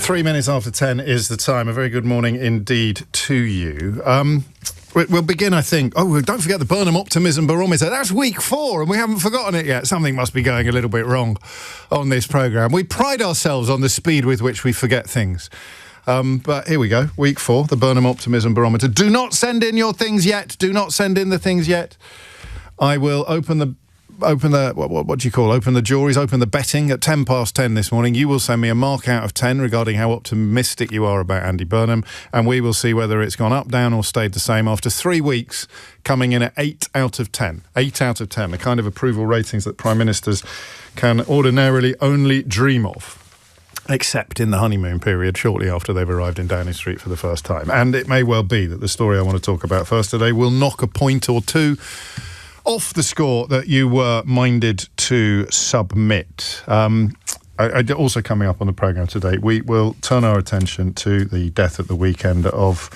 3 minutes after 10 is the time. A very good morning indeed to you. We'll begin, I think. Oh, don't forget the Burnham Optimism Barometer. That's week 4, and we haven't forgotten it yet. Something must be going a little bit wrong on this programme. We pride ourselves on the speed with which we forget things. But here we go, week 4, the Burnham Optimism Barometer. Do not send in your things yet. Do not send in the things yet. I will open the what do you call? Open the juries, open the betting at 10 past 10 this morning. You will send me a mark out of 10 regarding how optimistic you are about Andy Burnham, and we will see whether it's gone up, down, or stayed the same after 3 weeks, coming in at 8 out of 10. 8 out of 10, the kind of approval ratings that Prime Ministers can ordinarily only dream of. Except in the honeymoon period, shortly after they've arrived in Downing Street for the first time. And it may well be that the story I want to talk about first today will knock a point or two off the score that you were minded to submit. Also coming up on the programme today, we will turn our attention to the death at the weekend of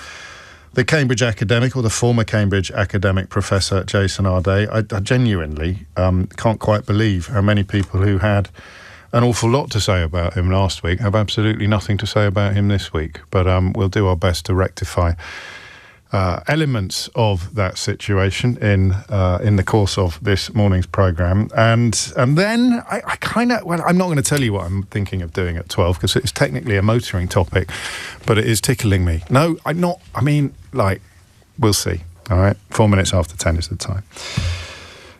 the Cambridge academic, or the former Cambridge academic, Professor Jason Arday. I genuinely can't quite believe how many people who had an awful lot to say about him last week have absolutely nothing to say about him this week. But we'll do our best to rectify elements of that situation in the course of this morning's programme. And then I kind of, well, I'm not going to tell you what I'm thinking of doing at 12, because it's technically a motoring topic, but it is tickling me. No, we'll see. All right, 4 minutes after 10 is the time.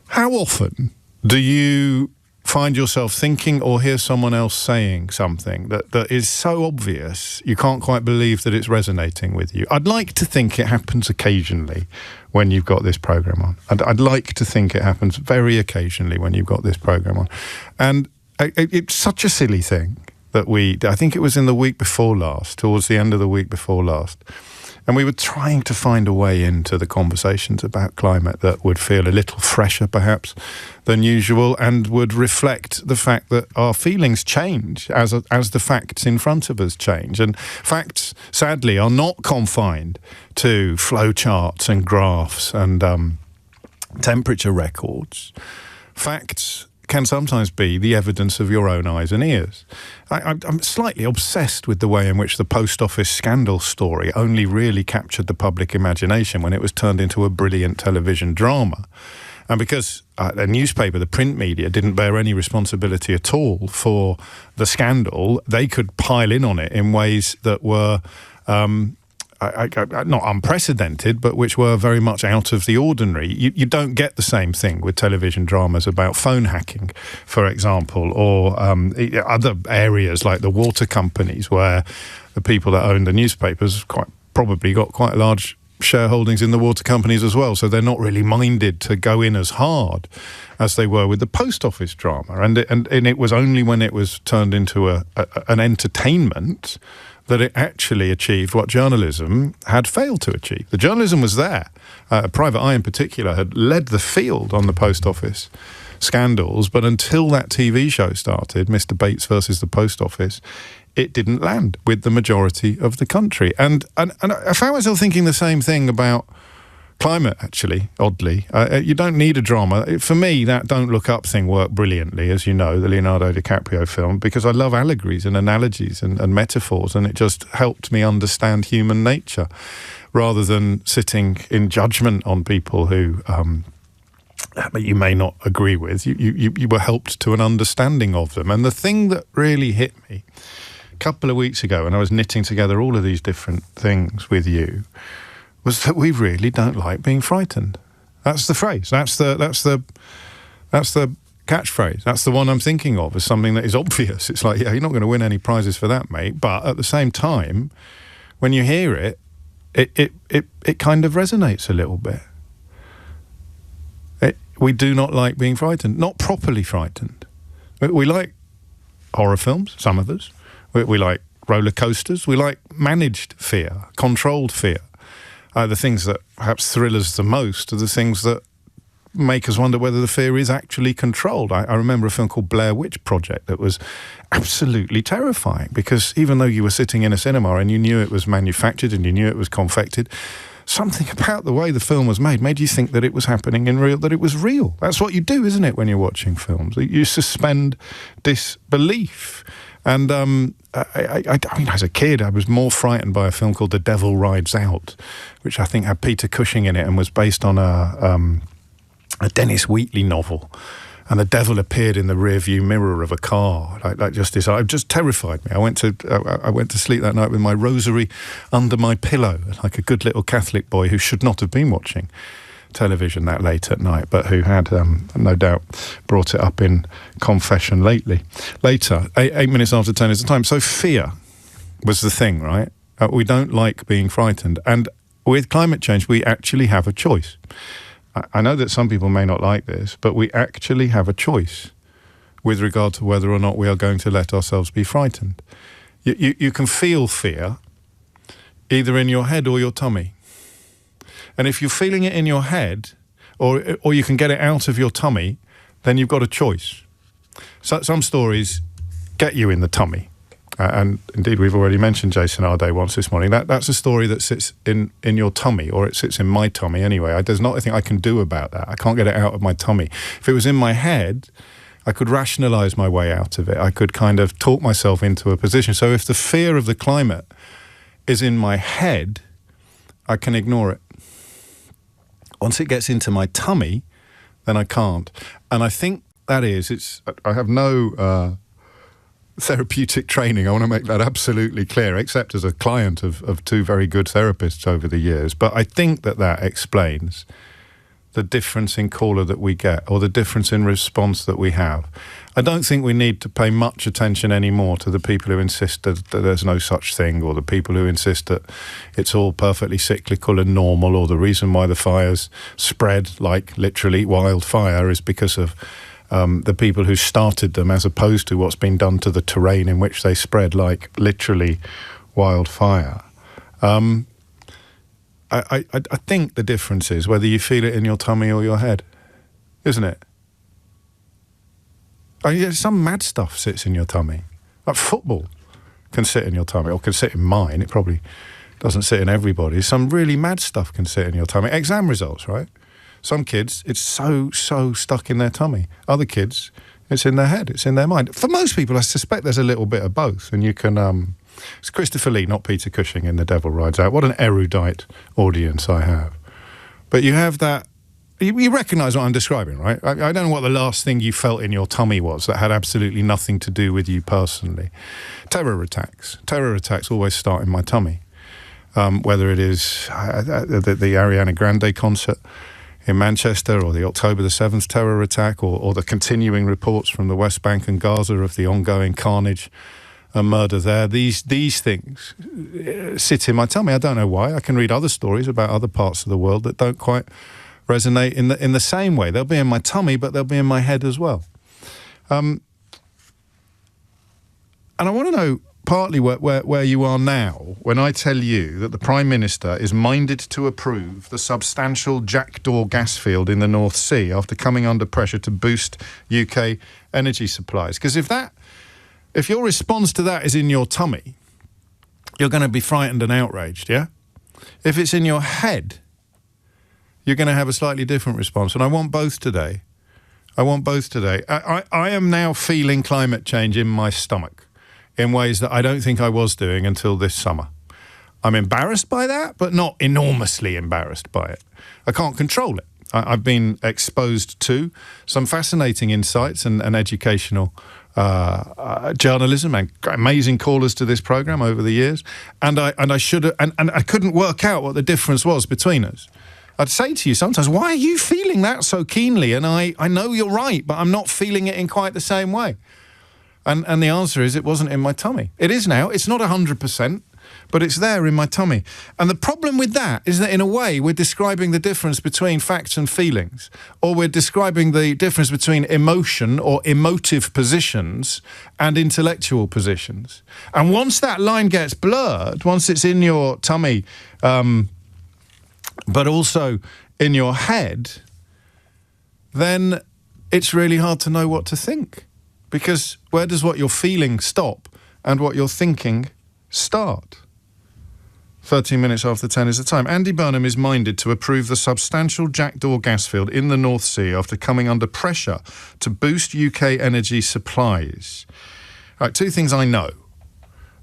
How often do you find yourself thinking or hear someone else saying something that is so obvious you can't quite believe that it's resonating with you? I'd like to think it happens occasionally when you've got this programme on. I'd like to think it happens very occasionally when you've got this programme on. And it's such a silly thing that I think it was in the week before last, towards the end of the week before last, and we were trying to find a way into the conversations about climate that would feel a little fresher, perhaps, than usual, and would reflect the fact that our feelings change as the facts in front of us change. And facts, sadly, are not confined to flowcharts and graphs and temperature records. Facts can sometimes be the evidence of your own eyes and ears. I'm slightly obsessed with the way in which the post office scandal story only really captured the public imagination when it was turned into a brilliant television drama. And because the newspaper, the print media, didn't bear any responsibility at all for the scandal, they could pile in on it in ways that were not unprecedented, but which were very much out of the ordinary. You don't get the same thing with television dramas about phone hacking, for example, or other areas like the water companies, where the people that own the newspapers probably got quite large shareholdings in the water companies as well, so they're not really minded to go in as hard as they were with the post office drama. And it was only when it was turned into an entertainment that it actually achieved what journalism had failed to achieve. The journalism was there. Private Eye in particular had led the field on the post office scandals, but until that TV show started, Mr. Bates versus the Post Office, it didn't land with the majority of the country. And I found myself thinking the same thing about climate, actually, oddly. You don't need a drama. For me, that Don't Look Up thing worked brilliantly, as you know, the Leonardo DiCaprio film, because I love allegories and analogies and metaphors, and it just helped me understand human nature, rather than sitting in judgment on people who you may not agree with. You were helped to an understanding of them. And the thing that really hit me a couple of weeks ago, when I was knitting together all of these different things with you, was that we really don't like being frightened. That's the phrase. That's the catchphrase. That's the one I'm thinking of as something that is obvious. It's like, yeah, you're not going to win any prizes for that, mate. But at the same time, when you hear it, it kind of resonates a little bit. We do not like being frightened. Not properly frightened. We like horror films, some of us. We like roller coasters. We like managed fear, controlled fear. The things that perhaps thrill us the most are the things that make us wonder whether the fear is actually controlled. I remember a film called Blair Witch Project that was absolutely terrifying, because even though you were sitting in a cinema and you knew it was manufactured and you knew it was confected, something about the way the film was made you think that it was happening in real, that it was real. That's what you do, isn't it, when you're watching films? You suspend disbelief. And I mean, as a kid, I was more frightened by a film called The Devil Rides Out, which I think had Peter Cushing in it and was based on a Dennis Wheatley novel. And the devil appeared in the rearview mirror of a car, like just this. It just terrified me. I went to sleep that night with my rosary under my pillow, like a good little Catholic boy who should not have been watching television that late at night, but who had no doubt brought it up in confession later. 8 minutes after 10 is the time. So fear was the thing, right? We don't like being frightened, and with climate change, we actually have a choice. I know that some people may not like this, but we actually have a choice with regard to whether or not we are going to let ourselves be frightened. You can feel fear either in your head or your tummy. And if you're feeling it in your head, or you can get it out of your tummy, then you've got a choice. So some stories get you in the tummy. And indeed, we've already mentioned Jason Arday once this morning. That's a story that sits in your tummy, or it sits in my tummy anyway. There's not anything I can do about that. I can't get it out of my tummy. If it was in my head, I could rationalise my way out of it. I could kind of talk myself into a position. So if the fear of the climate is in my head, I can ignore it. Once it gets into my tummy, then I can't. And I think that is, I have no therapeutic training. I want to make that absolutely clear, except as a client of two very good therapists over the years. But I think that explains the difference in caller that we get, or the difference in response that we have. I don't think we need to pay much attention anymore to the people who insist that there's no such thing, or the people who insist that it's all perfectly cyclical and normal, or the reason why the fires spread like literally wildfire is because of the people who started them, as opposed to what's been done to the terrain in which they spread like literally wildfire. I think the difference is whether you feel it in your tummy or your head, isn't it? Some mad stuff sits in your tummy. Like football can sit in your tummy, or can sit in mine. It probably doesn't sit in everybody. Some really mad stuff can sit in your tummy. Exam results, right? Some kids, it's so stuck in their tummy. Other kids, it's in their head, it's in their mind. For most people, I suspect there's a little bit of both. And you can... it's Christopher Lee, not Peter Cushing, in The Devil Rides Out. What an erudite audience I have. But you have that... You recognise what I'm describing, right? I don't know what the last thing you felt in your tummy was that had absolutely nothing to do with you personally. Terror attacks. Terror attacks always start in my tummy. Whether it is the Ariana Grande concert in Manchester, or the October the 7th terror attack, or the continuing reports from the West Bank and Gaza of the ongoing carnage and murder there. These things sit in my tummy. I don't know why. I can read other stories about other parts of the world that don't quite resonate in the same way. They'll be in my tummy, but they'll be in my head as well. And I want to know partly where you are now when I tell you that the Prime Minister is minded to approve the substantial jackdaw gas field in the North Sea after coming under pressure to boost UK energy supplies. Because if your response to that is in your tummy, you're going to be frightened and outraged, yeah? If it's in your head, you're going to have a slightly different response. And I want both today. I am now feeling climate change in my stomach in ways that I don't think I was doing until this summer. I'm embarrassed by that, but not enormously embarrassed by it. I can't control it. I've been exposed to some fascinating insights and educational journalism and amazing callers to this programme over the years, and I should have, and I couldn't work out what the difference was between us. I'd say to you sometimes, why are you feeling that so keenly? And I know you're right, but I'm not feeling it in quite the same way. And the answer is it wasn't in my tummy. It is now. It's not 100%, but it's there in my tummy. And the problem with that is that in a way we're describing the difference between facts and feelings, or we're describing the difference between emotion or emotive positions and intellectual positions. And once that line gets blurred, once it's in your tummy, but also in your head, then it's really hard to know what to think. Because where does what you're feeling stop and what you're thinking start? 13 minutes after 10 is the time. Andy Burnham is minded to approve the substantial Jackdaw gas field in the North Sea after coming under pressure to boost UK energy supplies. Right, two things I know.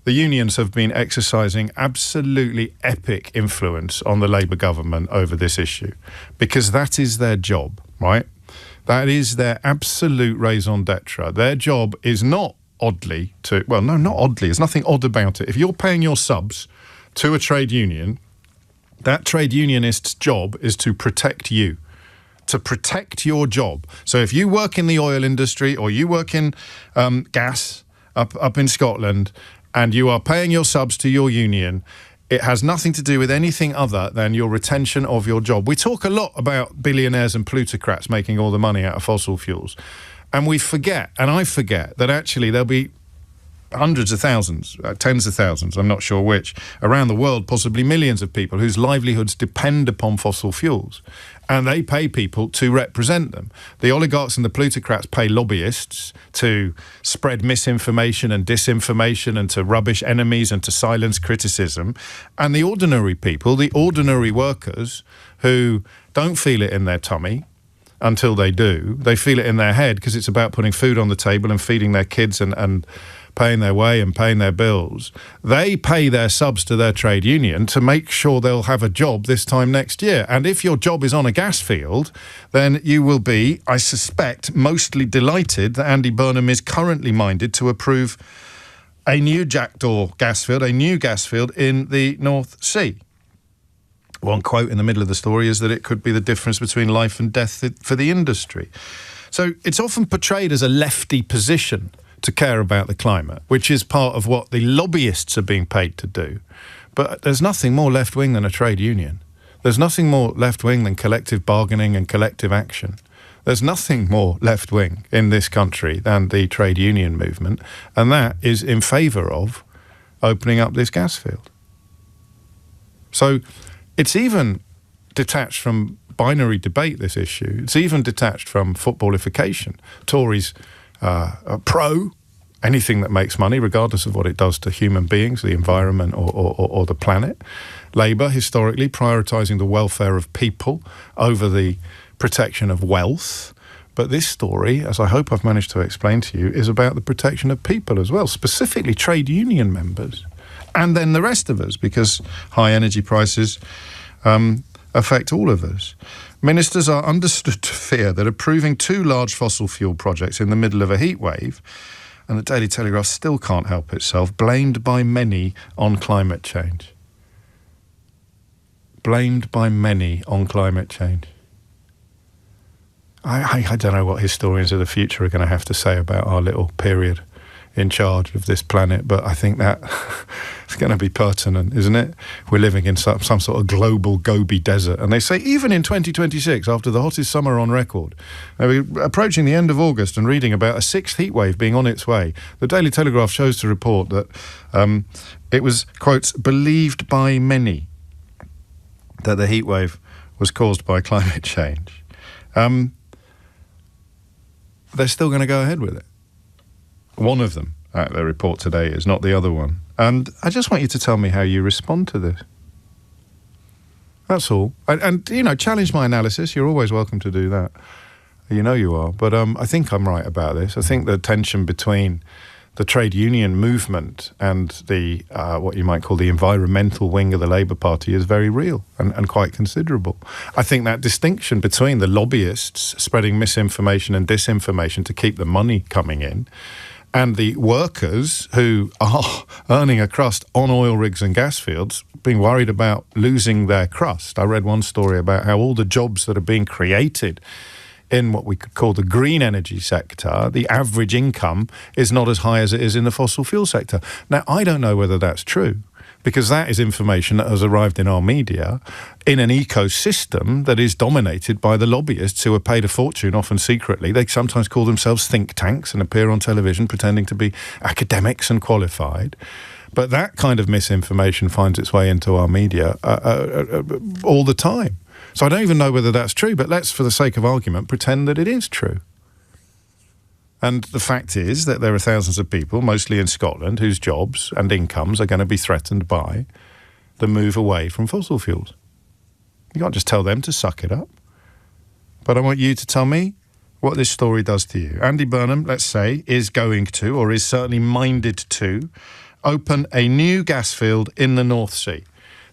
The unions have been exercising absolutely epic influence on the Labour government over this issue because that is their job, right? That is their absolute raison d'etre. Their job is not oddly to... Well, no, not oddly. There's nothing odd about it. If you're paying your subs to a trade union, that trade unionist's job is to protect you, to protect your job. So if you work in the oil industry or you work in gas up in Scotland and you are paying your subs to your union, it has nothing to do with anything other than your retention of your job. We talk a lot about billionaires and plutocrats making all the money out of fossil fuels. And we forget, and I forget, that actually there'll be hundreds of thousands, tens of thousands, I'm not sure which, around the world, possibly millions of people whose livelihoods depend upon fossil fuels. And they pay people to represent them. The oligarchs and the plutocrats pay lobbyists to spread misinformation and disinformation and to rubbish enemies and to silence criticism. And the ordinary people, the ordinary workers who don't feel it in their tummy until they do, they feel it in their head because it's about putting food on the table and feeding their kids and paying their way and paying their bills. They pay their subs to their trade union to make sure they'll have a job this time next year. And if your job is on a gas field, then you will be, I suspect, mostly delighted that Andy Burnham is currently minded to approve a new Jackdaw gas field, a new gas field in the North Sea. One quote in the middle of the story is that it could be the difference between life and death for the industry. So it's often portrayed as a lefty position to care about the climate, which is part of what the lobbyists are being paid to do. But there's nothing more left-wing than a trade union. There's nothing more left-wing than collective bargaining and collective action. There's nothing more left-wing in this country than the trade union movement, and that is in favour of opening up this gas field. So it's even detached from binary debate, this issue. It's even detached from footballification. Tories are pro anything that makes money, regardless of what it does to human beings, the environment or the planet. Labour, historically, prioritising the welfare of people over the protection of wealth. But this story, as I hope I've managed to explain to you, is about the protection of people as well, specifically trade union members, and then the rest of us, because high energy prices affect all of us. Ministers are understood to fear that approving 2 large fossil fuel projects in the middle of a heatwave, and the Daily Telegraph still can't help itself, blamed by many on climate change. Blamed by many on climate change. I don't know what historians of the future are going to have to say about our little period in charge of this planet, but I think that it's going to be pertinent, isn't it? We're living in some sort of global Gobi desert, and they say even in 2026, after the hottest summer on record, we're approaching the end of August and reading about a 6th heatwave being on its way. The Daily Telegraph shows to report that it was, quotes, believed by many that the heatwave was caused by climate change. They're still going to go ahead with it. One of them, the report today, is not the other one. And I just want you to tell me how you respond to this. That's all. And you know, challenge my analysis. You're always welcome to do that. You know you are. But I think I'm right about this. I think the tension between the trade union movement and the what you might call the environmental wing of the Labour Party is very real and quite considerable. I think that distinction between the lobbyists spreading misinformation and disinformation to keep the money coming in and the workers who are earning a crust on oil rigs and gas fields, being worried about losing their crust. I read one story about how all the jobs that are being created in what we could call the green energy sector, the average income is not as high as it is in the fossil fuel sector. Now, I don't know whether that's true, because that is information that has arrived in our media in an ecosystem that is dominated by the lobbyists who are paid a fortune, often secretly. They sometimes call themselves think tanks and appear on television pretending to be academics and qualified. But that kind of misinformation finds its way into our media all the time. So I don't even know whether that's true, but let's, for the sake of argument, pretend that it is true. And the fact is that there are thousands of people, mostly in Scotland, whose jobs and incomes are going to be threatened by the move away from fossil fuels. You can't just tell them to suck it up. But I want you to tell me what this story does to you. Andy Burnham, let's say, is going to, or is certainly minded to, open a new gas field in the North Sea.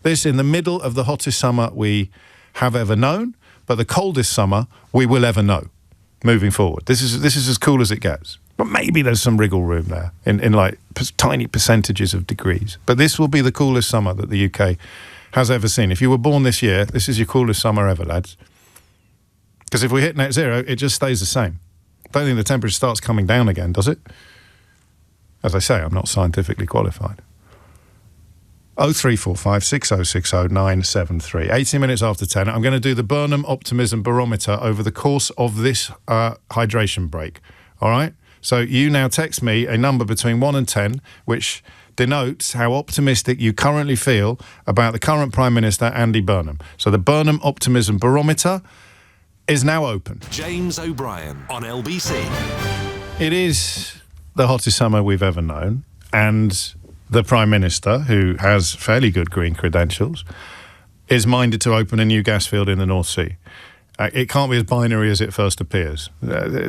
This in the middle of the hottest summer we have ever known, but the coldest summer we will ever know moving forward. This is as cool as it gets. But maybe there's some wriggle room there in like tiny percentages of degrees. But this will be the coolest summer that the UK has ever seen. If you were born this year, this is your coolest summer ever, lads. Because if we hit net zero, it just stays the same. I don't think the temperature starts coming down again, does it? As I say, I'm not scientifically qualified. 0345 6060 973. 18 minutes after 10. I'm going to do the Burnham Optimism Barometer over the course of this hydration break. All right? So you now text me a number between 1 and 10, which denotes how optimistic you currently feel about the current Prime Minister, Andy Burnham. So the Burnham Optimism Barometer is now open. James O'Brien on LBC. It is the hottest summer we've ever known, and the Prime Minister, who has fairly good green credentials, is minded to open a new gas field in the North Sea. It can't be as binary as it first appears.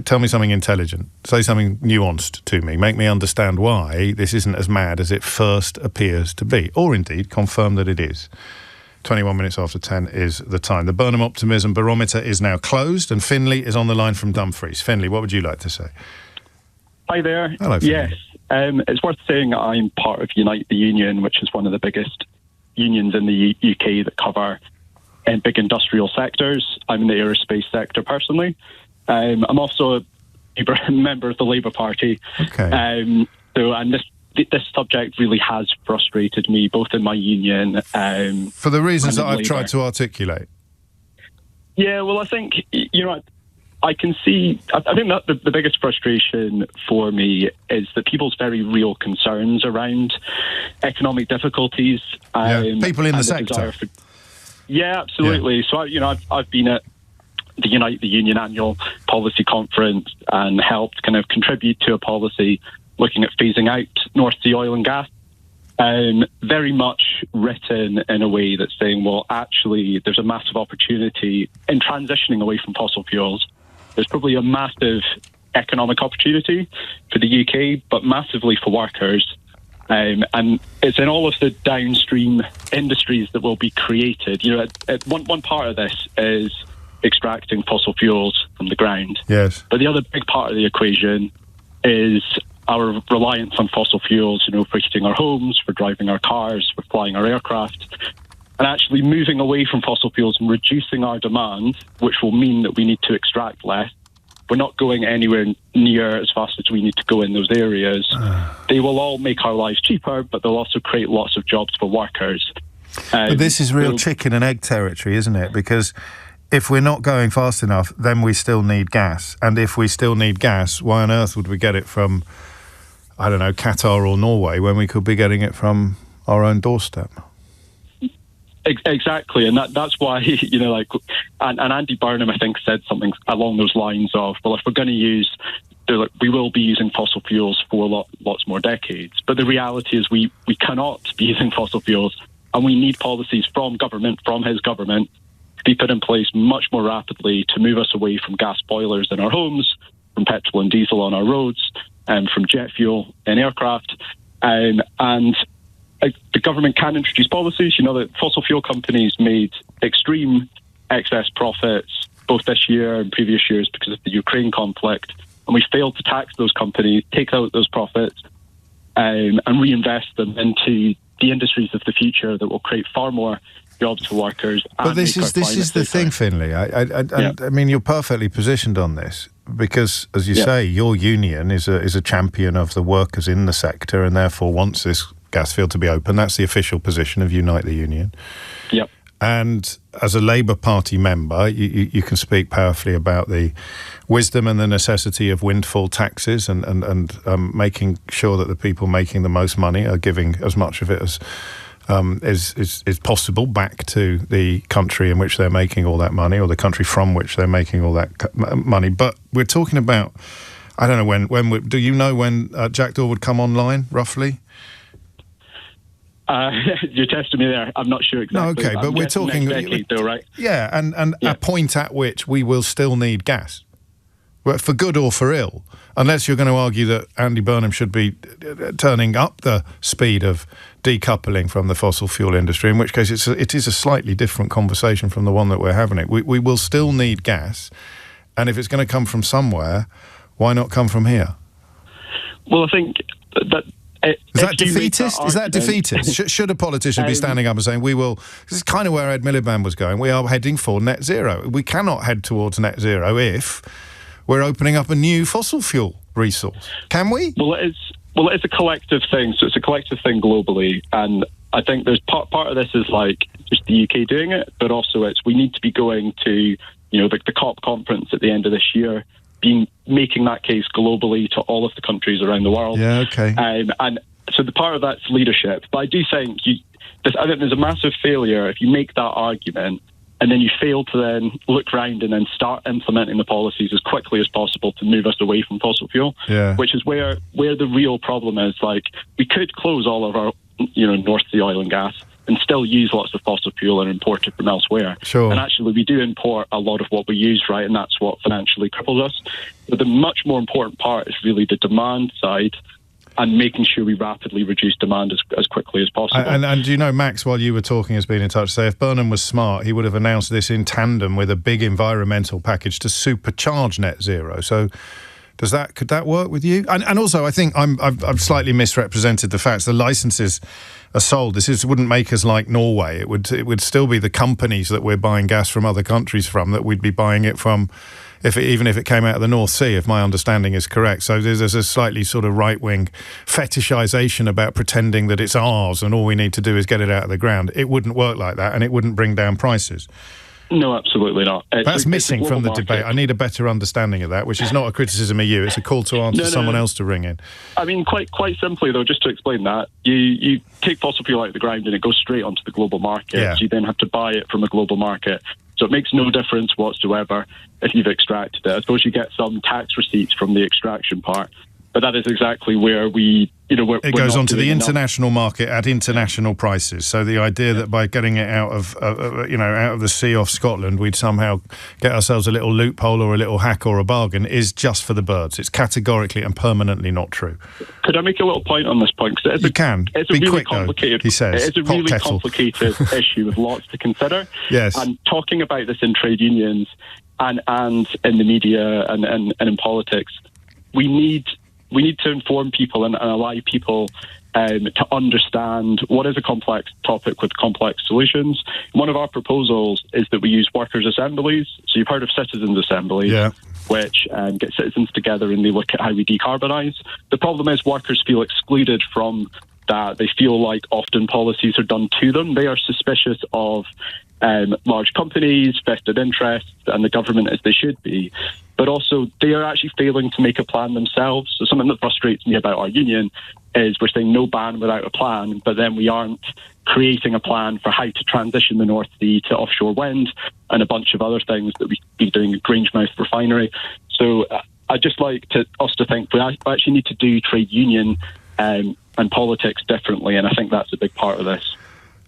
Tell me something intelligent. Say something nuanced to me. Make me understand why this isn't as mad as it first appears to be, or indeed confirm that it is. 21 minutes after 10 is the time. The Burnham Optimism Barometer is now closed, and Finlay is on the line from Dumfries. Finlay, what would you like to say? Hi there. Hello, Finlay. Yes, it's worth saying I'm part of Unite the Union, which is one of the biggest unions in the UK that cover big industrial sectors. I'm in the aerospace sector personally. I'm also a member of the Labour Party. Okay. This subject really has frustrated me, both in my union. For the reasons that I've Labour. tried to articulate. Yeah, well, I think, I can see, I think that the biggest frustration for me is that people's very real concerns around economic difficulties. People in the sector. Yeah, absolutely. Yeah. So, I've been at the Unite the Union annual policy conference and helped kind of contribute to a policy looking at phasing out North Sea oil and gas. Very much written in a way that's saying, well, actually, there's a massive opportunity in transitioning away from fossil fuels. There's probably a massive economic opportunity for the UK, but massively for workers. And it's in all of the downstream industries that will be created. One part of this is extracting fossil fuels from the ground. Yes. But the other big part of the equation is our reliance on fossil fuels, for heating our homes, for driving our cars, for flying our aircraft, and actually moving away from fossil fuels and reducing our demand, which will mean that we need to extract less. We're not going anywhere near as fast as we need to go in those areas. They will all make our lives cheaper, but they'll also create lots of jobs for workers. But this is real chicken and egg territory, isn't it? Because if we're not going fast enough, then we still need gas. And if we still need gas, why on earth would we get it from, I don't know, Qatar or Norway when we could be getting it from our own doorstep? Exactly, and that's why, and Andy Burnham, I think, said something along those lines of, well, if we're going to use, we will be using fossil fuels for lots more decades. But the reality is we cannot be using fossil fuels, and we need policies from his government, to be put in place much more rapidly to move us away from gas boilers in our homes, from petrol and diesel on our roads, and from jet fuel in aircraft. The government can introduce policies. That fossil fuel companies made extreme excess profits both this year and previous years because of the Ukraine conflict, and we failed to tax those companies, take out those profits, and reinvest them into the industries of the future that will create far more jobs for workers. But this is the thing, Finlay. I mean, you're perfectly positioned on this because, as you say, your union is a champion of the workers in the sector, and therefore wants this gas field to be open. That's the official position of Unite the Union. Yep. And as a Labour Party member, you can speak powerfully about the wisdom and the necessity of windfall taxes and making sure that the people making the most money are giving as much of it as is possible back to the country in which they're making all that money, or the country from which they're making all that money. But we're talking about, I don't know when do you know when Jackdaw would come online, roughly? You're testing me there. I'm not sure exactly. No, okay, but we're talking next decade, though, right? Yeah, and a point at which we will still need gas, for good or for ill, unless you're going to argue that Andy Burnham should be turning up the speed of decoupling from the fossil fuel industry, in which case it is a slightly different conversation from the one that we're having. We will still need gas, and if it's going to come from somewhere, why not come from here? Well, I think that... Is that defeatist? Should a politician be standing up and saying, this is kind of where Ed Miliband was going, we are heading for net zero. We cannot head towards net zero if we're opening up a new fossil fuel resource. Can we? Well, it is a collective thing. So it's a collective thing globally. And I think there's part of this is like just the UK doing it, but also we need to be going to, the COP conference at the end of this year, making that case globally to all of the countries around the world. Yeah, okay. And so the part of that's leadership. But I do think I think there's a massive failure if you make that argument and then you fail to then look round and then start implementing the policies as quickly as possible to move us away from fossil fuel, which is where the real problem is. Like, we could close all of our, North Sea oil and gas and still use lots of fossil fuel and import it from elsewhere. Sure. And actually, we do import a lot of what we use, right? And that's what financially cripples us. But the much more important part is really the demand side, and making sure we rapidly reduce demand as quickly as possible. And Max, while you were talking, has been in touch, say if Burnham was smart, he would have announced this in tandem with a big environmental package to supercharge net zero. So could that work with you? And also, I think I've slightly misrepresented the facts. The licenses are sold. This wouldn't make us like Norway. It would still be the companies that we're buying gas from other countries from that we'd be buying it from, even if it came out of the North Sea, if my understanding is correct. So there's a slightly sort of right-wing fetishization about pretending that it's ours and all we need to do is get it out of the ground. It wouldn't work like that, and it wouldn't bring down prices. No, absolutely not. That's missing from the debate. I need a better understanding of that, which is not a criticism of you. It's a call to arms for someone else to ring in. I mean, quite simply, though, just to explain that, you take fossil fuel out of the ground and it goes straight onto the global market. Yeah. So you then have to buy it from a global market. So it makes no difference whatsoever if you've extracted it. I suppose you get some tax receipts from the extraction part, but that is exactly where it goes onto the international market at international prices. So the idea that by getting it out of the sea off Scotland, we'd somehow get ourselves a little loophole or a little hack or a bargain is just for the birds. It's categorically and permanently not true. Could I make a little point on this point? You can. It's a Be really quick, complicated. Though, he says. It's a really complicated issue with lots to consider. Yes. And talking about this in trade unions and in the media and in politics, we need to inform people and allow people to understand what is a complex topic with complex solutions. One of our proposals is that we use workers' assemblies. So you've heard of citizens' assemblies, which get citizens together and they look at how we decarbonise. The problem is workers feel excluded from that. They feel like often policies are done to them. They are suspicious of large companies, vested interests, and the government as they should be. But also, they are actually failing to make a plan themselves. So something that frustrates me about our union is we're saying no ban without a plan, but then we aren't creating a plan for how to transition the North Sea to offshore wind and a bunch of other things that we could be doing at Grangemouth refinery. So I'd just like us to think we actually need to do trade union and politics differently, and I think that's a big part of this.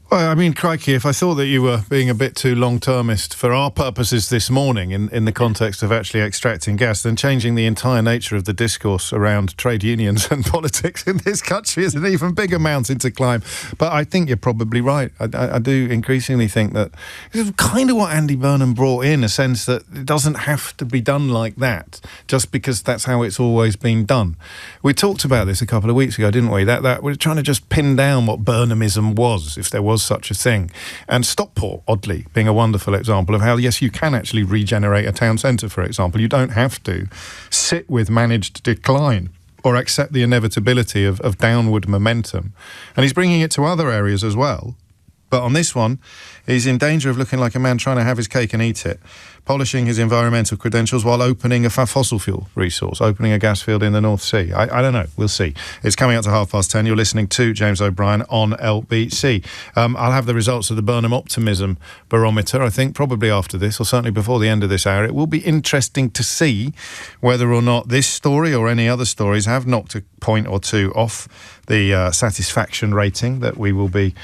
Well, I mean, crikey, if I thought that you were being a bit too long-termist for our purposes this morning in the context of actually extracting gas, then changing the entire nature of the discourse around trade unions and politics in this country is an even bigger mountain to climb. But I think you're probably right. I do increasingly think that it's kind of what Andy Burnham brought in, a sense that it doesn't have to be done like that, just because that's how it's always been done. We talked about this a couple of weeks ago, didn't we? That we're trying to just pin down what Burnhamism was, if there was such a thing. And Stockport, oddly, being a wonderful example of how, yes, you can actually regenerate a town centre, for example. You don't have to sit with managed decline or accept the inevitability of downward momentum. And he's bringing it to other areas as well. But on this one, he's in danger of looking like a man trying to have his cake and eat it, polishing his environmental credentials while opening a fossil fuel resource, opening a gas field in the North Sea. I don't know. We'll see. It's coming up to 10:30. You're listening to James O'Brien on LBC. I'll have the results of the Burnham Optimism Barometer, I think, probably after this, or certainly before the end of this hour. It will be interesting to see whether or not this story or any other stories have knocked a point or two off the satisfaction rating that we will be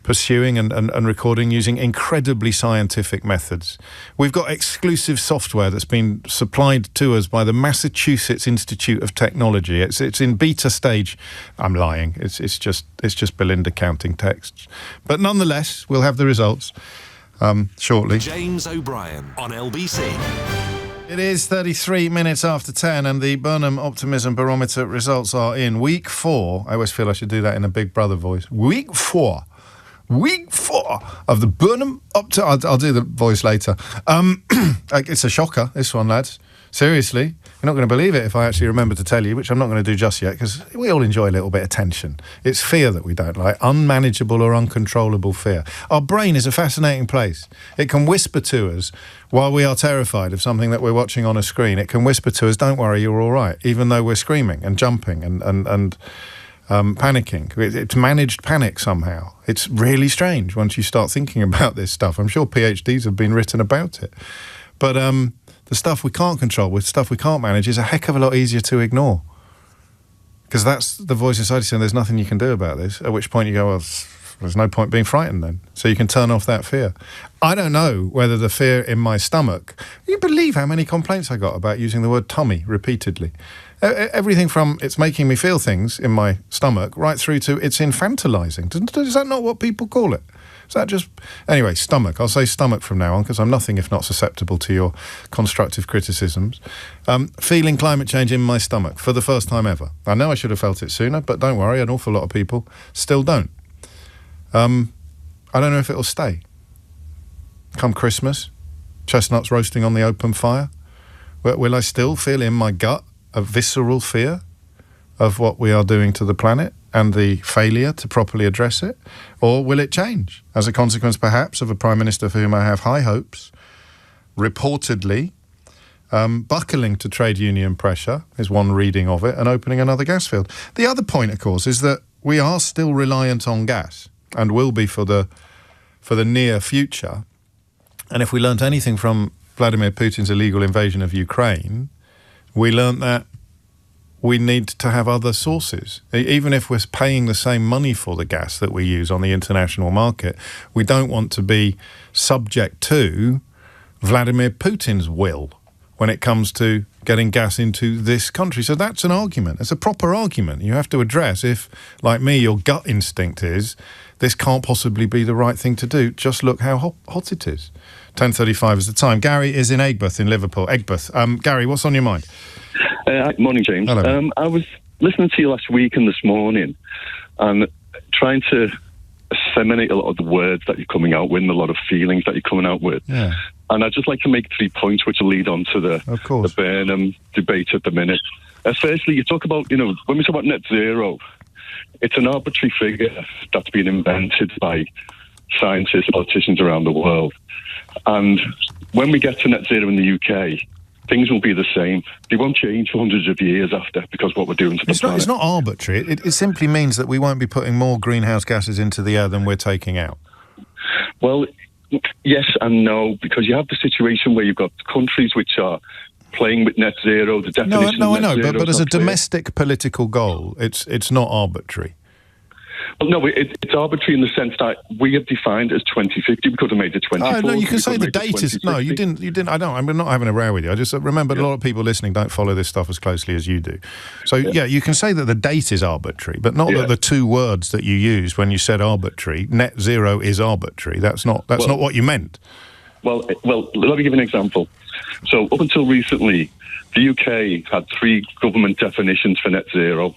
pursuing and recording using incredibly scientific methods. We've got exclusive software that's been supplied to us by the Massachusetts Institute of Technology. It's in beta stage. I'm lying. It's just Belinda counting texts. But nonetheless, we'll have the results shortly. James O'Brien on LBC. It is 33 minutes after 10 and the Burnham Optimism Barometer results are in. Week 4. I always feel I should do that in a Big Brother voice. Week 4 of the Burnham I'll do the voice later. It's a shocker, this one, lads. Seriously, you're not going to believe it if I actually remember to tell you, which I'm not going to do just yet, because we all enjoy a little bit of tension. It's fear that we don't like, unmanageable or uncontrollable fear. Our brain is a fascinating place. It can whisper to us while we are terrified of something that we're watching on a screen. It can whisper to us, don't worry, you're all right, even though we're screaming and jumping and panicking. It's managed panic somehow. It's really strange once you start thinking about this stuff. I'm sure PhDs have been written about it. But the stuff we can't control, with stuff we can't manage, is a heck of a lot easier to ignore. Because that's the voice inside you saying there's nothing you can do about this, at which point you go, well, there's no point being frightened then. So you can turn off that fear. I don't know whether the fear in my stomach... You believe how many complaints I got about using the word tummy repeatedly. Everything from it's making me feel things in my stomach right through to it's infantilizing. Is that not what people call it? Is that just... Anyway, stomach. I'll say stomach from now on because I'm nothing if not susceptible to your constructive criticisms. Feeling climate change in my stomach for the first time ever. I know I should have felt it sooner, but don't worry, an awful lot of people still don't. I don't know if it'll stay. Come Christmas, chestnuts roasting on the open fire. Will I still feel in my gut a visceral fear of what we are doing to the planet and the failure to properly address it? Or will it change as a consequence, perhaps, of a Prime Minister for whom I have high hopes, reportedly buckling to trade union pressure, is one reading of it, and opening another gas field? The other point, of course, is that we are still reliant on gas and will be for the near future. And if we learnt anything from Vladimir Putin's illegal invasion of Ukraine, we learnt that we need to have other sources. Even if we're paying the same money for the gas that we use on the international market, we don't want to be subject to Vladimir Putin's will when it comes to getting gas into this country. So that's an argument. It's a proper argument. You have to address if, like me, your gut instinct is this can't possibly be the right thing to do. Just look how hot it is. 10:35 is the time. Gary is in Aigburth in Liverpool. Aigburth. Gary, what's on your mind? Morning, James. Hello. I was listening to you last week and this morning and trying to assimilate a lot of the words that you're coming out with and a lot of feelings that you're coming out with. Yeah. And I'd just like to make 3 points which will lead on to the Burnham debate at the minute. Firstly, you talk about, when we talk about net zero, it's an arbitrary figure that's been invented by scientists, politicians around the world. And when we get to net zero in the UK, things will be the same. They won't change for hundreds of years after because what we're doing to the planet. It's not arbitrary. It simply means that we won't be putting more greenhouse gases into the air than we're taking out. Well, yes and no, because you have the situation where you've got countries which are playing with net zero. The definition No, I of net know, zero but is as a not clear. domestic political goal, it's not arbitrary. Well, no, it's arbitrary in the sense that we have defined as 2050. We could have made it 2040. No, you can say the date is... No, you didn't. I'm not having a row with you. I just remember a lot of people listening don't follow this stuff as closely as you do. So, you can say that the date is arbitrary, but not that the two words that you used when you said arbitrary, net zero is arbitrary. That's not what you meant. Well, let me give you an example. So up until recently, the UK had 3 government definitions for net zero.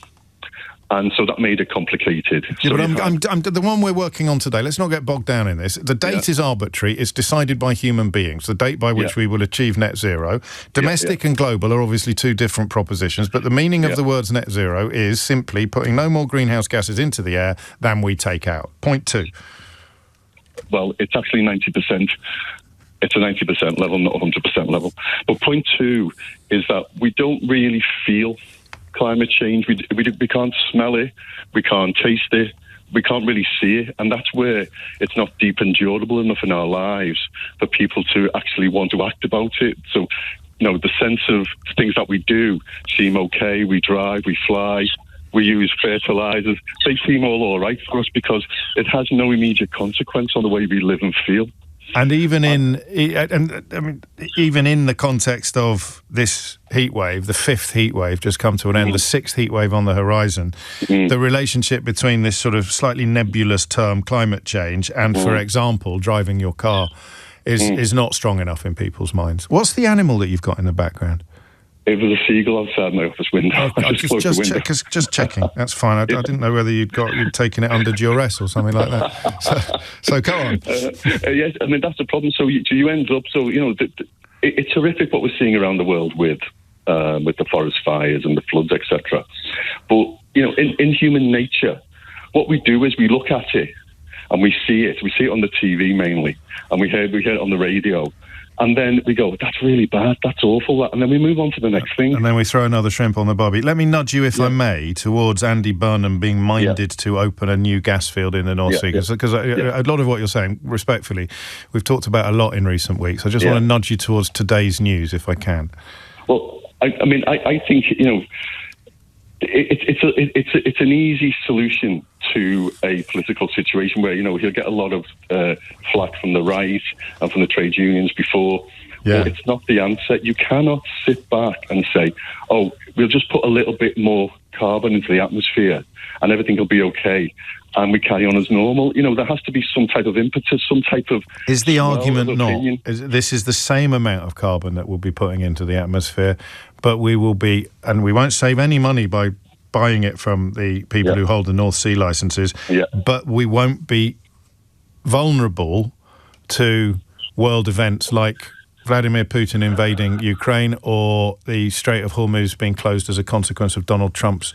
And so that made it complicated. Yeah, so but I'm the one we're working on today. Let's not get bogged down in this. The date is arbitrary. It's decided by human beings. The date by which we will achieve net zero. Domestic and global are obviously 2 different propositions, but the meaning of the words net zero is simply putting no more greenhouse gases into the air than we take out. Point 2. well, it's actually 90%. It's a 90% level, not 100% level. But point two is that we don't really feel climate change. We can't smell it. We can't taste it. We can't really see it. And that's where it's not deep and durable enough in our lives for people to actually want to act about it. So, the sense of things that we do seem okay. We drive, we fly, we use fertilizers. They seem all right for us because it has no immediate consequence on the way we live and feel. And even in the context of this heat wave, the fifth heat wave just come to an end, the sixth heat wave on the horizon, the relationship between this sort of slightly nebulous term climate change and, for example, driving your car is not strong enough in people's minds. What's the animal that you've got in the background? It was a seagull outside my office window. Just checking. That's fine. I didn't know whether you'd taken it under duress or something like that. So go on. Yes, I mean that's the problem. So you end up. So it's horrific what we're seeing around the world with the forest fires and the floods, etc. But in human nature, what we do is we look at it and we see it. We see it on the TV mainly, and we hear it on the radio. And then we go, that's really bad, that's awful, and then we move on to the next thing. And then we throw another shrimp on the barbie. Let me nudge you, if I may, towards Andy Burnham being minded to open a new gas field in the North Sea. Because a lot of what you're saying, respectfully, we've talked about a lot in recent weeks. I just want to nudge you towards today's news, if I can. Well, I think, it's an easy solution to a political situation where, he'll get a lot of flack from the right and from the trade unions before. Yeah. But it's not the answer. You cannot sit back and say, oh, we'll just put a little bit more carbon into the atmosphere and everything will be okay. And we carry on as normal. There has to be some type of impetus, some type of... Is the argument not... This is the same amount of carbon that we'll be putting into the atmosphere, but we will be... And we won't save any money by buying it from the people who hold the North Sea licenses, but we won't be vulnerable to world events like Vladimir Putin invading Ukraine or the Strait of Hormuz being closed as a consequence of Donald Trump's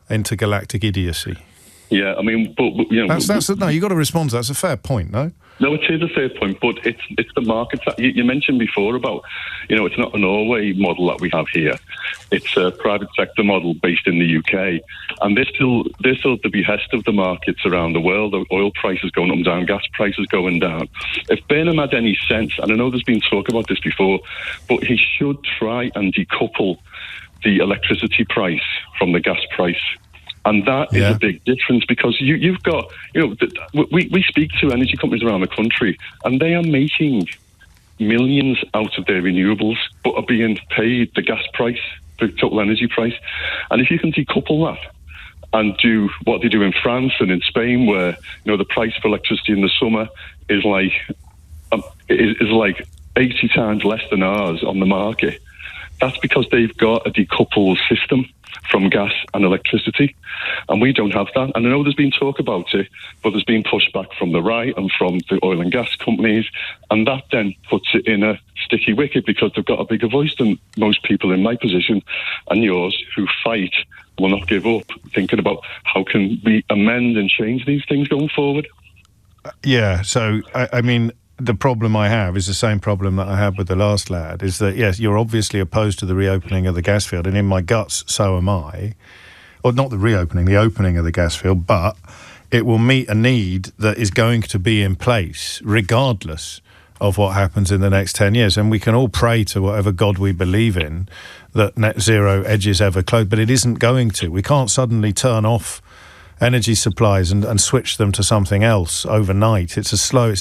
intergalactic idiocy. Yeah, I mean, but no, you've got to respond to that. That's a fair point, no? No, it is a fair point, but it's the markets that you mentioned before about, it's not a Norway model that we have here. It's a private sector model based in the UK, and they're still at the behest of the markets around the world. The oil prices going up and down, gas prices going down. If Burnham had any sense, and I know there's been talk about this before, but he should try and decouple the electricity price from the gas price. And that is a big difference because you've got, we speak to energy companies around the country and they are making millions out of their renewables but are being paid the gas price, the total energy price. And if you can decouple that and do what they do in France and in Spain where, the price for electricity in the summer is like 80 times less than ours on the market, that's because they've got a decoupled system from gas and electricity, and we don't have that. And I know there's been talk about it, but there's been pushback from the right and from the oil and gas companies, and that then puts it in a sticky wicket because they've got a bigger voice than most people in my position and yours who fight, will not give up, thinking about how can we amend and change these things going forward. So, I mean, the problem I have is the same problem that I had with the last lad, is that, yes, you're obviously opposed to the reopening of the gas field, and in my guts, so am I. Or not the reopening, the opening of the gas field, but it will meet a need that is going to be in place regardless of what happens in the next 10 years. And we can all pray to whatever God we believe in that net zero edges ever close, but it isn't going to. We can't suddenly turn off energy supplies and switch them to something else overnight. It's an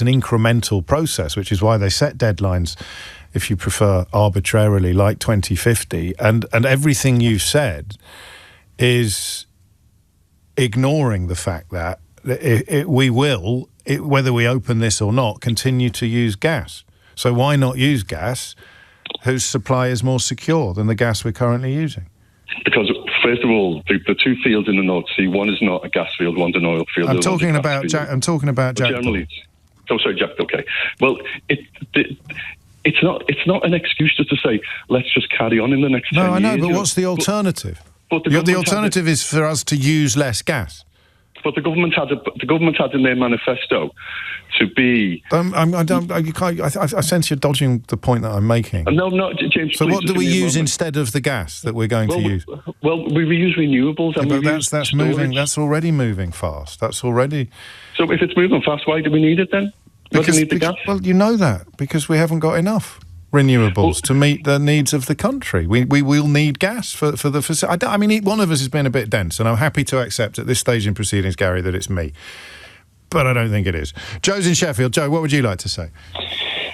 incremental process, which is why they set deadlines, if you prefer, arbitrarily, like 2050. And everything you've said is ignoring the fact that we will, whether we open this or not, continue to use gas. So why not use gas whose supply is more secure than the gas we're currently using? Because, first of all, the two fields in the North Sea, one is not a gas field, one's an oil field. I'm talking about Jack. Generally, sorry, Jack. Okay. Well, it's not an excuse just to say let's just carry on in the next 10 years. No, I know, but what's the alternative? The alternative is for us to use less gas. but the government had in their manifesto to be. I sense you're dodging the point that I'm making. No, James. So what do we use instead of the gas that we're going to use? Well, we use renewables. Yeah, but that's moving. That's already moving fast. That's already. So if it's moving fast, why do we need it then? Why do we need the gas? Well, you know that because we haven't got enough renewables to meet the needs of the country. We will need gas for the facility. I mean, one of us has been a bit dense, and I'm happy to accept at this stage in proceedings, Gary, that it's me. But I don't think it is. Joe's in Sheffield. Joe, what would you like to say?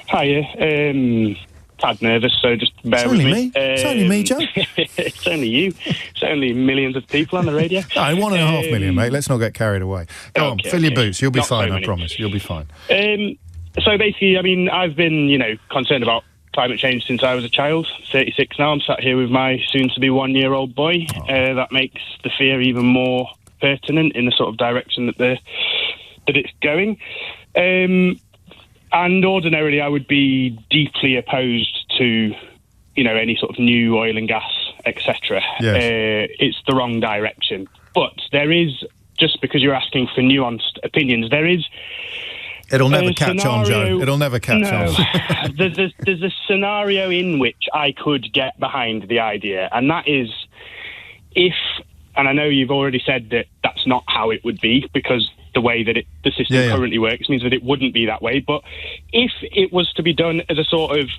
Hiya. Tad nervous, so just bear with me. It's only me, Joe. It's only you. It's only millions of people on the radio. No, 1.5 million, mate. Let's not get carried away. Go on, fill your boots. You'll be fine, I promise. You'll be fine. So basically, I mean, I've been, concerned about climate change since I was a child. 36 now. I'm sat here with my soon-to-be 1-year-old boy. That makes the fear even more pertinent in the sort of direction that it's going. And ordinarily, I would be deeply opposed to, any sort of new oil and gas, etc. Yes. It's the wrong direction. But there is, just because you're asking for nuanced opinions, there is. It'll never catch on, Joe. It'll never catch on. There's a scenario in which I could get behind the idea, and that is if, and I know you've already said that that's not how it would be, because the way that the system currently works means that it wouldn't be that way. But if it was to be done as a sort of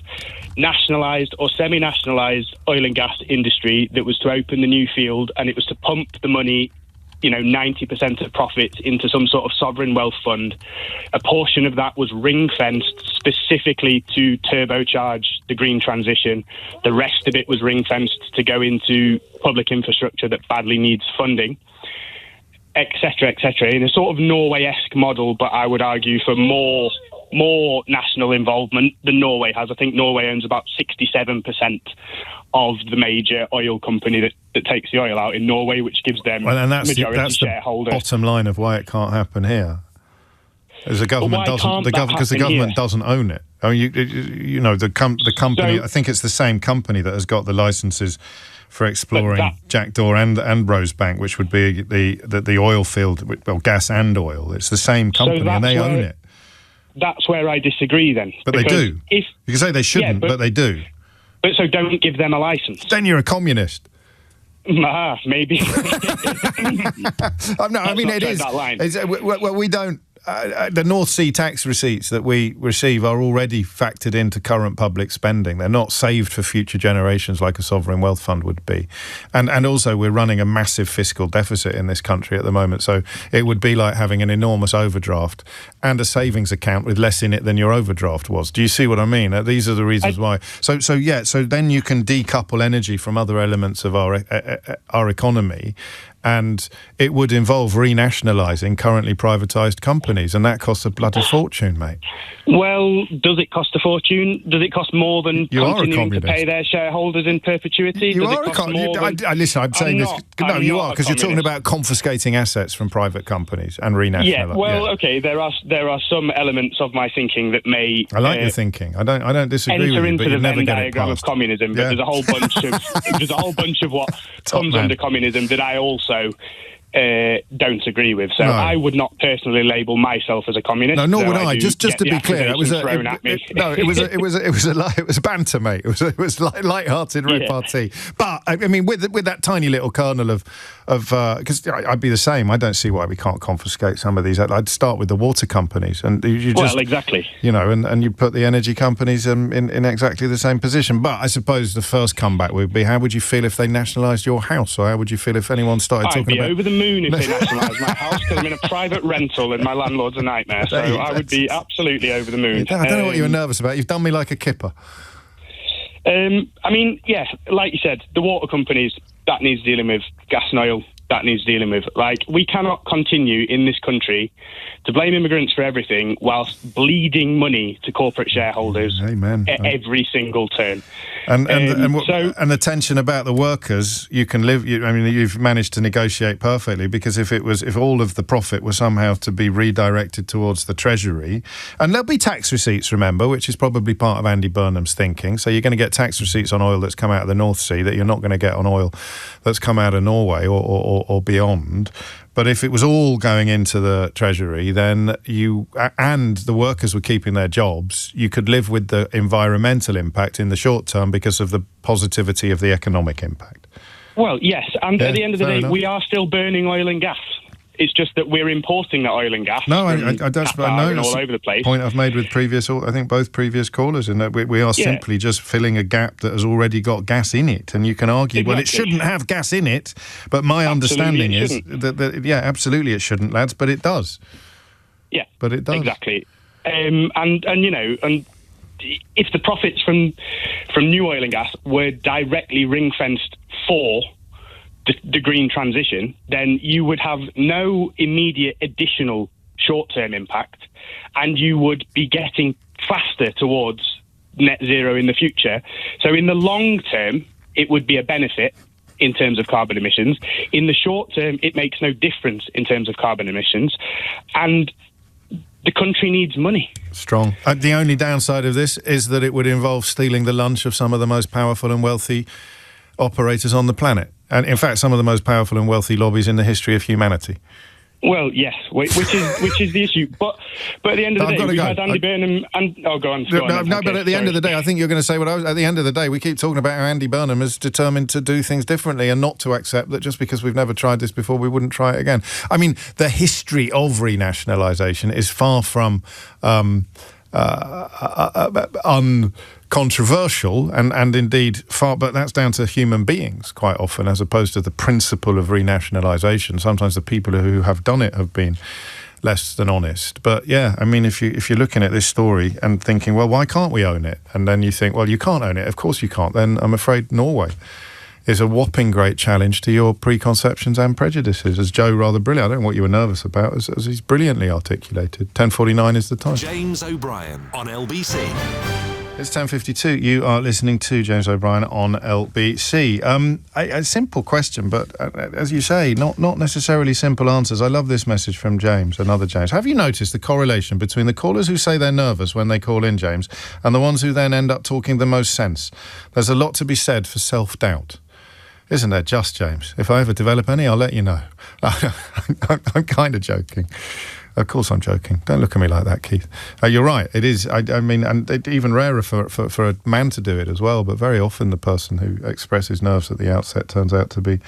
nationalised or semi-nationalised oil and gas industry that was to open the new field and it was to pump the money, 90% of profits into some sort of sovereign wealth fund, a portion of that was ring-fenced specifically to turbocharge the green transition. The rest of it was ring-fenced to go into public infrastructure that badly needs funding, etc., in a sort of Norway-esque model, but I would argue for more national involvement than Norway has. I think Norway owns about 67% of the major oil company that takes the oil out in Norway, which gives them majority shareholder. The bottom line of why it can't happen here. As the government the government doesn't own it. I mean, the company. I think it's the same company that has got the licenses for exploring Jackdaw and Rosebank, which would be the oil field, well, gas and oil. It's the same company, and they own it. That's where I disagree, then. But they do. You can say they shouldn't, but they do. But so don't give them a license. Then you're a communist. Maybe. No, I mean, it is. Well, we don't. The North Sea tax receipts that we receive are already factored into current public spending. They're not saved for future generations like a sovereign wealth fund would be. And also we're running a massive fiscal deficit in this country at the moment. So it would be like having an enormous overdraft and a savings account with less in it than your overdraft was. Do you see what I mean? These are the reasons why. So then you can decouple energy from other elements of our economy. And it would involve renationalising currently privatised companies, and that costs a bloody fortune, mate. Well, does it cost a fortune? Does it cost more than continuing to pay their shareholders in perpetuity? Listen, I'm saying this. No, you are, because you're talking about confiscating assets from private companies and renationalising. Yeah, well, okay, there are some elements of my thinking that may. I like your thinking. I don't disagree with you, but you never get it past. Of communism, but there's a whole bunch of what comes under communism that I also don't agree with. So I would not personally label myself as a communist. No, nor would I. Just to be clear, it was banter, mate. It was light-hearted repartee. But I mean, with that tiny little kernel of because I'd be the same. I don't see why we can't confiscate some of these. I'd start with the water companies, and exactly. And you put the energy companies in exactly the same position. But I suppose the first comeback would be: how would you feel if they nationalised your house, or how would you feel if anyone started talking about? I'd be over the moon if they nationalised my house, because I'm in a private rental and my landlord's a nightmare. So I would be absolutely over the moon. I don't know what you were nervous about. You've done me like a kipper. I mean, yeah, like you said, the water companies, that needs dealing with. Gas and oil, that needs dealing with. Like, we cannot continue in this country to blame immigrants for everything whilst bleeding money to corporate shareholders every single turn. And the tension about the workers, you can live. You've managed to negotiate perfectly, because if all of the profit was somehow to be redirected towards the Treasury, and there'll be tax receipts, remember, which is probably part of Andy Burnham's thinking. So you're going to get tax receipts on oil that's come out of the North Sea that you're not going to get on oil that's come out of Norway or or beyond. But if it was all going into the Treasury, then and the workers were keeping their jobs, you could live with the environmental impact in the short term because of the positivity of the economic impact. Well, yes, and at the end of the day, enough. we are still burning oil and gas. It's just that we're importing that oil and gas. No, I don't. I know all over the place. Point I've made with both previous callers, in that we are simply just filling a gap that has already got gas in it. And you can argue, well, it shouldn't have gas in it. But my understanding is that absolutely it shouldn't, lads. But it does. Yeah, but it does exactly. And if the profits from new oil and gas were directly ring fenced for the green transition, then you would have no immediate additional short-term impact, and you would be getting faster towards net zero in the future. So in the long term, it would be a benefit in terms of carbon emissions. In the short term, it makes no difference in terms of carbon emissions. And the country needs money. Strong. The only downside of this is that it would involve stealing the lunch of some of the most powerful and wealthy operators on the planet. And in fact, some of the most powerful and wealthy lobbies in the history of humanity. Well, yes, which is the issue. But at the end of the day, we had Andy Burnham and... Oh, go on. But at the end of the day, I think you're going to say at the end of the day, we keep talking about how Andy Burnham is determined to do things differently and not to accept that just because we've never tried this before, we wouldn't try it again. I mean, the history of renationalisation is far from uncontroversial and indeed far, but that's down to human beings quite often, as opposed to the principle of renationalisation. Sometimes the people who have done it have been less than honest. But yeah, I mean, if you're looking at this story and thinking, well, why can't we own it? And then you think, well, you can't own it. Of course you can't. Then I'm afraid Norway is a whopping great challenge to your preconceptions and prejudices, as Joe rather brilliant. I don't know what you were nervous about, as he's brilliantly articulated. 10:49 is the time. James O'Brien on LBC. It's 10:52. You are listening to James O'Brien on LBC. A simple question, but as you say, not necessarily simple answers. I love this message from James, another James. Have you noticed the correlation between the callers who say they're nervous when they call in, James, and the ones who then end up talking the most sense? There's a lot to be said for self-doubt. Isn't there just, James? If I ever develop any, I'll let you know. I'm kind of joking. Of course I'm joking. Don't look at me like that, Keith. You're right. It is. I mean, and it's even rarer for a man to do it as well, but very often the person who expresses nerves at the outset turns out to be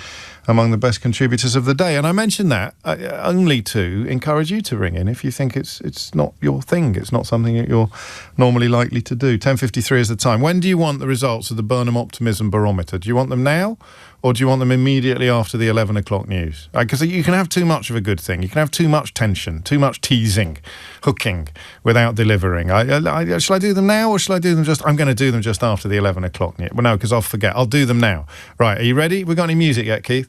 among the best contributors of the day. And I mention that only to encourage you to ring in if you think it's not your thing. It's not something that you're normally likely to do. 10:53 is the time. When do you want the results of the Burnham Optimism Barometer? Do you want them now? Or do you want them immediately after the 11 o'clock news? Because you can have too much of a good thing. You can have too much tension, too much teasing, hooking, without delivering. Shall I do them now, or shall I do them just... I'm going to do them just after the 11 o'clock news. Well, no, because I'll forget. I'll do them now. Right, are you ready? We got any music yet, Keith?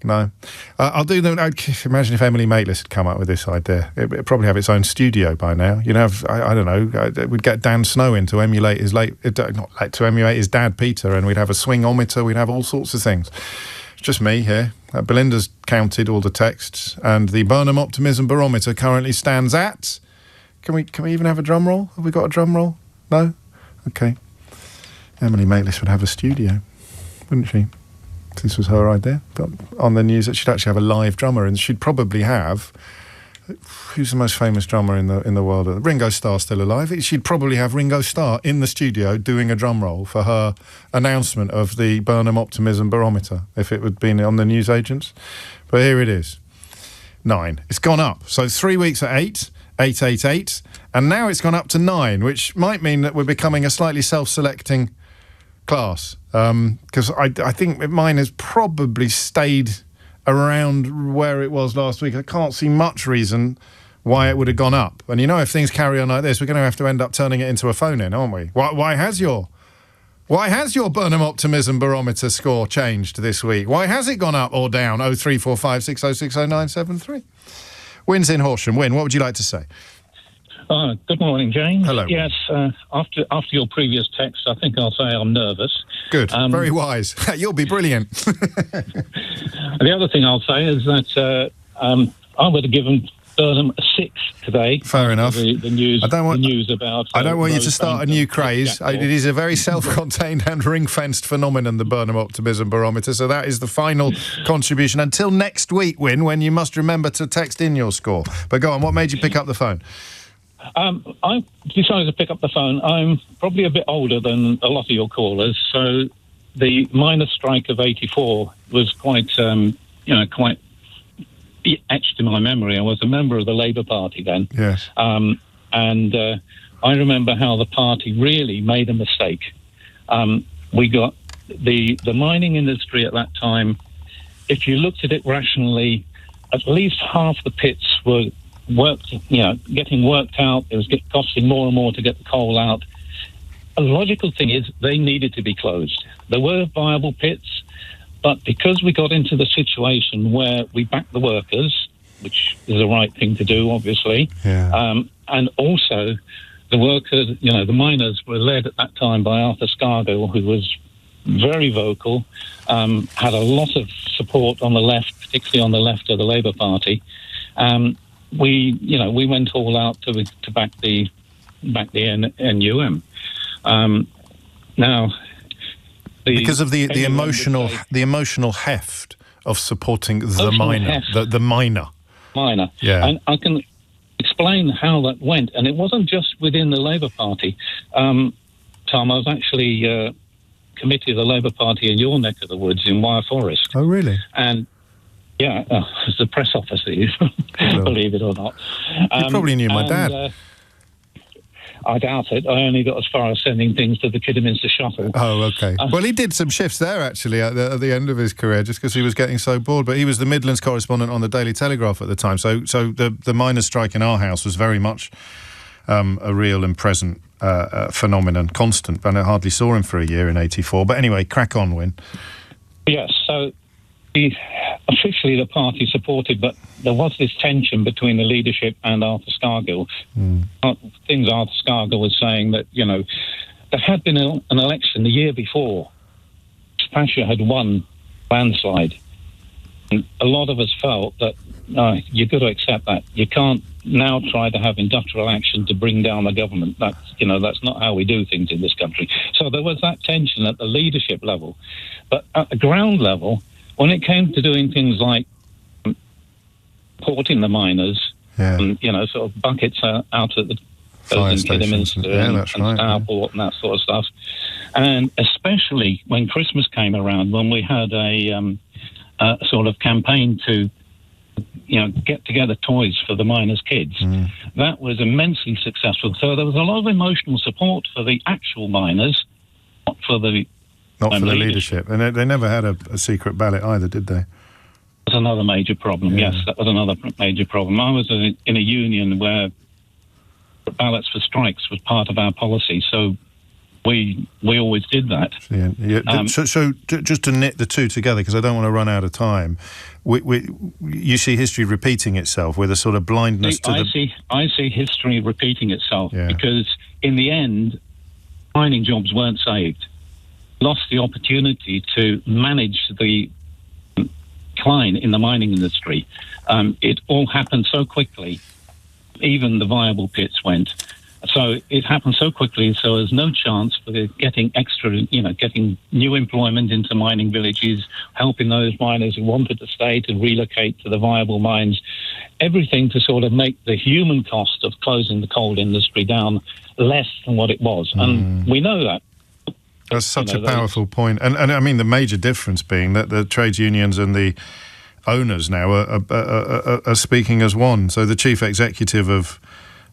No. I'll do them... Imagine if Emily Maitlis had come up with this idea. It'd probably have its own studio by now. You'd have, I don't know, we'd get Dan Snow in to emulate his to emulate his dad, Peter, and we'd have a swingometer, we'd have all sorts of things. It's just me here. Belinda's counted all the texts, and the Burnham Optimism Barometer currently stands at... Can we even have a drum roll? Have we got a drum roll? No? Okay. Emily Maitlis would have a studio, wouldn't she? This was her idea. But on the news that she'd actually have a live drummer, and she'd probably have... Who's the most famous drummer in the world? Ringo Starr's still alive. She'd probably have Ringo Starr in the studio doing a drum roll for her announcement of the Burnham Optimism Barometer, if it had been on the newsagents. But here it is. 9. It's gone up. So 3 weeks at 8, 888, and now it's gone up to 9, which might mean that we're becoming a slightly self-selecting class. Because I think mine has probably stayed around where it was last week. I can't see much reason why it would have gone up. And you know, if things carry on like this, we're going to have to end up turning it into a phone-in, aren't we? Why has your Burnham Optimism Barometer score changed this week? Why has it gone up or down? 0345 6060 973. Wynn's in Horsham. Wynn, what would you like to say? Good morning, James. Hello. Yes, after your previous text, I think I'll say I'm nervous. Good, very wise. You'll be brilliant. The other thing I'll say is that I would have given Burnham 6 today. Fair enough. The news. The news about. I don't want you to start a new craze. It is a very self-contained and ring-fenced phenomenon, the Burnham Optimism Barometer. So that is the final contribution until next week, Win, when you must remember to text in your score. But go on. What made you pick up the phone? I decided to pick up the phone. I'm probably a bit older than a lot of your callers, so the miners' strike of '84 was quite etched in my memory. I was a member of the Labour Party then. Yes. And I remember how the party really made a mistake. We got the mining industry at that time, if you looked at it rationally, at least half the pits were getting worked out. It was costing more and more to get the coal out. A logical thing is they needed to be closed. There were viable pits, but because we got into the situation where we backed the workers, which is the right thing to do, obviously, and also the workers, the miners were led at that time by Arthur Scargill, who was very vocal, had a lot of support on the left, particularly on the left of the Labour Party. We went all out to back the NUM. Now, because of the emotional heft of supporting the miner. Yeah. And I can explain how that went, and it wasn't just within the Labour Party. Tom, I was actually committee of the Labour Party in your neck of the woods in Wyre Forest. Oh, really? And as the press officer, believe it or not. You probably knew my dad. I doubt it. I only got as far as sending things to the Kidderminster Shuttle. Oh, okay. Well, he did some shifts there, actually, at the end of his career, just because he was getting so bored. But he was the Midlands correspondent on the Daily Telegraph at the time. So the miners' strike in our house was very much a real and present phenomenon, constant. And I hardly saw him for a year in '84. But anyway, crack on, Win. Yes, so officially the party supported, but there was this tension between the leadership and Arthur Scargill. Things Arthur Scargill was saying that, there had been an election the year before. Thatcher had won landslide. And a lot of us felt that you've got to accept that. You can't now try to have industrial action to bring down the government. That's not how we do things in this country. So there was that tension at the leadership level. But at the ground level, when it came to doing things like porting the miners, sort of buckets out at the fire stations, and Starport and that sort of stuff, and especially when Christmas came around, when we had a sort of campaign to get together toys for the miners' kids, that was immensely successful. So there was a lot of emotional support for the actual miners, not for the leadership. And they never had a secret ballot either, did they? That was another major problem. Yes, that was another major problem. I was in a union where ballots for strikes was part of our policy, so we always did that. So just to knit the two together, because I don't want to run out of time, you see history repeating itself with a sort of blindness I see history repeating itself because in the end, mining jobs weren't saved. Lost the opportunity to manage the decline in the mining industry. It all happened so quickly. Even the viable pits went. So it happened so quickly, so there's no chance for getting getting new employment into mining villages, helping those miners who wanted to stay to relocate to the viable mines, everything to sort of make the human cost of closing the coal industry down less than what it was. And we know that. That's such a powerful point. And I mean, the major difference being that the trades unions and the owners now are speaking as one. So the chief executive of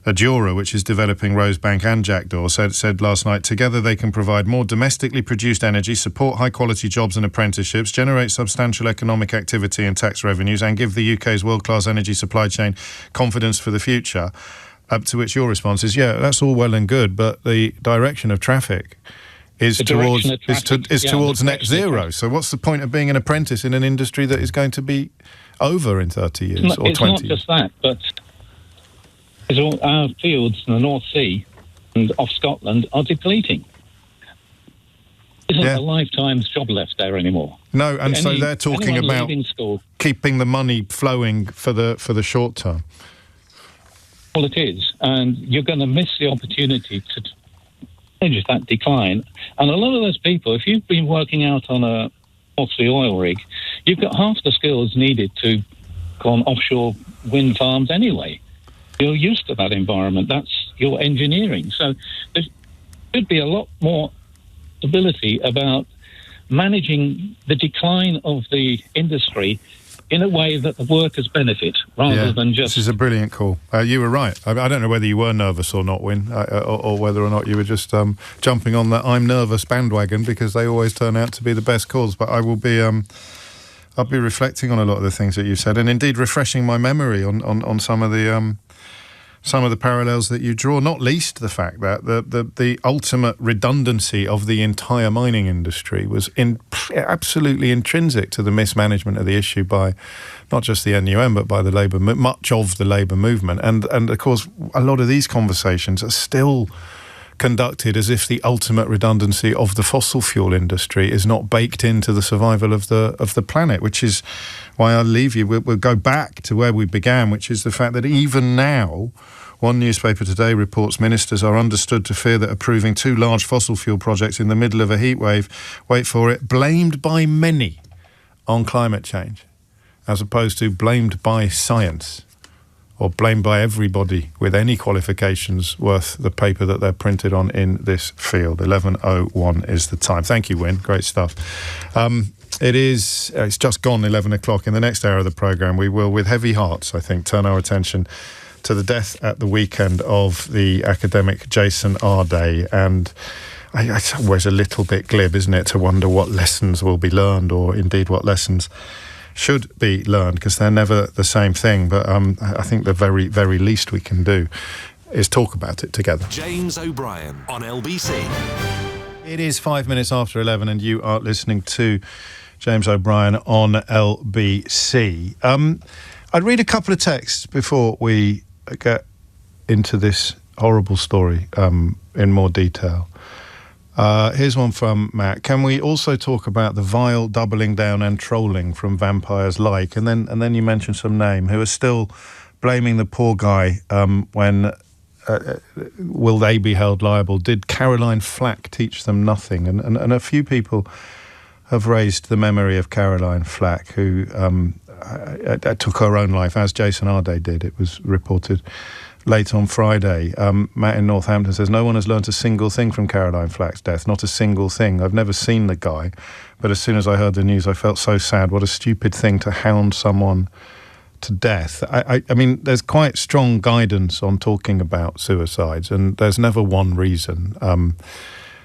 Adura, which is developing Rosebank and Jackdaw, said last night, together they can provide more domestically produced energy, support high-quality jobs and apprenticeships, generate substantial economic activity and tax revenues, and give the UK's world-class energy supply chain confidence for the future. Up to which your response is, that's all well and good, but the direction of traffic is towards net zero. So what's the point of being an apprentice in an industry that is going to be over in 30 years or 20 years? It's not just that, but our fields in the North Sea and off Scotland are depleting. Isn't a lifetime's job left there anymore? No, and so they're talking about keeping the money flowing for the short term. all it is. And you're going to miss the opportunity to manage that decline. And a lot of those people, if you've been working out on a off the oil rig, you've got half the skills needed to go on offshore wind farms anyway. You're used to that environment. That's your engineering. So there should be a lot more ability about managing the decline of the industry in a way that the workers benefit, rather than just... This is a brilliant call. You were right. I don't know whether you were nervous or not, Win, or whether or not you were just jumping on the I'm nervous bandwagon, because they always turn out to be the best calls. But I will be... I'll be reflecting on a lot of the things that you've said, and indeed refreshing my memory on some of the parallels that you draw, not least the fact that the ultimate redundancy of the entire mining industry was absolutely intrinsic to the mismanagement of the issue by not just the NUM but by the much of the labour movement, and of course a lot of these conversations are still conducted as if the ultimate redundancy of the fossil fuel industry is not baked into the survival of the planet, which is why I'll leave you. We'll go back to where we began, which is the fact that even now, one newspaper today reports ministers are understood to fear that approving 2 large fossil fuel projects in the middle of a heatwave, wait for it, blamed by many on climate change, as opposed to blamed by science, or blamed by everybody with any qualifications worth the paper that they're printed on in this field. 11:01 is the time. Thank you, Win. Great stuff. It's just gone 11 o'clock. In the next hour of the programme, we will, with heavy hearts, I think, turn our attention to the death at the weekend of the academic Jason Arday. And it's always a little bit glib, isn't it, to wonder what lessons will be learned, or indeed what lessons should be learned, because they're never the same thing. But I think the very, very least we can do is talk about it together. James O'Brien on LBC. It is 5 minutes after 11 and you are listening to James O'Brien on LBC. I'd read a couple of texts before we get into this horrible story in more detail. Here's one from Matt. Can we also talk about the vile doubling down and trolling from vampires like? And then you mentioned some name who are still blaming the poor guy when will they be held liable? Did Caroline Flack teach them nothing? And a few people have raised the memory of Caroline Flack, who took her own life, as Jason Arday did. It was reported late on Friday. Matt in Northampton says, no one has learnt a single thing from Caroline Flack's death, not a single thing. I've never seen the guy, but as soon as I heard the news, I felt so sad. What a stupid thing to hound someone to death. I mean, there's quite strong guidance on talking about suicides, and there's never one reason.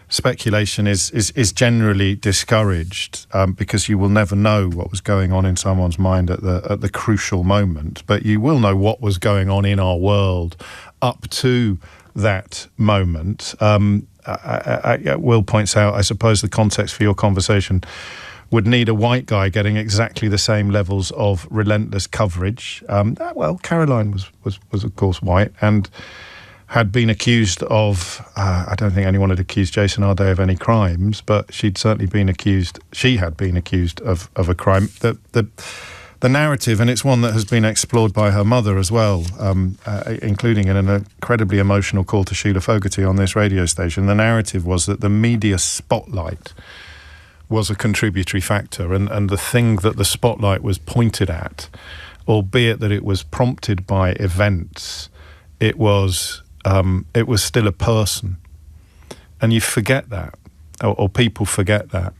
Speculation is generally discouraged because you will never know what was going on in someone's mind at the crucial moment, but you will know what was going on in our world up to that moment. Will points out, I suppose the context for your conversation would need a white guy getting exactly the same levels of relentless coverage. Well, Caroline was of course white and had been accused of, I don't think anyone had accused Jason Arday of any crimes, but she had been accused of a crime. The narrative, and it's one that has been explored by her mother as well, including in an incredibly emotional call to Sheila Fogarty on this radio station, the narrative was that the media spotlight was a contributory factor, and the thing that the spotlight was pointed at, albeit that it was prompted by events, it was still a person. And you forget that, or people forget that.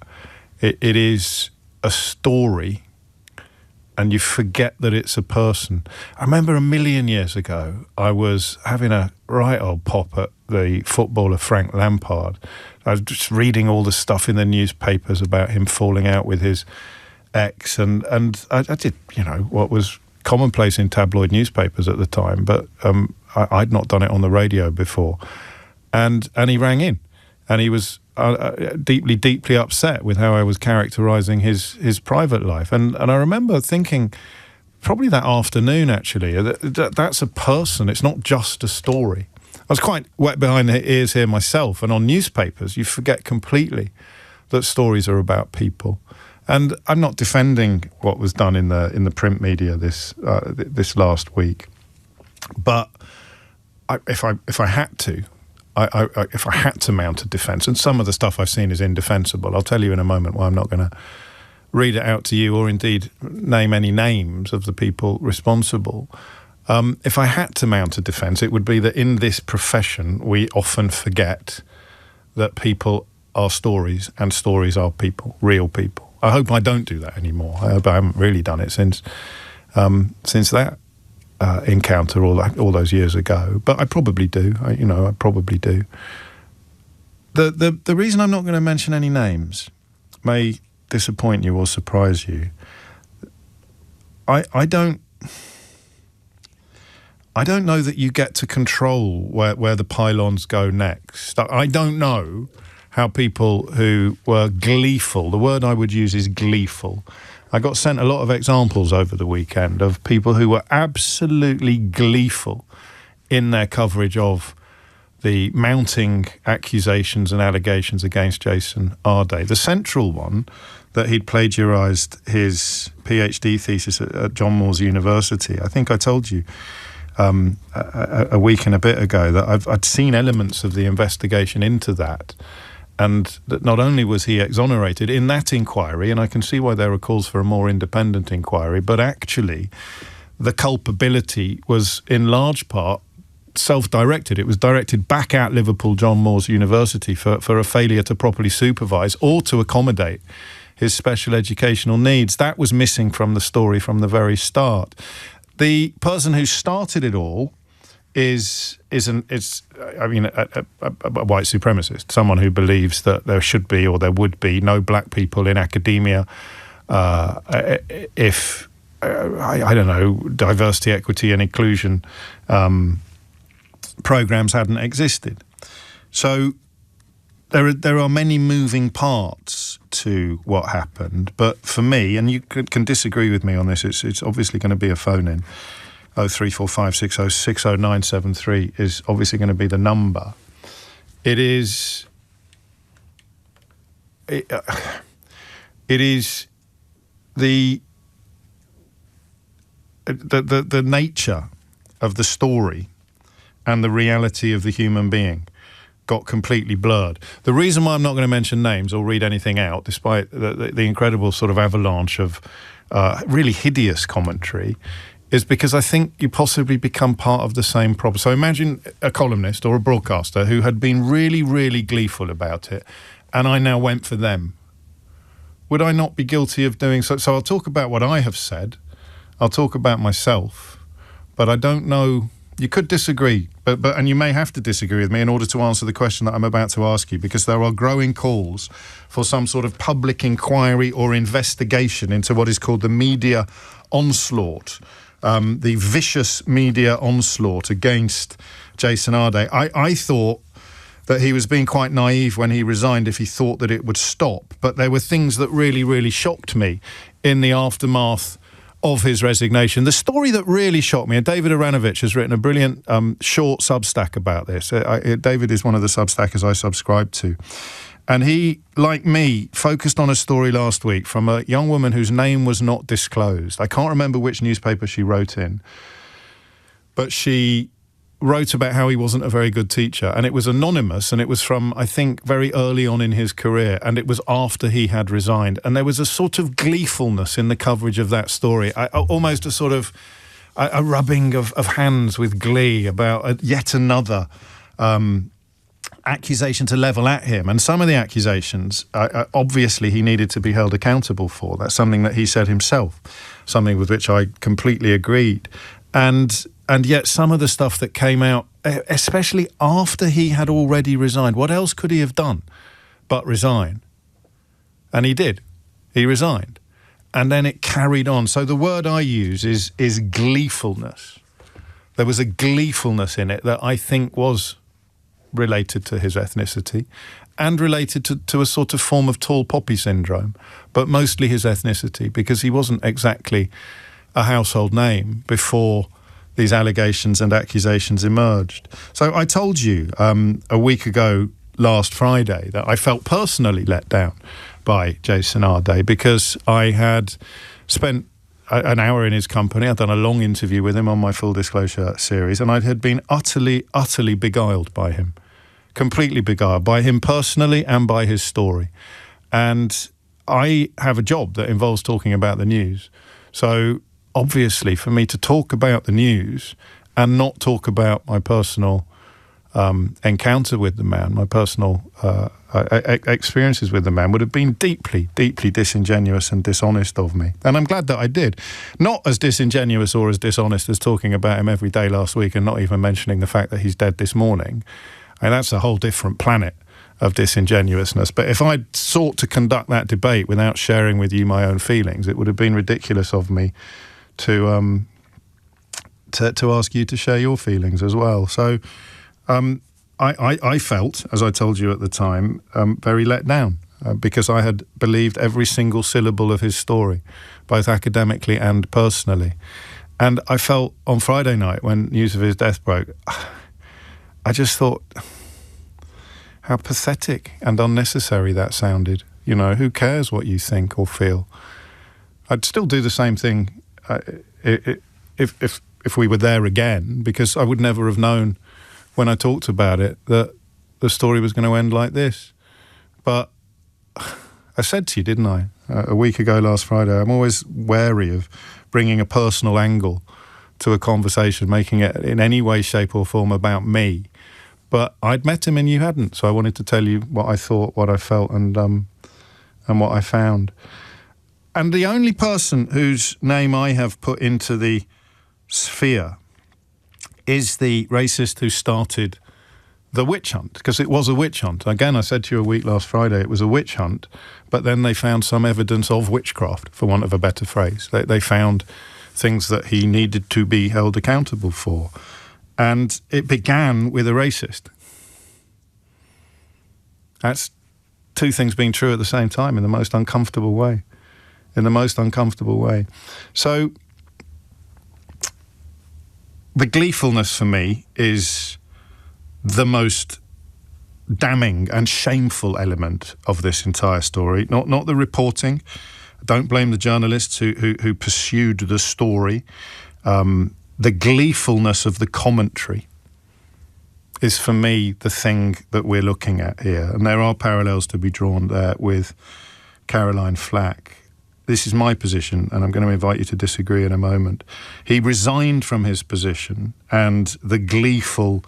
It is a story, and you forget that it's a person. I remember a million years ago, I was having a right old pop at the footballer Frank Lampard. I was just reading all the stuff in the newspapers about him falling out with his ex, and I did, what was commonplace in tabloid newspapers at the time, but I'd not done it on the radio before. And he rang in, and he was deeply, deeply upset with how I was characterising his private life. And I remember thinking, probably that afternoon actually, that's a person, it's not just a story. I was quite wet behind the ears here myself, and on newspapers you forget completely that stories are about people. And I'm not defending what was done in the print media this last week, but if I had to, if I had to mount a defence, and some of the stuff I've seen is indefensible. I'll tell you in a moment why I'm not going to read it out to you, or indeed name any names of the people responsible. If I had to mount a defence, it would be that in this profession we often forget that people are stories and stories are people, real people. I hope I don't do that anymore. I hope I haven't really done it since that encounter all those years ago. But I probably do. I probably do. The reason I'm not going to mention any names may disappoint you or surprise you. I don't know that you get to control where the pylons go next. I don't know how people who were gleeful, the word I would use is gleeful. I got sent a lot of examples over the weekend of people who were absolutely gleeful in their coverage of the mounting accusations and allegations against Jason Arday. The central one, that he'd plagiarised his PhD thesis at John Moores University. I think I told you a week and a bit ago that I'd seen elements of the investigation into that, and that not only was he exonerated in that inquiry, and I can see why there are calls for a more independent inquiry, but actually the culpability was in large part self-directed. It was directed back at Liverpool John Moores University for a failure to properly supervise or to accommodate his special educational needs. That was missing from the story from the very start. The person who started it all is a white supremacist, someone who believes that there should be or there would be no black people in academia if I don't know, diversity, equity and inclusion programs hadn't existed. So there are many moving parts to what happened, but for me, and you can disagree with me on this, it's obviously going to be a phone-in. 03456060973 is obviously going to be the number. It is the nature of the story and the reality of the human being got completely blurred. The reason why I'm not going to mention names or read anything out, despite the incredible sort of avalanche of really hideous commentary, is because I think you possibly become part of the same problem. So imagine a columnist or a broadcaster who had been really, really gleeful about it, and I now went for them. Would I not be guilty of doing so? So I'll talk about what I have said. I'll talk about myself, but I don't know. You could disagree, but and you may have to disagree with me in order to answer the question that I'm about to ask you, because there are growing calls for some sort of public inquiry or investigation into what is called the media onslaught, the vicious media onslaught against Jason Arday. I thought that he was being quite naive when he resigned if he thought that it would stop, but there were things that really, really shocked me in the aftermath of his resignation. The story that really shocked me, and David Aranovich has written a brilliant short Substack about this. David is one of the Substackers I subscribe to. And he, like me, focused on a story last week from a young woman whose name was not disclosed. I can't remember which newspaper she wrote in, but she wrote about how he wasn't a very good teacher, and it was anonymous, and it was from, I think, very early on in his career, and it was after he had resigned, and there was a sort of gleefulness in the coverage of that story, almost a sort of a rubbing of hands with glee about yet another accusation to level at him. And some of the accusations, obviously he needed to be held accountable for. That's something that he said himself, something with which I completely agreed. And yet some of the stuff that came out, especially after he had already resigned, what else could he have done but resign? And he did. He resigned. And then it carried on. So the word I use is gleefulness. There was a gleefulness in it that I think was related to his ethnicity and related to a sort of form of tall poppy syndrome, but mostly his ethnicity, because he wasn't exactly a household name before these allegations and accusations emerged. So I told you a week ago last Friday that I felt personally let down by Jason Arday because I had spent an hour in his company. I'd done a long interview with him on my Full Disclosure series, and I had been utterly, utterly beguiled by him. Completely beguiled by him personally and by his story. And I have a job that involves talking about the news. So obviously for me to talk about the news and not talk about my personal encounter with the man, my personal experiences with the man, would have been deeply, deeply disingenuous and dishonest of me. And I'm glad that I did. Not as disingenuous or as dishonest as talking about him every day last week and not even mentioning the fact that he's dead this morning. And that's a whole different planet of disingenuousness. But if I'd sought to conduct that debate without sharing with you my own feelings, it would have been ridiculous of me to ask you to share your feelings as well. So I felt, as I told you at the time, very let down because I had believed every single syllable of his story, both academically and personally. And I felt on Friday night when news of his death broke, I just thought how pathetic and unnecessary that sounded. You know, who cares what you think or feel? I'd still do the same thing if we were there again, because I would never have known when I talked about it that the story was going to end like this. But I said to you, didn't I, a week ago last Friday, I'm always wary of bringing a personal angle to a conversation, making it in any way, shape or form about me. But I'd met him and you hadn't, so I wanted to tell you what I thought, what I felt, and what I found. And the only person whose name I have put into the sphere is the racist who started the witch hunt, because it was a witch hunt. Again, I said to you a week last Friday, it was a witch hunt, but then they found some evidence of witchcraft, for want of a better phrase. They found things that he needed to be held accountable for. And it began with a racist. That's two things being true at the same time in the most uncomfortable way. In the most uncomfortable way. So the gleefulness for me is the most damning and shameful element of this entire story. Not the reporting. Don't blame the journalists who pursued the story. The gleefulness of the commentary is, for me, the thing that we're looking at here. And there are parallels to be drawn there with Caroline Flack. This is my position, and I'm going to invite you to disagree in a moment. He resigned from his position, and the gleeful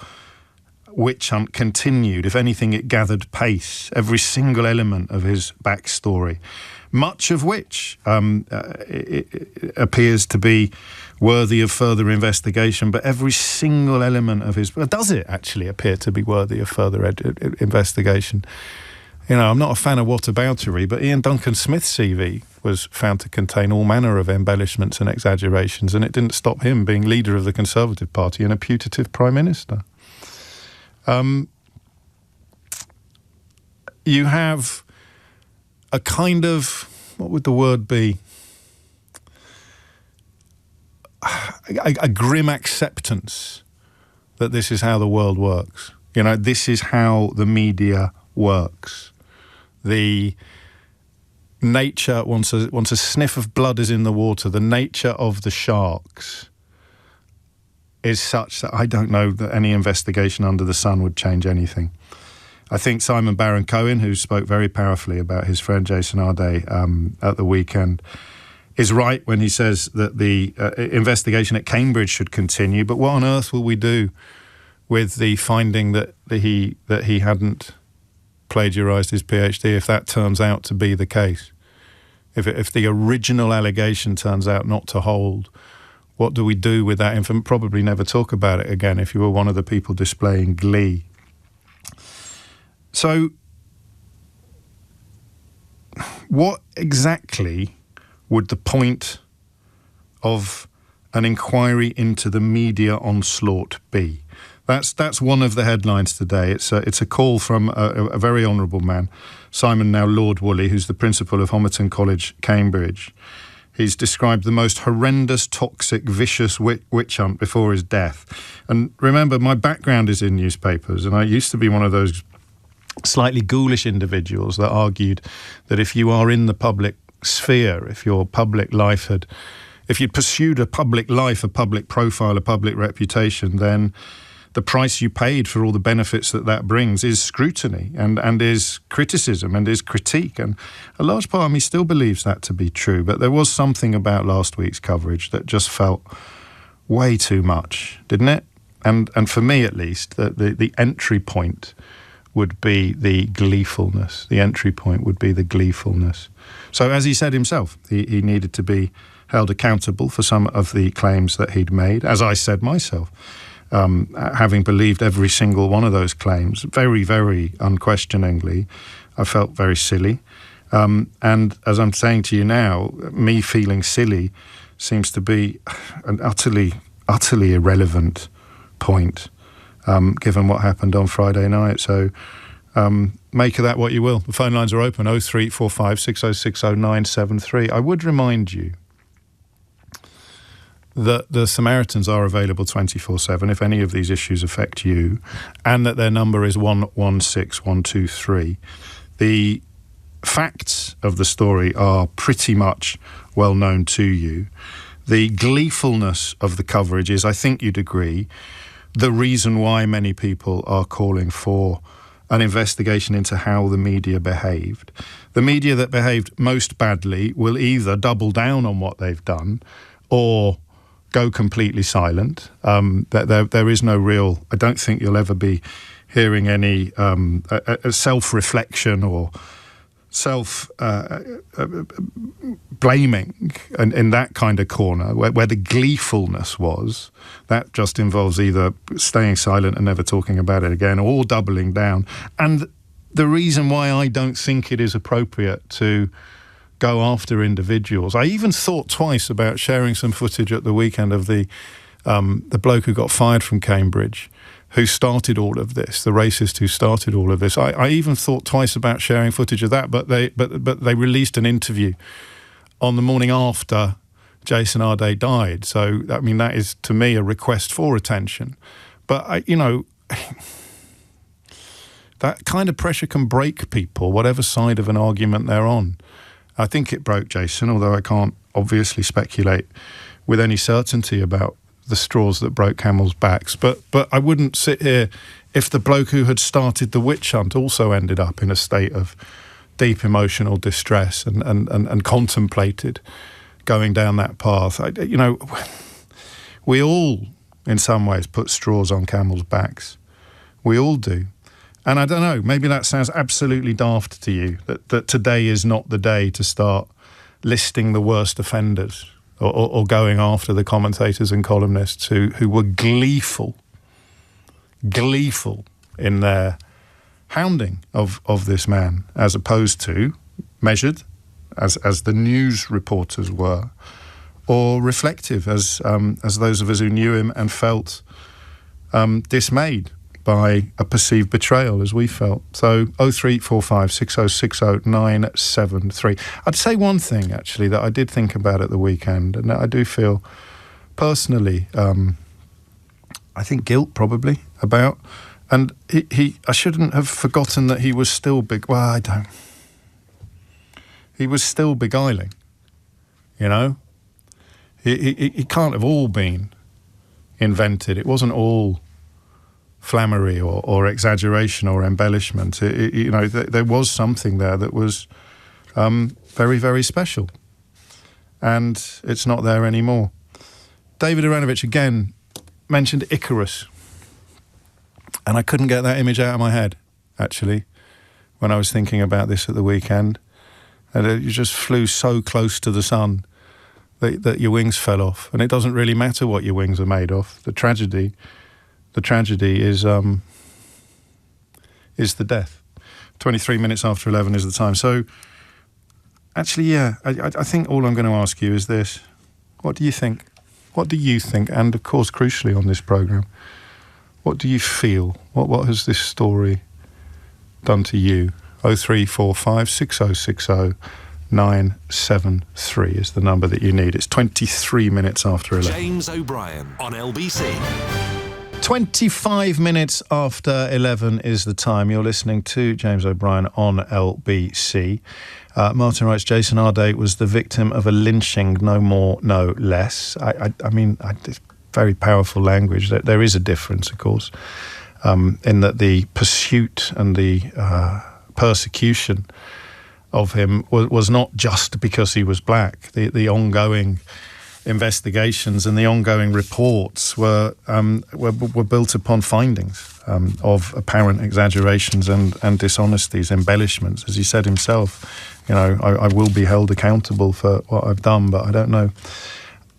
witch hunt continued. If anything, it gathered pace. Every single element of his backstory, much of which it appears to be worthy of further investigation, but every single element of his... Does it actually appear to be worthy of further investigation? You know, I'm not a fan of whataboutery, but Ian Duncan Smith's CV was found to contain all manner of embellishments and exaggerations, and it didn't stop him being leader of the Conservative Party and a putative Prime Minister. You have a kind of, what would the word be? A grim acceptance that this is how the world works. You know, this is how the media works. The nature, once a sniff of blood is in the water, the nature of the sharks is such that I don't know that any investigation under the sun would change anything. I think Simon Baron-Cohen, who spoke very powerfully about his friend Jason Arday at the weekend, is right when he says that the investigation at Cambridge should continue. But what on earth will we do with the finding that he hadn't plagiarised his PhD if that turns out to be the case? If the original allegation turns out not to hold, what do we do with that info? Probably never talk about it again if you were one of the people displaying glee. So, what exactly would the point of an inquiry into the media onslaught be? That's one of the headlines today. It's a call from a very honourable man, Simon, now Lord Woolley, who's the principal of Homerton College, Cambridge. He's described the most horrendous, toxic, vicious witch hunt before his death. And remember, my background is in newspapers, and I used to be one of those slightly ghoulish individuals that argued that if you are in the public sphere, if your public life had if you'd pursued a public life, a public profile, a public reputation, then the price you paid for all the benefits that brings is scrutiny and is criticism and is critique. And a large part of me still believes that to be true. But there was something about last week's coverage that just felt way too much, didn't it? And for me, at least, the entry point would be the gleefulness. The entry point would be the gleefulness. So as he said himself, he needed to be held accountable for some of the claims that he'd made, as I said myself. Having believed every single one of those claims, very, very unquestioningly, I felt very silly. And as I'm saying to you now, me feeling silly seems to be an utterly irrelevant point, given what happened on Friday night. So make of that what you will. The phone lines are open, 0345 6060 973. I would remind you that the Samaritans are available 24/7 if any of these issues affect you, and that their number is 116123. The facts of the story are pretty much well known to you. The gleefulness of the coverage is, I think you'd agree, the reason why many people are calling for an investigation into how the media behaved. The media that behaved most badly will either double down on what they've done or go completely silent. There is no real, I don't think you'll ever be hearing any a self-reflection or self-blaming in that kind of corner, where the gleefulness was. That just involves either staying silent and never talking about it again, or doubling down. And the reason why I don't think it is appropriate to go after individuals. I even thought twice about sharing some footage at the weekend of the bloke who got fired from Cambridge, who started all of this, the racist who started all of this. I even thought twice about sharing footage of that, but they released an interview on the morning after Jason Arday died. So, I mean, that is, to me, a request for attention. But, that kind of pressure can break people, whatever side of an argument they're on. I think it broke Jason, although I can't obviously speculate with any certainty about the straws that broke camels' backs. But I wouldn't sit here if the bloke who had started the witch hunt also ended up in a state of deep emotional distress and contemplated going down that path. We all, in some ways, put straws on camels' backs. We all do. And I don't know, maybe that sounds absolutely daft to you, that today is not the day to start listing the worst offenders or going after the commentators and columnists who were gleeful in their hounding of this man, as opposed to measured, as the news reporters were, or reflective, as those of us who knew him and felt dismayed by a perceived betrayal, as we felt. So 0345 6060 973. I'd say one thing, actually, that I did think about at the weekend, and that I do feel personally, I think guilt probably about. And I shouldn't have forgotten that he was still he was still beguiling, you know? It can't have all been invented. It wasn't all flammery or exaggeration or embellishment. There was something there that was very, very special, and it's not there anymore. David Aranovich again mentioned Icarus, and I couldn't get that image out of my head, actually, when I was thinking about this at the weekend. And you just flew so close to the sun that your wings fell off, and it doesn't really matter what your wings are made of. The tragedy is the death. 23 minutes after 11 is the time. So, actually, yeah, I think all I'm going to ask you is this. What do you think? What do you think? And, of course, crucially on this programme, what do you feel? What has this story done to you? 0345 6060 973 is the number that you need. It's 23 minutes after 11. James O'Brien on LBC. 25 minutes after 11 is the time. You're listening to James O'Brien on LBC. Martin writes, Jason Arday was the victim of a lynching, no more, no less. I mean, it's very powerful language. There is a difference, of course, in that the pursuit and the persecution of him was not just because he was black. The ongoing investigations and the ongoing reports were built upon findings of apparent exaggerations and dishonesties, embellishments. As he said himself, I will be held accountable for what I've done, but I don't know.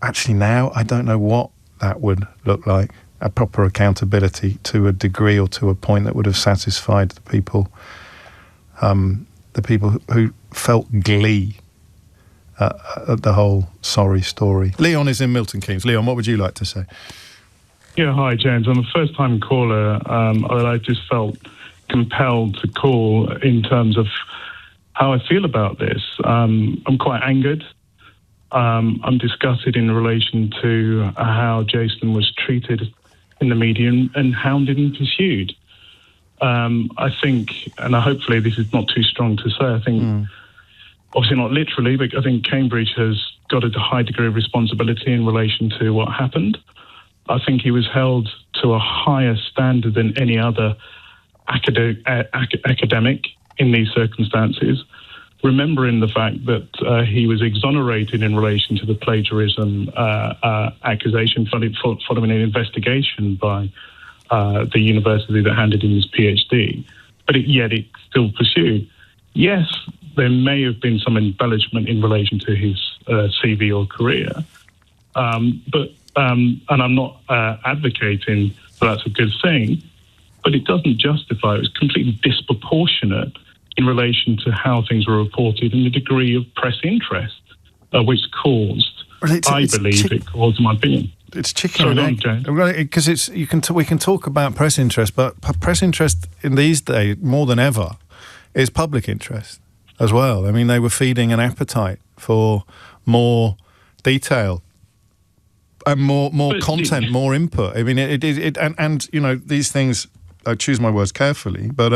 Actually, now I don't know what that would look like. A proper accountability to a degree or to a point that would have satisfied the people who felt glee at the whole sorry story. Leon is in Milton Keynes. Leon, what would you like to say? Yeah, hi, James. I'm a first-time caller. I just felt compelled to call in terms of how I feel about this. I'm quite angered. I'm disgusted in relation to how Jason was treated in the media and hounded and pursued. I think, and hopefully this is not too strong to say, I think, obviously not literally, but I think Cambridge has got a high degree of responsibility in relation to what happened. I think he was held to a higher standard than any other academic in these circumstances, remembering the fact that he was exonerated in relation to the plagiarism accusation following an investigation by the university that handed him his PhD, but yet it still pursued. Yes, there may have been some embellishment in relation to his CV or career, but and I'm not advocating that that's a good thing, but it doesn't justify. It was completely disproportionate in relation to how things were reported and the degree of press interest which caused, it caused, in my opinion. It's chicken and egg, because we can talk about press interest, but press interest in these days more than ever is public interest as well. I mean, they were feeding an appetite for more detail and more content, more input. I mean, these things. I choose my words carefully, but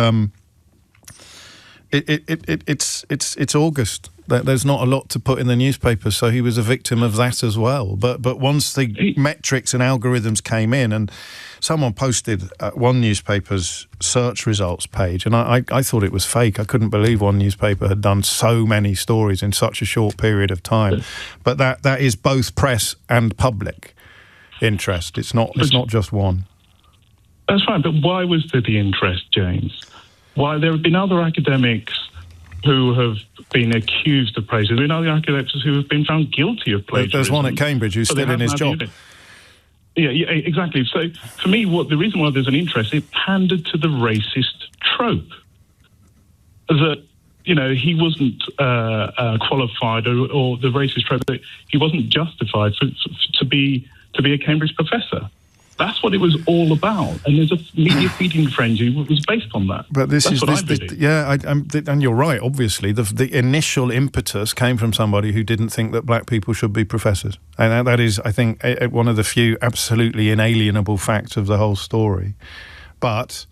it's August. There's not a lot to put in the newspapers, so he was a victim of that as well. But once the metrics and algorithms came in, and someone posted one newspaper's search results page, and I thought it was fake. I couldn't believe one newspaper had done so many stories in such a short period of time. But that is both press and public interest. It's not just one. That's right, but why was there the interest, James? Why there have been other academics who have been accused of plagiarism. There have been other academics who have been found guilty of plagiarism. There's one at Cambridge who's still in his job. Yeah, exactly. So for me, the reason why there's an interest, it pandered to the racist trope that he wasn't qualified, or the racist trope that he wasn't justified to be a Cambridge professor. That's what it was all about, and there's a media feeding frenzy that was based on that. But and you're right. Obviously, the initial impetus came from somebody who didn't think that black people should be professors, and that is, I think, one of the few absolutely inalienable facts of the whole story. But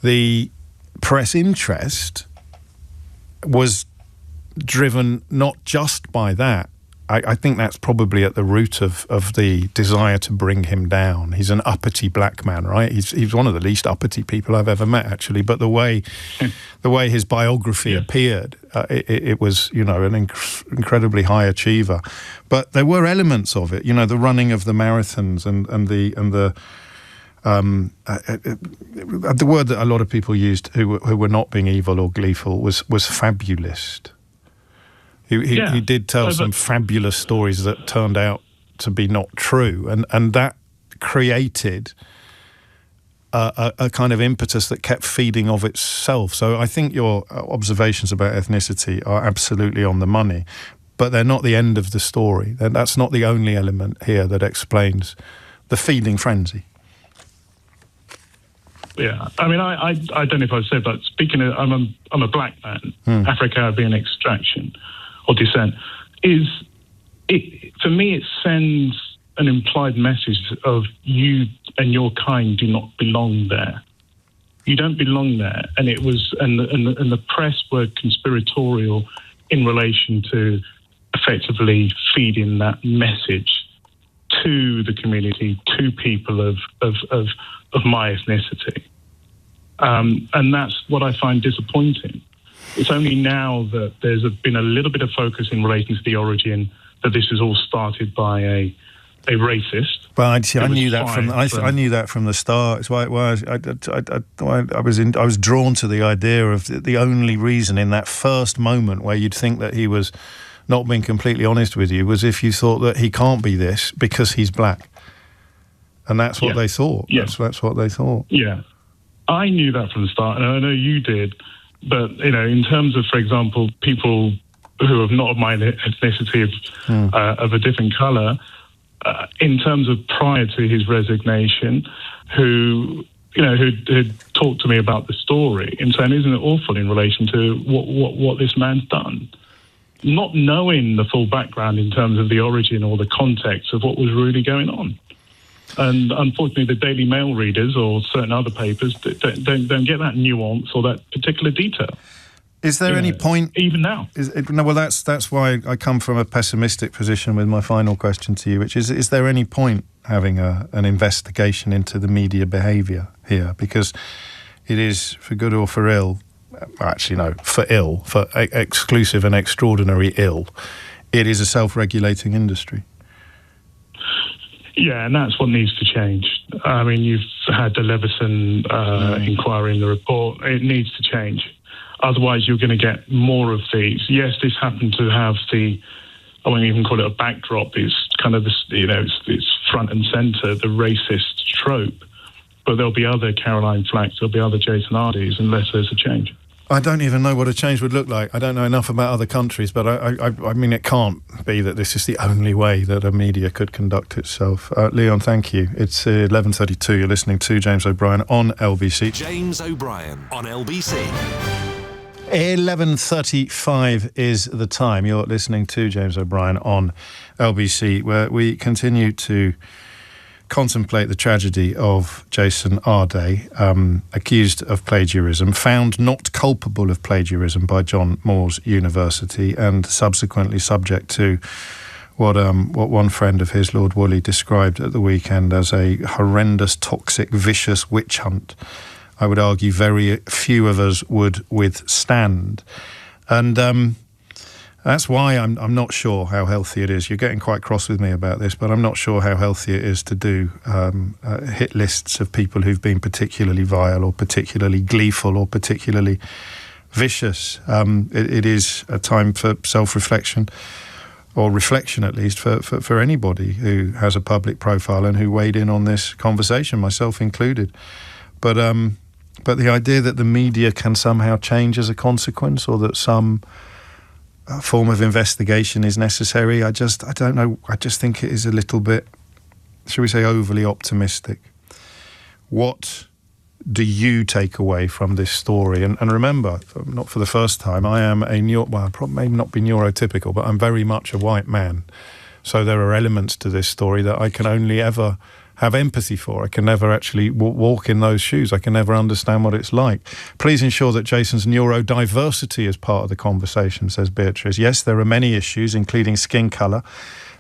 the press interest was driven not just by that. I think that's probably at the root of the desire to bring him down. He's an uppity black man, right? He's one of the least uppity people I've ever met, actually. But the way his biography appeared, it was, an incredibly high achiever. But there were elements of it, the running of the marathons and the word that a lot of people used who were not being evil or gleeful was fabulist. He did tell some fabulous stories that turned out to be not true, and that created a kind of impetus that kept feeding of itself. So I think your observations about ethnicity are absolutely on the money, but they're not the end of the story. That's not the only element here that explains the feeding frenzy. Yeah, I mean, I don't know if I said, but speaking of, I'm a black man, Afro-Caribbean extraction or descent, for me it sends an implied message of you and your kind do not belong there. You don't belong there. And it was, and the press were conspiratorial in relation to effectively feeding that message to the community, to people of my ethnicity. And that's what I find disappointing. It's only now that there's been a little bit of focus in relation to the origin that this is all started by a racist. Well, I knew that I knew that from the start. It's why I was drawn to the idea of the only reason in that first moment where you'd think that he was not being completely honest with you was if you thought that he can't be this because he's black, and that's what they thought. Yeah. That's what they thought. Yeah, I knew that from the start, and I know you did. But in terms of, for example, people who have not of my ethnicity of a different colour. In terms of prior to his resignation, who'd talked to me about the story and saying, isn't it awful in relation to what this man's done? Not knowing the full background in terms of the origin or the context of what was really going on. And unfortunately, the Daily Mail readers or certain other papers don't get that nuance or that particular detail. Is there any point... Even now. Well, that's why I come from a pessimistic position with my final question to you, which is there any point having an investigation into the media behaviour here? Because it is, for good or for ill, actually no, for ill, for exclusive and extraordinary ill, it is a self-regulating industry. Yeah, and that's what needs to change. I mean, you've had the Leveson inquiry in the report. It needs to change. Otherwise, you're going to get more of these. Yes, this happened to have I won't even call it a backdrop. It's kind of it's front and centre, the racist trope. But there'll be other Caroline Flacks, there'll be other Jason Hardys, unless there's a change. I don't even know what a change would look like. I don't know enough about other countries, but I mean, it can't be that this is the only way that a media could conduct itself. Leon, thank you. It's 11:32. You're listening to James O'Brien on LBC. James O'Brien on LBC. 11:35 is the time. You're listening to James O'Brien on LBC, where we continue to contemplate the tragedy of Jason Arday, accused of plagiarism, found not culpable of plagiarism by John Moores University, and subsequently subject to what one friend of his, Lord Woolley, described at the weekend as a horrendous, toxic, vicious witch hunt. I would argue very few of us would withstand. And that's why I'm not sure how healthy it is. You're getting quite cross with me about this, but I'm not sure how healthy it is to do hit lists of people who've been particularly vile or particularly gleeful or particularly vicious. It is a time for self-reflection, or reflection at least, for anybody who has a public profile and who weighed in on this conversation, myself included. But the idea that the media can somehow change as a consequence, or that some form of investigation is necessary, I don't know. I just think it is a little bit, shall we say, overly optimistic. What do you take away from this story? And remember, not for the first time, I am probably maybe not be neurotypical, but I'm very much a white man. So there are elements to this story that I can only ever have empathy for. I can never actually walk in those shoes. I can never understand what it's like. Please ensure that Jason's neurodiversity is part of the conversation, says Beatrice. Yes, there are many issues, including skin colour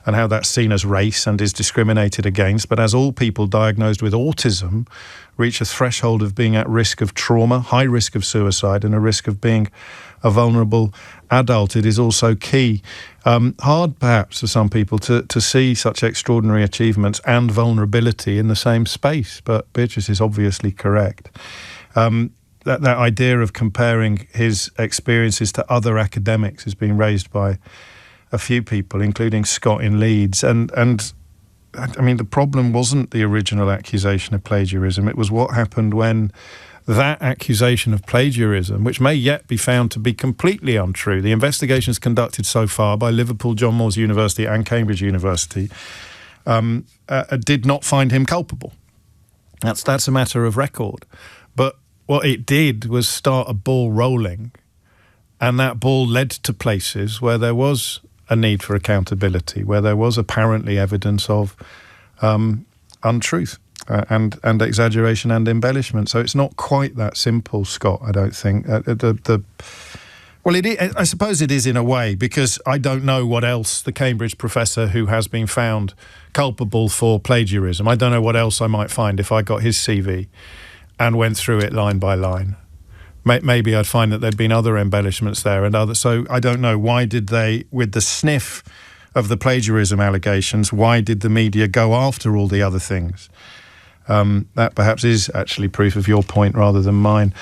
and how that's seen as race and is discriminated against. But as all people diagnosed with autism reach a threshold of being at risk of trauma, high risk of suicide, and a risk of being a vulnerable adult, it is also key. Hard, perhaps, for some people to see such extraordinary achievements and vulnerability in the same space, but Beatrice is obviously correct. That idea of comparing his experiences to other academics is being raised by a few people, including Scott in Leeds. And I mean, the problem wasn't the original accusation of plagiarism. It was what happened when that accusation of plagiarism, which may yet be found to be completely untrue. The investigations conducted so far by Liverpool, John Moores University and Cambridge University did not find him culpable. That's a matter of record. But what it did was start a ball rolling, and that ball led to places where there was a need for accountability, where there was apparently evidence of untruth and exaggeration and embellishment. So it's not quite that simple, Scott, I don't think. Well, I suppose it is in a way, because I don't know what else the Cambridge professor who has been found culpable for plagiarism, I don't know what else I might find if I got his CV and went through it line by line. Maybe I'd find that there'd been other embellishments there and other. So I don't know, why did they, with the sniff of the plagiarism allegations, why did the media go after all the other things? That perhaps is actually proof of your point rather than mine.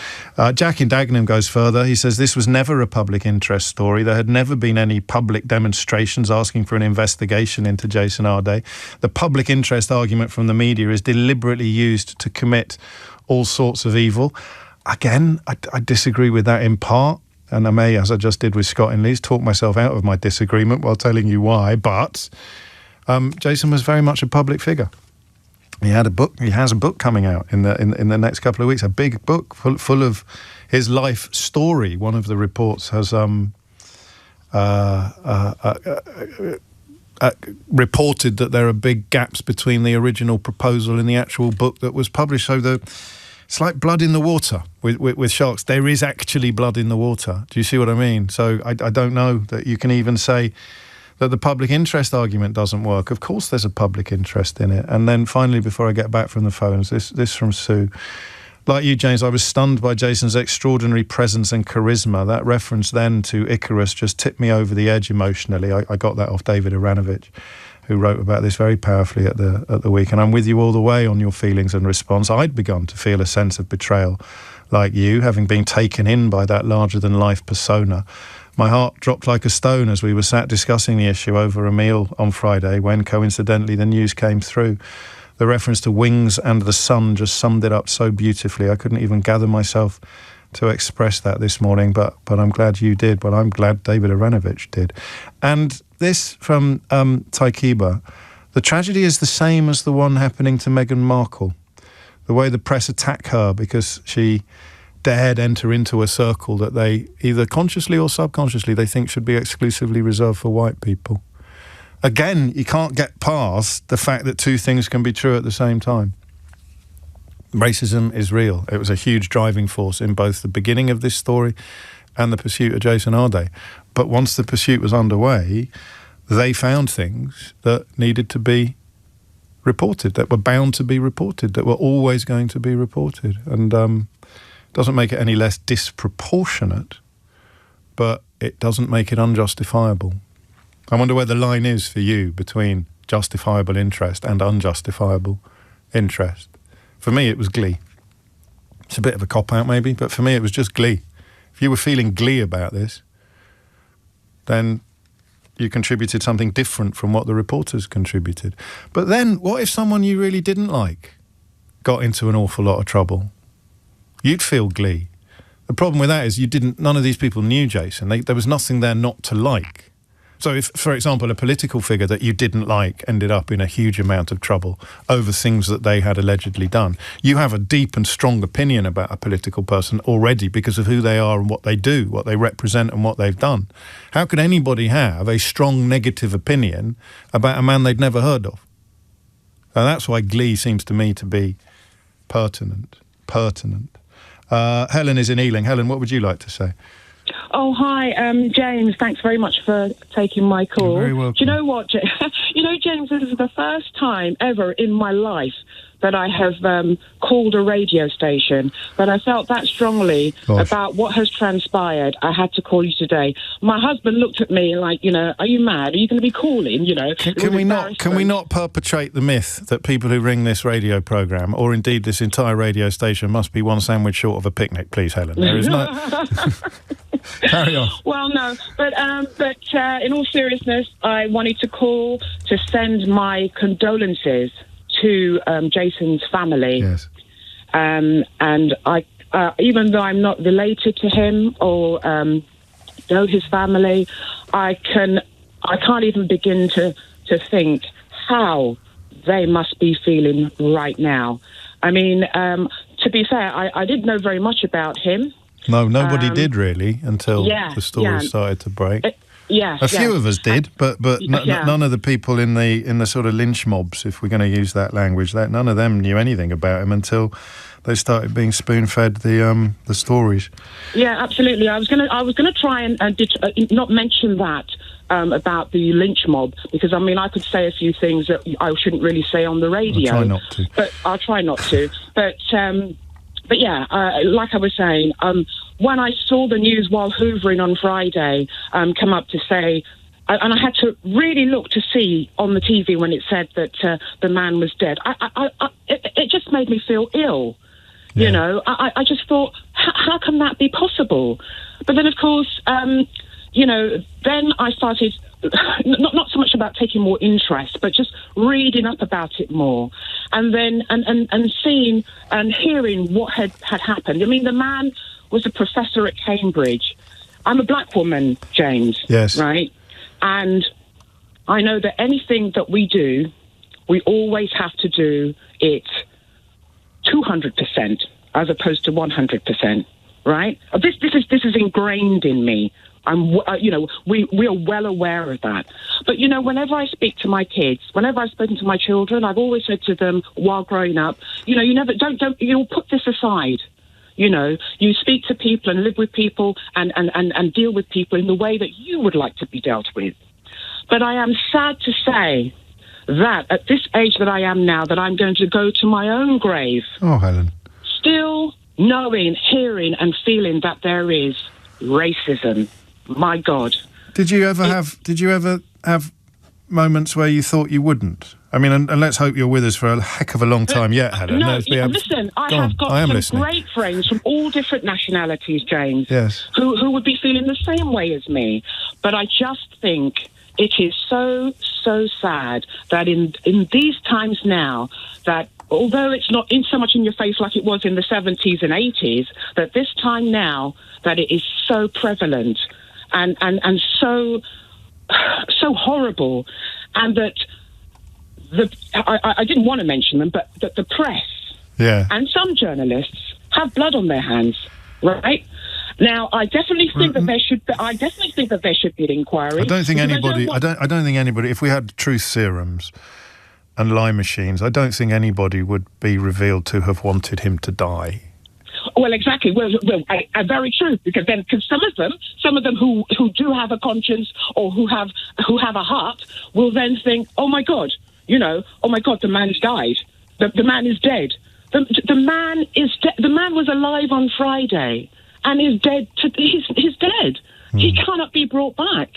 Jack in Dagenham goes further. He says this was never a public interest story. There had never been any public demonstrations asking for an investigation into Jason Arday. The public interest argument from the media is deliberately used to commit all sorts of evil. Again, I disagree with that in part, and I may, as I just did with Scott in Leeds, talk myself out of my disagreement while telling you why, but Jason was very much a public figure. He had a book. He has a book coming out in the next couple of weeks. A big book full of his life story. One of the reports has reported that there are big gaps between the original proposal and the actual book that was published. So it's like blood in the water with sharks. There is actually blood in the water. Do you see what I mean? So I don't know that you can even say that the public interest argument doesn't work. Of course there's a public interest in it. And then finally, before I get back from the phones, this from Sue. Like you, James, I was stunned by Jason's extraordinary presence and charisma. That reference then to Icarus just tipped me over the edge emotionally. I got that off David Aranovich, who wrote about this very powerfully at the week. And I'm with you all the way on your feelings and response. I'd begun to feel a sense of betrayal like you, having been taken in by that larger-than-life persona. My heart dropped like a stone as we were sat discussing the issue over a meal on Friday when, coincidentally, the news came through. The reference to wings and the sun just summed it up so beautifully. I couldn't even gather myself to express that this morning, but I'm glad you did. Well, I'm glad David Aranovich did. And this from Taikiba. The tragedy is the same as the one happening to Meghan Markle. The way the press attack her because she dared enter into a circle that they, either consciously or subconsciously, they think should be exclusively reserved for white people. Again, you can't get past the fact that two things can be true at the same time. Racism is real. It was a huge driving force in both the beginning of this story and the pursuit of Jason Arday. But once the pursuit was underway, they found things that needed to be reported, that were bound to be reported, that were always going to be reported. And doesn't make it any less disproportionate, but it doesn't make it unjustifiable. I wonder where the line is for you between justifiable interest and unjustifiable interest. For me, it was glee. It's a bit of a cop-out maybe, but for me it was just glee. If you were feeling glee about this, then you contributed something different from what the reporters contributed. But then, what if someone you really didn't like got into an awful lot of trouble? You'd feel glee. The problem with that is none of these people knew Jason. There was nothing there not to like. So if, for example, a political figure that you didn't like ended up in a huge amount of trouble over things that they had allegedly done, you have a deep and strong opinion about a political person already because of who they are and what they do, what they represent and what they've done. How could anybody have a strong negative opinion about a man they'd never heard of? And that's why glee seems to me to be pertinent. Helen is in Ealing. Helen, what would you like to say? Oh, hi, James. Thanks very much for taking my call. You're very welcome. Do you know what? James, this is the first time ever in my life that I have called a radio station, but I felt that strongly about what has transpired. I had to call you today. My husband looked at me like, are you mad? Are you going to be calling? Can we not perpetrate the myth that people who ring this radio programme, or indeed this entire radio station, must be one sandwich short of a picnic, please, Helen? There is no. Carry on. Well, no, but in all seriousness, I wanted to call to send my condolences to Jason's family. Yes. And I, even though I'm not related to him or know his family, I can't even begin to think how they must be feeling right now. I mean, to be fair, I didn't know very much about him. No, nobody did really until the story started to break. A few of us did, but none of the people in the sort of lynch mobs, if we're going to use that language, that none of them knew anything about him until they started being spoon-fed the stories. Yeah, absolutely. I was gonna try and not mention that about the lynch mob, because I could say a few things that I shouldn't really say on the radio. I'll try not to. But I'll try not to. But yeah, like I was saying, when I saw the news while hoovering on Friday come up to say, and I had to really look to see on the TV when it said that the man was dead, it just made me feel ill. Yeah. You know, I just thought, how can that be possible? But then, of course, then I started not so much about taking more interest, but just reading up about it more, and then and seeing and hearing what had happened. I mean, the man was a professor at Cambridge. I'm a black woman, James. Yes. Right? And I know that anything that we do, we always have to do it 200% as opposed to 100%, right? This is ingrained in me. We are well aware of that. But whenever I speak to my kids, whenever I've spoken to my children, I've always said to them while growing up, you never don't put this aside. You speak to people and live with people and deal with people in the way that you would like to be dealt with. But I am sad to say that at this age that I am now, that I'm going to go to my own grave. Oh, Helen. Still knowing, hearing and feeling that there is racism. My God. Did you ever have moments where you thought you wouldn't? I mean, and let's hope you're with us for a heck of a long time yet, Helen. No, listen, I have got some great friends from all different nationalities, James. Yes. Who would be feeling the same way as me. But I just think it is so sad that in these times now, that although it's not in so much in your face like it was in the 70s and 80s, that this time now that it is so prevalent and so horrible, and that I didn't want to mention them, but that the press and some journalists have blood on their hands, right? Now, I definitely think that there should be an inquiry. I don't think anybody. I don't think anybody. If we had truth serums and lie machines, I don't think anybody would be revealed to have wanted him to die. Well, exactly. Well, very true. Because some of them who do have a conscience or who have a heart will then think, oh my God, the man's died. The man is dead. The man is dead. The man was alive on Friday and is dead. He's dead. He cannot be brought back.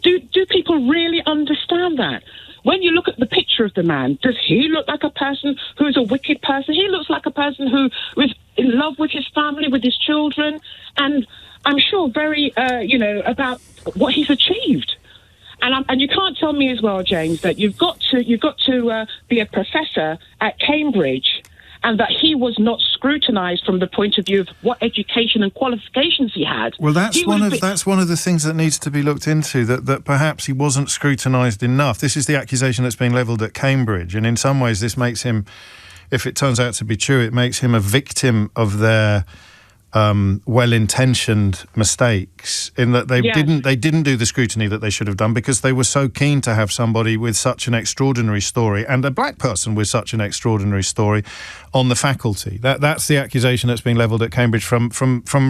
Do people really understand that? When you look at the picture of the man, does he look like a person who's a wicked person? He looks like a person who is in love with his family, with his children, and I'm sure very, about what he's achieved. And you can't tell me as well, James, that you've got to be a professor at Cambridge, and that he was not scrutinised from the point of view of what education and qualifications he had. Well, that's one of the things that needs to be looked into, that perhaps he wasn't scrutinised enough. This is the accusation that's being levelled at Cambridge, and in some ways this makes him, if it turns out to be true, it makes him a victim of their well-intentioned mistakes, in that they didn't do the scrutiny that they should have done, because they were so keen to have somebody with such an extraordinary story, and a black person with such an extraordinary story, on the faculty. That's the accusation that's being levelled at Cambridge from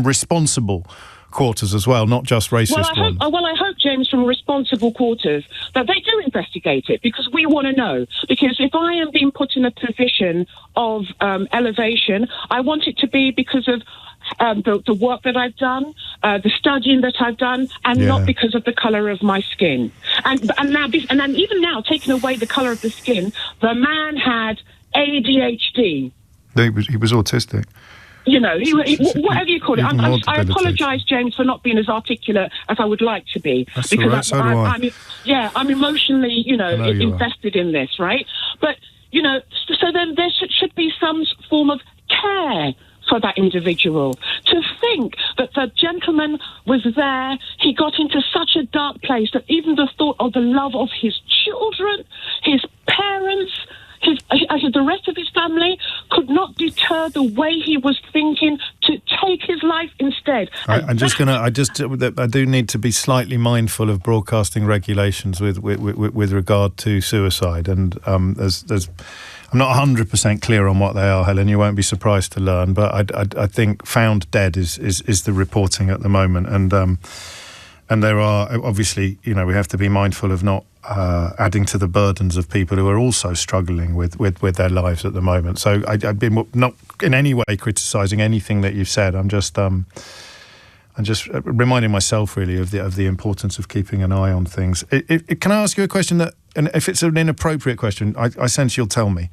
responsible quarters as well, not just racist ones. I hope, James, from responsible quarters, that they do investigate it, because we want to know. Because if I am being put in a position of elevation, I want it to be because of the work that I've done, the studying that I've done, and not because of the colour of my skin. And then even now, taking away the colour of the skin, the man had ADHD. He was autistic. Whatever you call it. I apologise, James, for not being as articulate as I would like to be. That's because I'm emotionally, invested in this, right? But, so then there should be some form of care for that individual. To think that the gentleman was there, he got into such a dark place that even the thought of the love of his children, his parents, the rest of his family could not deter the way he was thinking to take his life instead. I do need to be slightly mindful of broadcasting regulations with regard to suicide, and there's I'm not 100% clear on what they are, Helen. You won't be surprised to learn, but I think found dead is the reporting at the moment, and there are obviously, we have to be mindful of not adding to the burdens of people who are also struggling with their lives at the moment. So I've been not in any way criticising anything that you've said. I'm just reminding myself really of the importance of keeping an eye on things. Can I ask you a question that, and if it's an inappropriate question, I sense you'll tell me.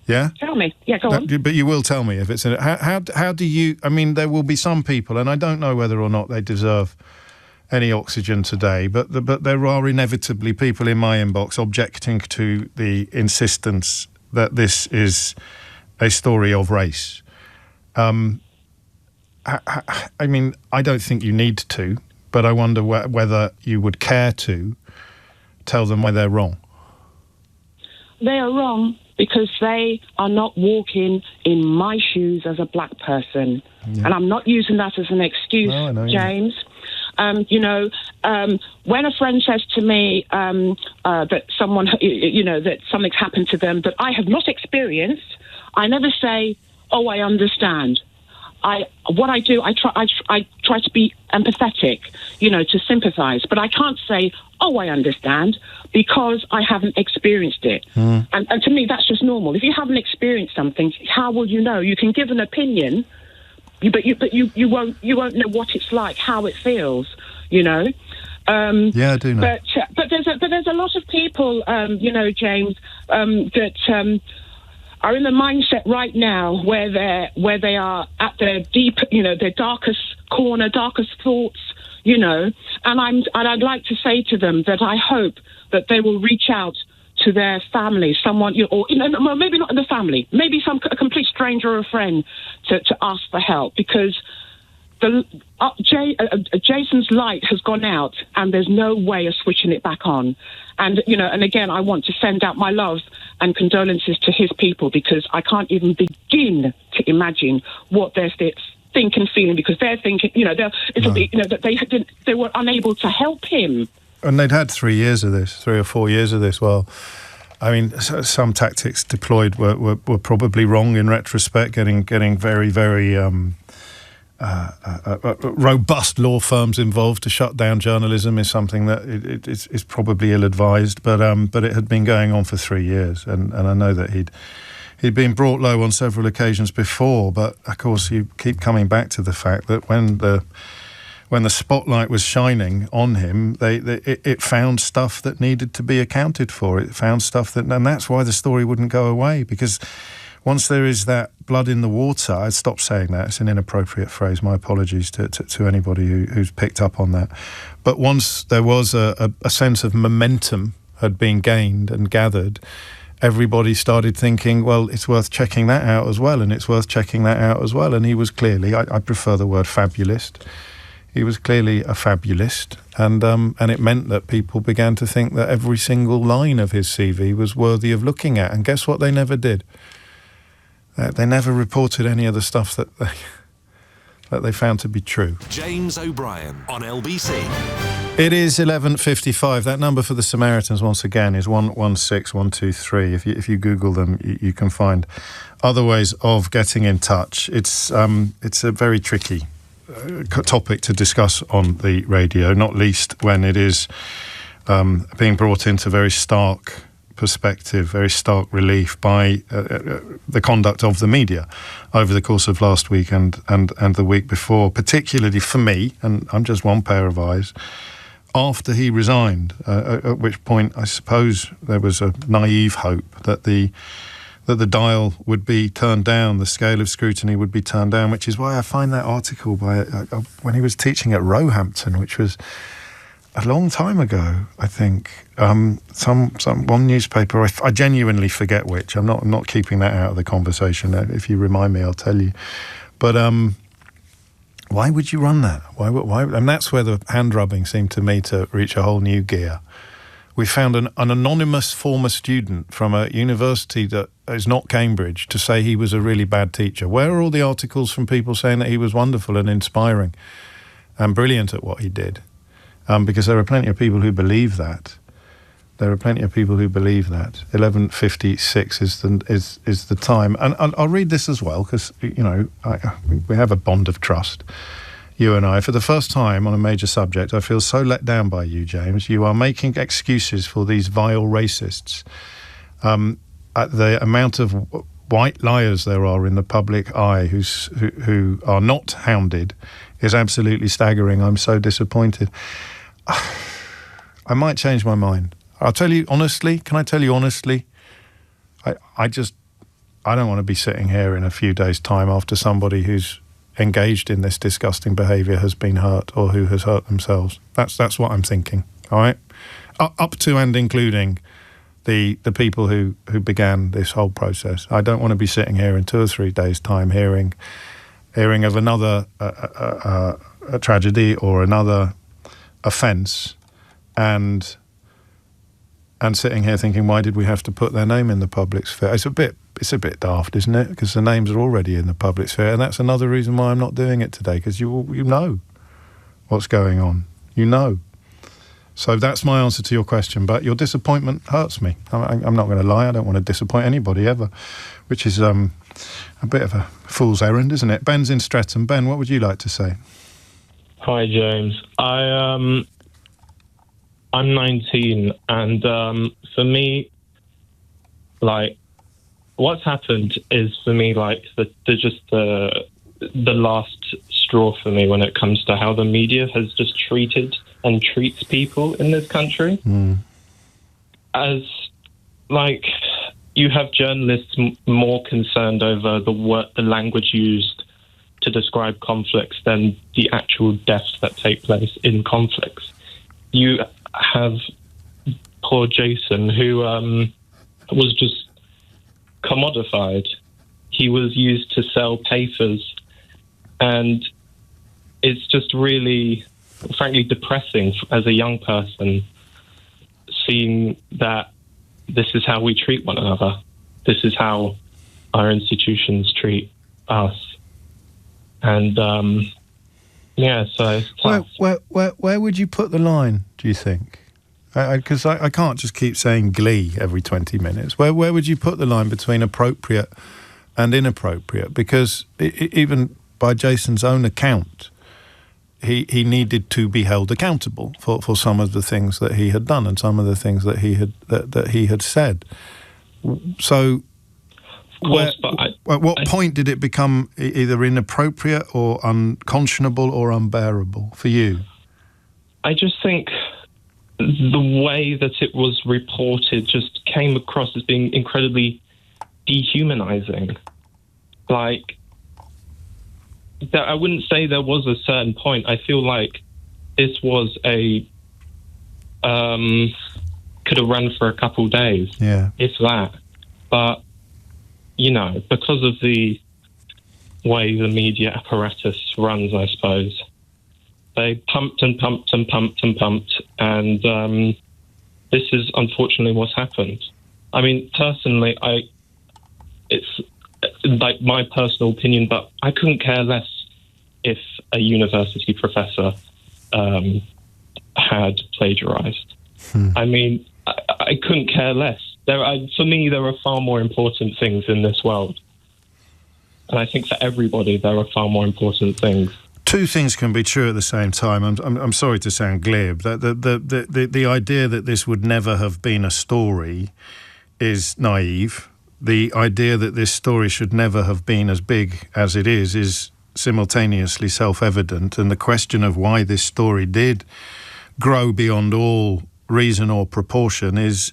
Yeah? Tell me. Yeah, go on. But you will tell me if it's... How do you... I mean, there will be some people, and I don't know whether or not they deserve any oxygen today, but there are inevitably people in my inbox objecting to the insistence that this is a story of race. I mean, I don't think you need to, but I wonder whether you would care to tell them why they're wrong. They are wrong because they are not walking in my shoes as a black person. Yeah. And I'm not using that as an excuse, James. When a friend says to me that someone, that something's happened to them that I have not experienced, I never say, "Oh, I understand." I try to be empathetic, to sympathise, but I can't say, "Oh, I understand," because I haven't experienced it. And to me, that's just normal. If you haven't experienced something, how will you know? You can give an opinion, but you won't know what it's like, how it feels, Yeah, I do know. But there's a lot of people, James, that are in the mindset right now where they are at their deep, their darkest corner, darkest thoughts, and I'd like to say to them that I hope that they will reach out to their family, someone, or maybe not in the family, maybe a complete stranger or a friend to ask for help, because Jason's light has gone out and there's no way of switching it back on. And, and again, I want to send out my love and condolences to his people, because I can't even begin to imagine what they're thinking, feeling, because they're thinking, that they were unable to help him. And they'd had 3 or 4 years of this. Well, I mean, some tactics deployed were probably wrong in retrospect, getting very, very robust law firms involved to shut down journalism is something that is probably ill-advised, but it had been going on for 3 years, and I know that he'd been brought low on several occasions before, but of course you keep coming back to the fact that when the spotlight was shining on him, it found stuff that needed to be accounted for. It found stuff and that's why the story wouldn't go away, because once there is that blood in the water, I'd stop saying that. It's an inappropriate phrase. My apologies to anybody who's picked up on that. But once there was a sense of momentum had been gained and gathered, everybody started thinking, well, it's worth checking that out as well, and it's worth checking that out as well. And he was clearly, I prefer the word fabulist, he was clearly a fabulist, and it meant that people began to think that every single line of his CV was worthy of looking at. And guess what? They never did. They never reported any of the stuff that they found to be true. James O'Brien on LBC. It is 11:55. That number for the Samaritans, once again, is 116123. If you Google them, you can find other ways of getting in touch. It's a very tricky topic to discuss on the radio, not least when it is being brought into very stark perspective, very stark relief by the conduct of the media over the course of last week and the week before, particularly for me, and I'm just one pair of eyes, after he resigned, at which point I suppose there was a naive hope that the dial would be turned down, the scale of scrutiny would be turned down, which is why I find that article when he was teaching at Roehampton, which was a long time ago, I think. One newspaper, I genuinely forget which. I'm not keeping that out of the conversation. If you remind me, I'll tell you. But why would you run that? Why? And that's where the hand rubbing seemed to me to reach a whole new gear. We found an anonymous former student from a university that is not Cambridge to say he was a really bad teacher. Where are all the articles from people saying that he was wonderful and inspiring and brilliant at what he did? Because there are plenty of people who believe that. 11:56 is the time. And I'll read this as well because, we have a bond of trust. You and I, for the first time on a major subject, I feel so let down by you, James. You are making excuses for these vile racists. At the amount of white liars there are in the public eye who are not hounded is absolutely staggering. I'm so disappointed. I might change my mind. I'll tell you honestly. Can I tell you honestly? I don't want to be sitting here in a few days' time after somebody who's engaged in this disgusting behaviour has been hurt or who has hurt themselves. That's what I'm thinking. All right, up to and including the people who began this whole process. I don't want to be sitting here in 2 or 3 days' time hearing of another a tragedy or another offence and sitting here thinking, why did we have to put their name in the public sphere? It's a bit daft, isn't it? Because the names are already in the public sphere, and that's another reason why I'm not doing it today, because you know what's going on. You know. So that's my answer to your question, but your disappointment hurts me. I'm not going to lie, I don't want to disappoint anybody ever, which is a bit of a fool's errand, isn't it? Ben's in Streatham. Ben, what would you like to say? Hi, James. I'm 19, and for me, like, what's happened is, for me, like, the last straw for me when it comes to how the media has just treated and treats people in this country. As, like, you have journalists more concerned over the language used to describe conflicts than the actual deaths that take place in conflicts. You have poor Jason, who was just commodified. He was used to sell papers, and it's just really, frankly, depressing as a young person, seeing that this is how we treat one another. This is how our institutions treat us. And so it's tough. Where would you put the line, do you think? Because I can't just keep saying Glee every 20 minutes. Where would you put the line between appropriate and inappropriate? Because even by Jason's own account, he needed to be held accountable for some of the things that he had done and some of the things that he had said. So, at what point did it become either inappropriate or unconscionable or unbearable for you? I just think the way that it was reported just came across as being incredibly dehumanizing. Like, I wouldn't say there was a certain point. I feel like this was could have run for a couple days, if that. But, because of the way the media apparatus runs, I suppose, they pumped and pumped and pumped and pumped, and this is unfortunately what's happened. I mean, personally, it's like my personal opinion, but I couldn't care less if a university professor had plagiarized. I mean, I couldn't care less. For me, there are far more important things in this world. And I think for everybody, there are far more important things. Two things can be true at the same time. I'm sorry to sound glib. The idea that this would never have been a story is naive. The idea that this story should never have been as big as it is simultaneously self-evident. And the question of why this story did grow beyond all reason or proportion is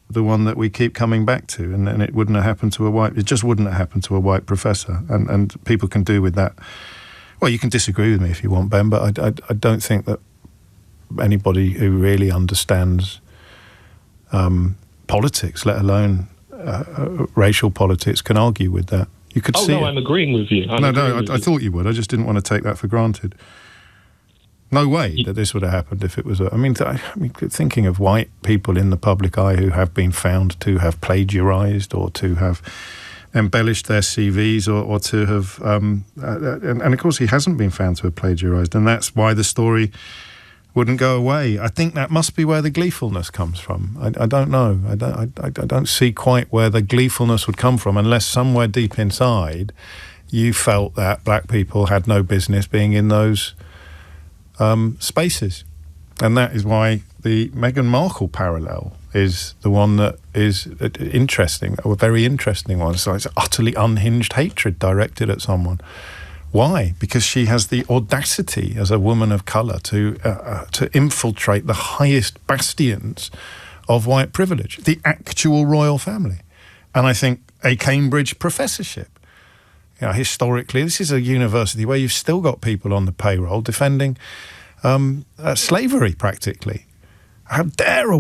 the one that we keep coming back to. And it wouldn't have happened to it just wouldn't have happened to a white professor. And people can do with that. Well, you can disagree with me if you want, Ben, but I don't think that anybody who really understands politics, let alone racial politics, can argue with that. You could see. I'm agreeing with you. I thought you would. I just didn't want to take that for granted. No way that this would have happened if it was thinking of white people in the public eye who have been found to have plagiarized or to have embellished their CVs or to have... and of course, he hasn't been found to have plagiarized, and that's why the story wouldn't go away. I think that must be where the gleefulness comes from. I don't know. I don't see quite where the gleefulness would come from unless somewhere deep inside you felt that black people had no business being in those spaces. And that is why the Meghan Markle parallel is the one that is interesting, a very interesting one. So it's utterly unhinged hatred directed at someone. Why? Because she has the audacity as a woman of colour to infiltrate the highest bastions of white privilege, the actual royal family. And I think a Cambridge professorship. You know, historically, this is a university where you've still got people on the payroll defending slavery, practically. How dare a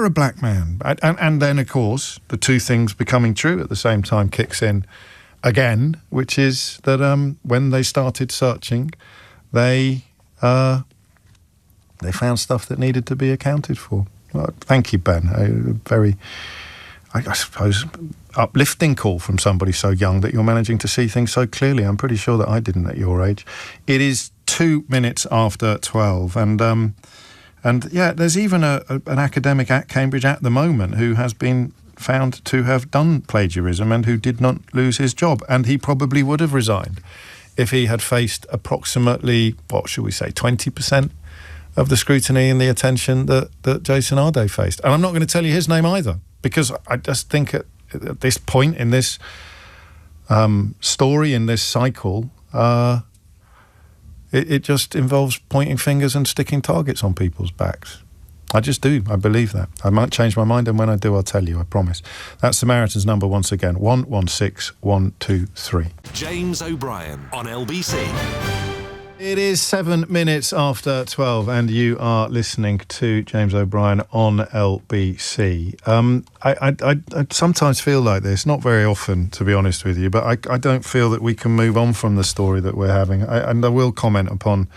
black man? And then, of course, the two things becoming true at the same time kicks in again, which is that when they started searching, they found stuff that needed to be accounted for. Well, thank you, Ben. I suppose, uplifting call from somebody so young that you're managing to see things so clearly. I'm pretty sure that I didn't at your age. It is 2 minutes after 12, and yeah, there's even an academic at Cambridge at the moment who has been found to have done plagiarism and who did not lose his job, and he probably would have resigned if he had faced approximately, what should we say, 20% of the scrutiny and the attention that Jason Arde faced. And I'm not going to tell you his name either, because I just think at this point in this story, in this cycle, it just involves pointing fingers and sticking targets on people's backs. I just do. I believe that. I might change my mind, and when I do, I'll tell you, I promise. That's Samaritan's number once again, 116123. James O'Brien on LBC. It is 7 minutes after 12, and you are listening to James O'Brien on LBC. I sometimes feel like this, not very often, to be honest with you, but I don't feel that we can move on from the story that we're having. And I will comment upon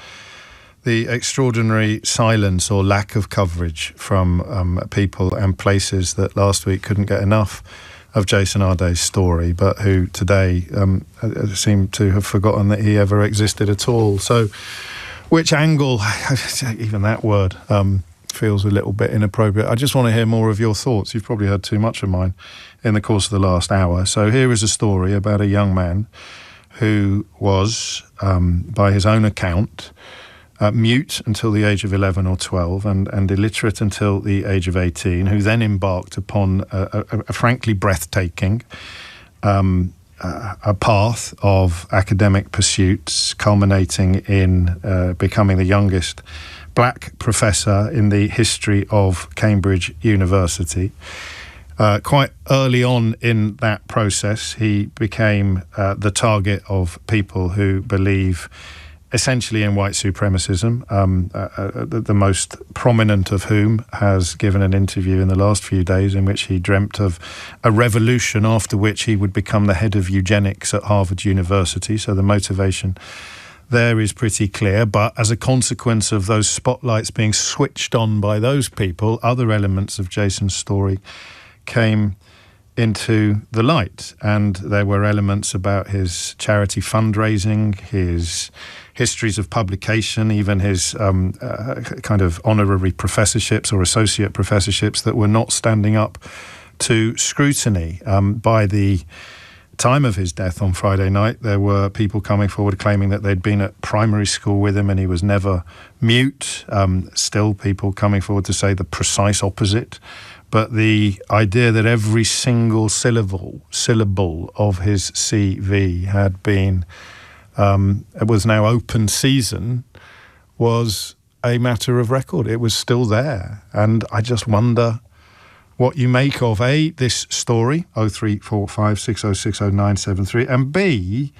the extraordinary silence or lack of coverage from people and places that last week couldn't get enough of Jason Arde's story, but who today seem to have forgotten that he ever existed at all. So which angle, even that word, feels a little bit inappropriate. I just want to hear more of your thoughts. You've probably heard too much of mine in the course of the last hour. So here is a story about a young man who was, by his own account, mute until the age of 11 or 12 and illiterate until the age of 18, who then embarked upon a frankly breathtaking a path of academic pursuits, culminating in becoming the youngest black professor in the history of Cambridge University. Quite early on in that process, he became the target of people who believe essentially in white supremacism, the most prominent of whom has given an interview in the last few days in which he dreamt of a revolution after which he would become the head of eugenics at Harvard University. So the motivation there is pretty clear. But as a consequence of those spotlights being switched on by those people, other elements of Jason's story came into the light. And there were elements about his charity fundraising, his histories of publication, even his kind of honorary professorships or associate professorships that were not standing up to scrutiny. By the time of his death on Friday night, there were people coming forward claiming that they'd been at primary school with him and he was never mute. Still people coming forward to say the precise opposite. But the idea that every single syllable of his CV had been was now open season was a matter of record. It was still there. And I just wonder what you make of A, this story, 0345 606 0973, and B,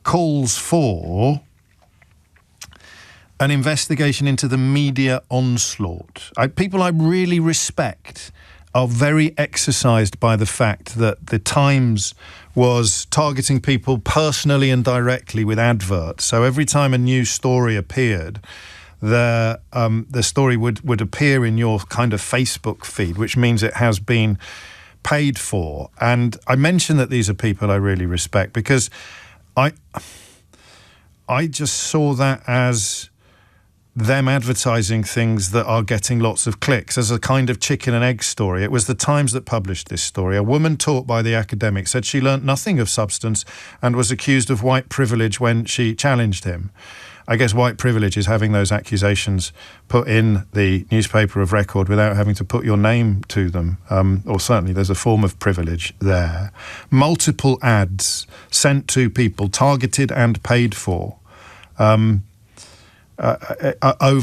calls for an investigation into the media onslaught. People I really respect are very exercised by the fact that the Times was targeting people personally and directly with adverts. So every time a new story appeared, the story would appear in your kind of Facebook feed, which means it has been paid for. And I mention that these are people I really respect because I just saw that as them advertising things that are getting lots of clicks, as a kind of chicken and egg story. It was the Times that published this story. A woman taught by the academic said she learnt nothing of substance and was accused of white privilege when she challenged him. I guess white privilege is having those accusations put in the newspaper of record without having to put your name to them, or certainly there's a form of privilege there. Multiple ads sent to people, targeted and paid for, over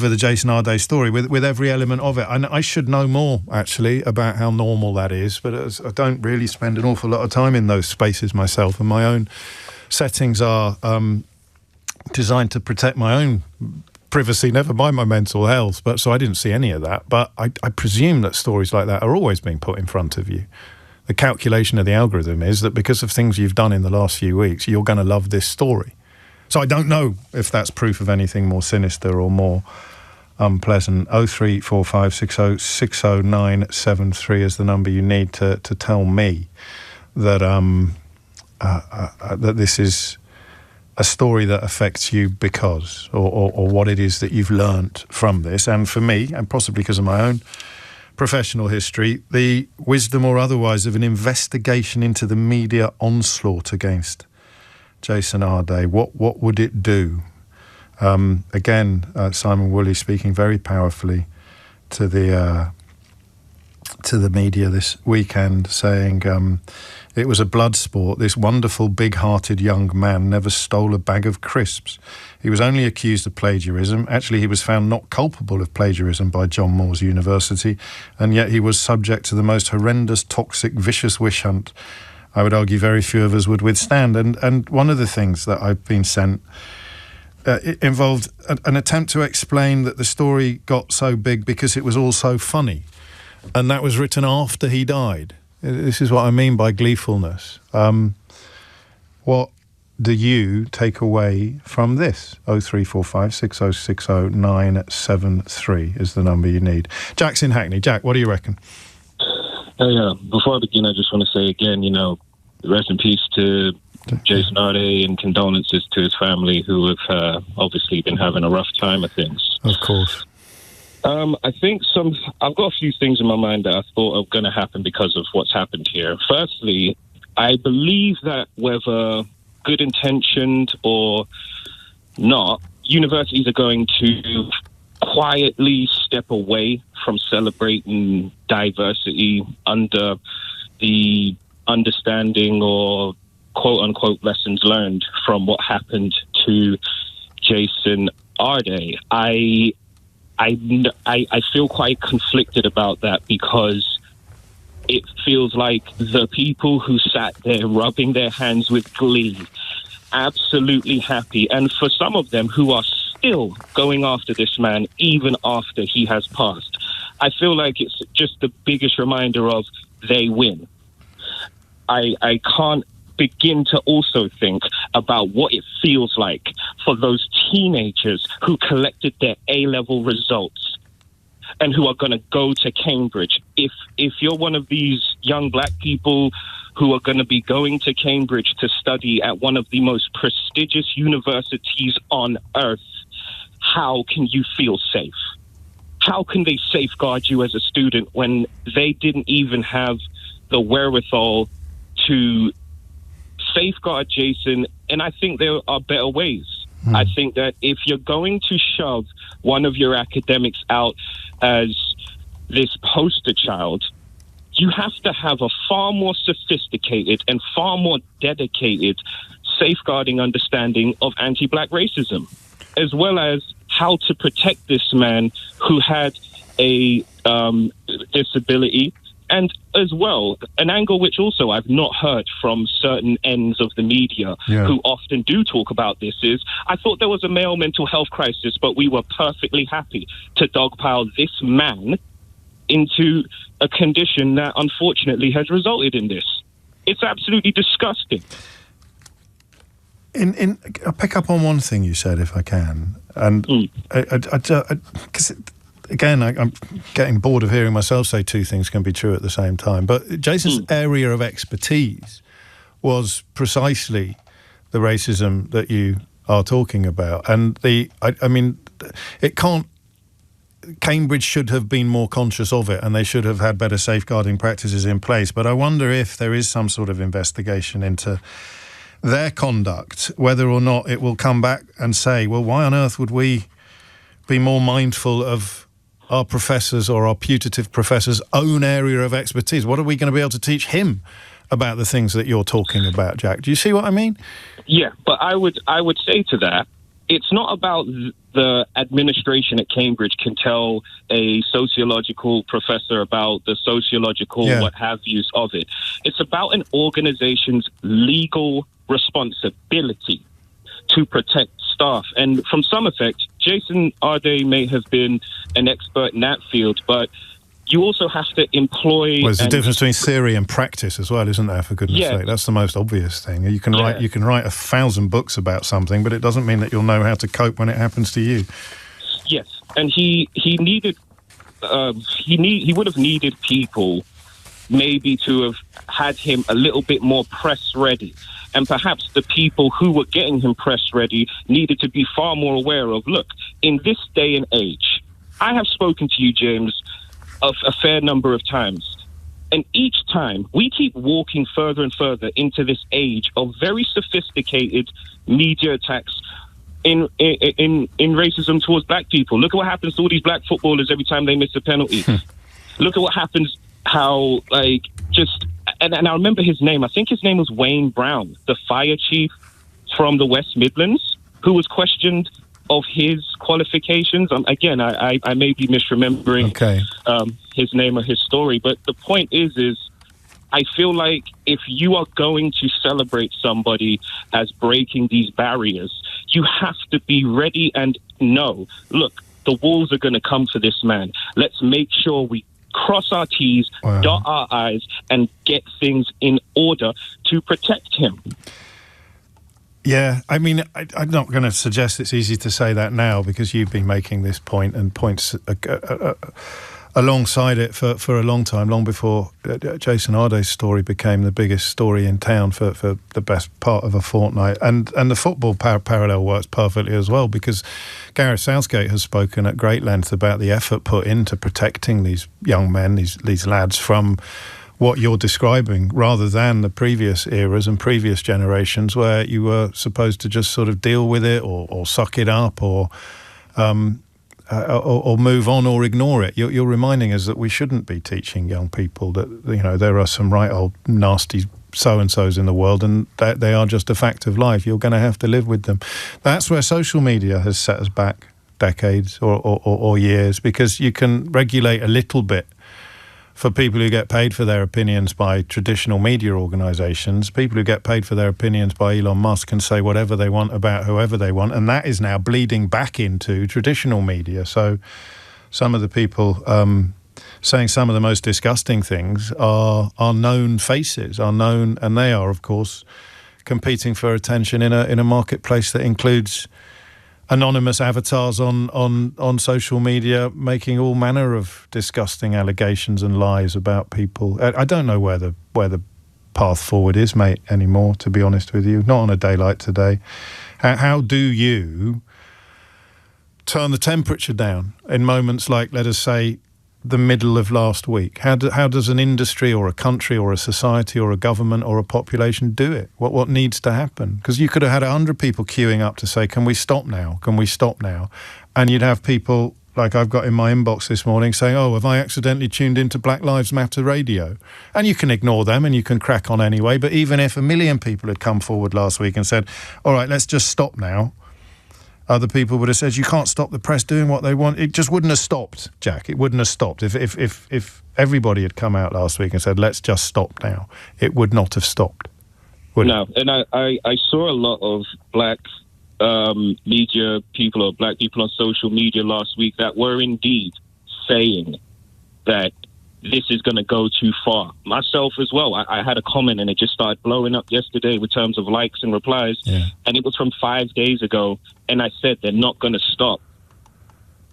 the Jason Arday story with every element of it. And I should know more, actually, about how normal that is, but I don't really spend an awful lot of time in those spaces myself, and my own settings are designed to protect my own privacy, never mind my mental health. But so I didn't see any of that. But I presume that stories like that are always being put in front of you. The calculation of the algorithm is that because of things you've done in the last few weeks, you're going to love this story. So I don't know if that's proof of anything more sinister or more unpleasant. 03456060973 is the number you need to tell me that that this is a story that affects you because, or what it is that you've learnt from this. And for me, and possibly because of my own professional history, the wisdom or otherwise of an investigation into the media onslaught against Jason Arday. What would it do? Again, Simon Woolley speaking very powerfully to the media this weekend, saying it was a blood sport. This wonderful, big-hearted young man never stole a bag of crisps. He was only accused of plagiarism. Actually, he was found not culpable of plagiarism by John Moores University, and yet he was subject to the most horrendous, toxic, vicious wish hunt I would argue very few of us would withstand. And one of the things that I've been sent it involved an attempt to explain that the story got so big because it was all so funny. And that was written after he died. This is what I mean by gleefulness. What do you take away from this? 0345 6060 973 is the number you need. Jack's in Hackney. Jack, what do you reckon? Before I begin, I just want to say again, rest in peace to Jason Arday and condolences to his family who have obviously been having a rough time of things. Of course. I think I've got a few things in my mind that I thought are going to happen because of what's happened here. Firstly, I believe that whether good intentioned or not, universities are going to quietly step away from celebrating diversity under the understanding or quote-unquote lessons learned from what happened to Jason Arday. I feel quite conflicted about that because it feels like the people who sat there rubbing their hands with glee, absolutely happy, and for some of them who are still going after this man even after he has passed, I feel like it's just the biggest reminder of they win. I can't begin to also think about what it feels like for those teenagers who collected their A-level results and who are going to go to Cambridge. If you're one of these young black people who are going to be going to Cambridge to study at one of the most prestigious universities on earth, how can you feel safe? How can they safeguard you as a student when they didn't even have the wherewithal to safeguard Jason? And I think there are better ways. I think that if you're going to shove one of your academics out as this poster child, you have to have a far more sophisticated and far more dedicated safeguarding understanding of anti-black racism, as well as how to protect this man who had a disability. And as well, an angle which also I've not heard from certain ends of the media who often do talk about this is, I thought there was a male mental health crisis, but we were perfectly happy to dogpile this man into a condition that unfortunately has resulted in this. It's absolutely disgusting. I'll pick up on one thing you said, if I can. And again, I'm getting bored of hearing myself say two things can be true at the same time. But Jason's area of expertise was precisely the racism that you are talking about. And I mean, it can't. Cambridge should have been more conscious of it, and they should have had better safeguarding practices in place. But I wonder if there is some sort of investigation into their conduct, whether or not it will come back and say, well, why on earth would we be more mindful of our professors or our putative professor's own area of expertise? What are we going to be able to teach him about the things that you're talking about, Jack? Do you see what I mean? Yeah, but I would say to that, it's not about the administration at Cambridge can tell a sociological professor about the sociological what have yous of it. It's about an organization's legal responsibility to protect staff. And from some effect, Jason Arde may have been an expert in that field, but you also have to employ... Well, there's a difference between theory and practice as well, isn't there, for goodness sake? That's the most obvious thing. You can write 1,000 books about something, but it doesn't mean that you'll know how to cope when it happens to you. Yes, and he would have needed people maybe to have had him a little bit more press ready. And perhaps the people who were getting him press ready needed to be far more aware of, look, in this day and age, I have spoken to you, James, a fair number of times. And each time we keep walking further and further into this age of very sophisticated media attacks in racism towards black people. Look at what happens to all these black footballers every time they miss a penalty. Look at what happens, how, like, just... And I remember his name. I think his name was Wayne Brown, the fire chief from the West Midlands, who was questioned of his qualifications. Again, I may be misremembering his name or his story, but the point is I feel like if you are going to celebrate somebody as breaking these barriers, you have to be ready and know, look, the walls are going to come for this man. Let's make sure we cross our T's, dot our I's, and get things in order to protect him. Yeah, I mean, I'm not going to suggest it's easy to say that now because you've been making this point and points alongside it for a long time, long before Jason Arde's story became the biggest story in town for the best part of a fortnight. And the football parallel works perfectly as well because Gareth Southgate has spoken at great length about the effort put into protecting these young men, these lads from what you're describing, rather than the previous eras and previous generations where you were supposed to just sort of deal with it or suck it up or move on or ignore it. You're reminding us that we shouldn't be teaching young people that, you know, there are some right old nasty so-and-sos in the world and that they are just a fact of life. You're going to have to live with them. That's where social media has set us back decades or years, because you can regulate a little bit for people who get paid for their opinions by traditional media organisations. People who get paid for their opinions by Elon Musk can say whatever they want about whoever they want, and that is now bleeding back into traditional media. So some of the people saying some of the most disgusting things are known faces, are known, and they are, of course, competing for attention in a marketplace that includes anonymous avatars on social media making all manner of disgusting allegations and lies about people. I don't know where the path forward is, mate, anymore, to be honest with you. Not on a day like today. How do you turn the temperature down in moments like, let us say, the middle of last week? How does an industry or a country or a society or a government or a population do it? What needs to happen? Because you could have had 100 people queuing up to say, can we stop now? Can we stop now? And you'd have people like I've got in my inbox this morning saying, oh, have I accidentally tuned into Black Lives Matter radio? And you can ignore them and you can crack on anyway. But even if 1 million people had come forward last week and said, all right, let's just stop now, other people would have said, you can't stop the press doing what they want. It just wouldn't have stopped, Jack. It wouldn't have stopped. If everybody had come out last week and said, let's just stop now, it would not have stopped. No, and I saw a lot of black media people or black people on social media last week that were indeed saying that this is going to go too far. Myself as well. I had a comment and it just started blowing up yesterday with terms of likes and replies. Yeah. And it was from 5 days ago. And I said, they're not going to stop.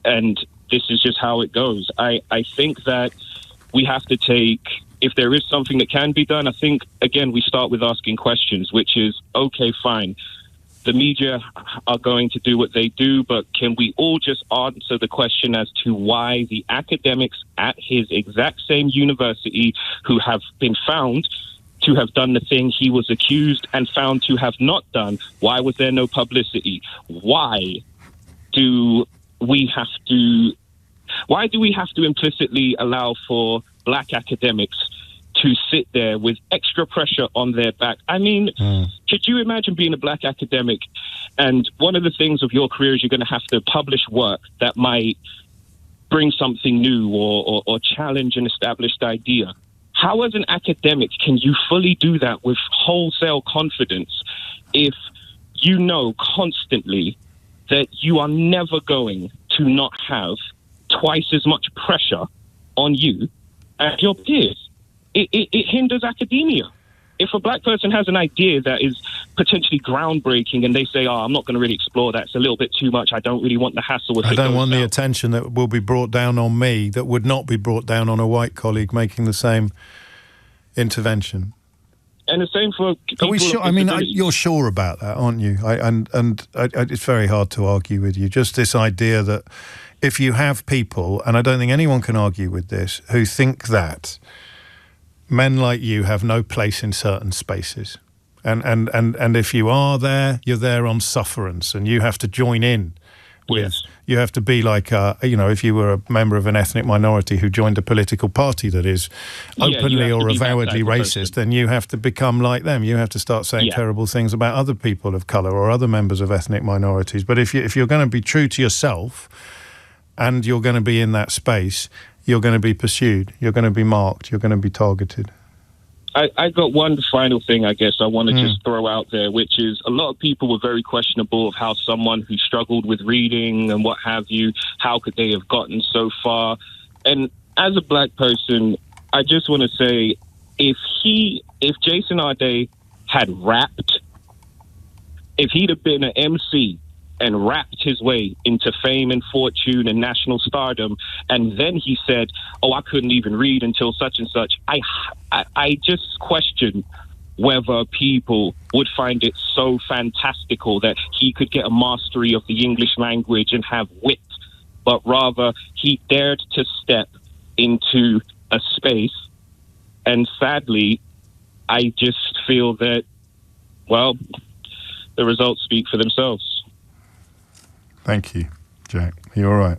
And this is just how it goes. I think that we have to take, if there is something that can be done, I think, again, we start with asking questions, which is, okay, fine. The media are going to do what they do, but can we all just answer the question as to why the academics at his exact same university who have been found to have done the thing he was accused and found to have not done, why was there no publicity? Why do we have to implicitly allow for black academics to sit there with extra pressure on their back? I mean, could you imagine being a black academic and one of the things of your career is you're going to have to publish work that might bring something new or challenge an established idea? How, as an academic, can you fully do that with wholesale confidence if you know constantly that you are never going to not have twice as much pressure on you as your peers? It hinders academia. If a black person has an idea that is potentially groundbreaking and they say, I'm not going to really explore that, it's a little bit too much, I don't really want the hassle with it. I don't want the attention that will be brought down on me that would not be brought down on a white colleague making the same intervention. And the same for people. Are we sure? I mean, you're sure about that, aren't you? It's very hard to argue with you. Just this idea that if you have people, and I don't think anyone can argue with this, who think that men like you have no place in certain spaces. And if you are there, you're there on sufferance and you have to join in with, yes. You have to be like, if you were a member of an ethnic minority who joined a political party that is openly or avowedly racist, then you have to become like them. You have to start saying terrible things about other people of colour or other members of ethnic minorities. But if you're going to be true to yourself and you're going to be in that space, you're going to be pursued, you're going to be marked, you're going to be targeted. I got one final thing, I guess, I want to just throw out there, which is a lot of people were very questionable of how someone who struggled with reading and what have you, how could they have gotten so far? And as a black person, I just want to say, if Jason Arde had rapped, if he'd have been an MC and rapped his way into fame and fortune and national stardom, and then he said, I couldn't even read until such and such, I just question whether people would find it so fantastical that he could get a mastery of the English language and have wit, but rather he dared to step into a space, and sadly, I just feel that, the results speak for themselves. Thank you, Jack. Are you all right?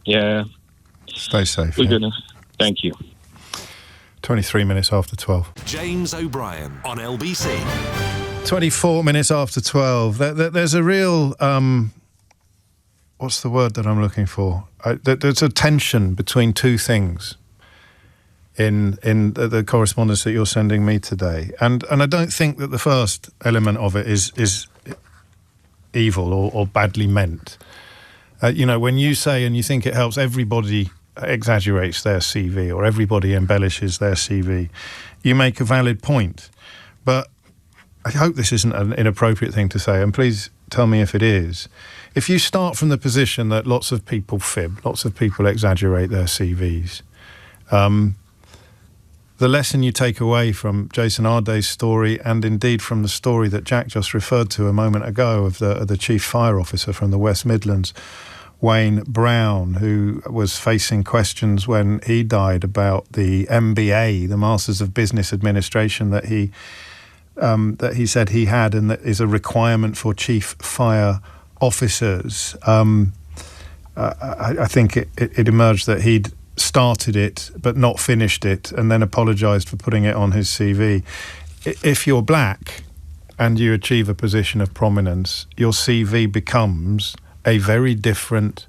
Yeah. Stay safe. We're gonna. Thank you. 23 minutes after 12. James O'Brien on LBC. 24 minutes after 12. There's a real... what's the word that I'm looking for? There's a tension between two things in the correspondence that you're sending me today. And I don't think that the first element of it is evil or badly meant. When you say and you think it helps, everybody exaggerates their CV or everybody embellishes their CV, you make a valid point. But I hope this isn't an inappropriate thing to say, and please tell me if it is. If you start from the position that lots of people fib, lots of people exaggerate their CVs, the lesson you take away from Jason Arde's story, and indeed from the story that Jack just referred to a moment ago of the chief fire officer from the West Midlands, Wayne Brown, who was facing questions when he died about the MBA, the Masters of Business Administration, that he said he had, and that is a requirement for chief fire officers. I think it emerged that he'd started it but not finished it, and then apologised for putting it on his CV. If you're black and you achieve a position of prominence, your CV becomes a very different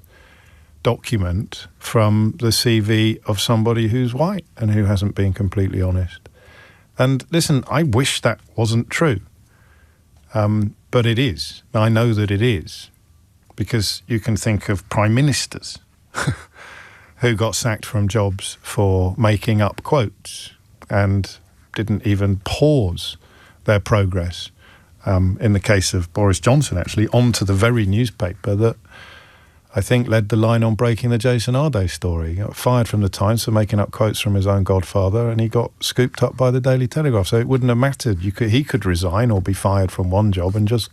document from the CV of somebody who's white and who hasn't been completely honest. And listen, I wish that wasn't true, but it is. I know that it is, because you can think of prime ministers who got sacked from jobs for making up quotes and didn't even pause their progress, in the case of Boris Johnson, actually, onto the very newspaper that I think led the line on breaking the Jason Arde story. He got fired from the Times for making up quotes from his own godfather, and he got scooped up by the Daily Telegraph. So it wouldn't have mattered. He could resign or be fired from one job and just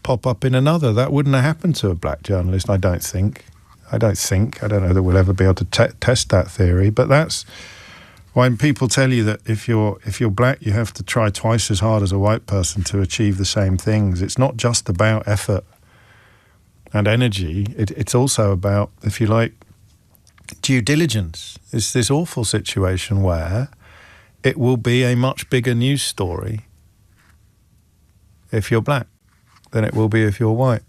pop up in another. That wouldn't have happened to a black journalist, I don't think. I don't know that we'll ever be able to test that theory, but that's when people tell you that if you're black, you have to try twice as hard as a white person to achieve the same things. It's not just about effort and energy. It's also about, if you like, due diligence. It's this awful situation where it will be a much bigger news story if you're black than it will be if you're white.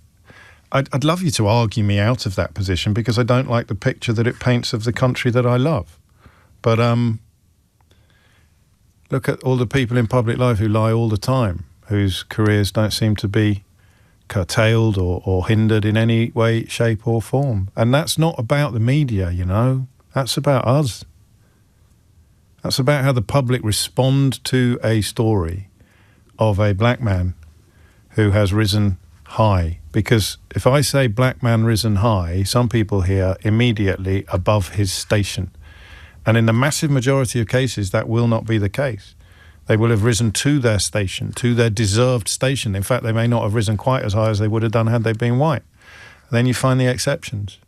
I'd love you to argue me out of that position because I don't like the picture that it paints of the country that I love. But look at all the people in public life who lie all the time, whose careers don't seem to be curtailed or hindered in any way, shape or form. And that's not about the media, you know. That's about us. That's about how the public respond to a story of a black man who has risen high. Because if I say black man risen high, some people hear immediately above his station. And in the massive majority of cases, that will not be the case. They will have risen to their station, to their deserved station. In fact, they may not have risen quite as high as they would have done had they been white. And then you find the exceptions.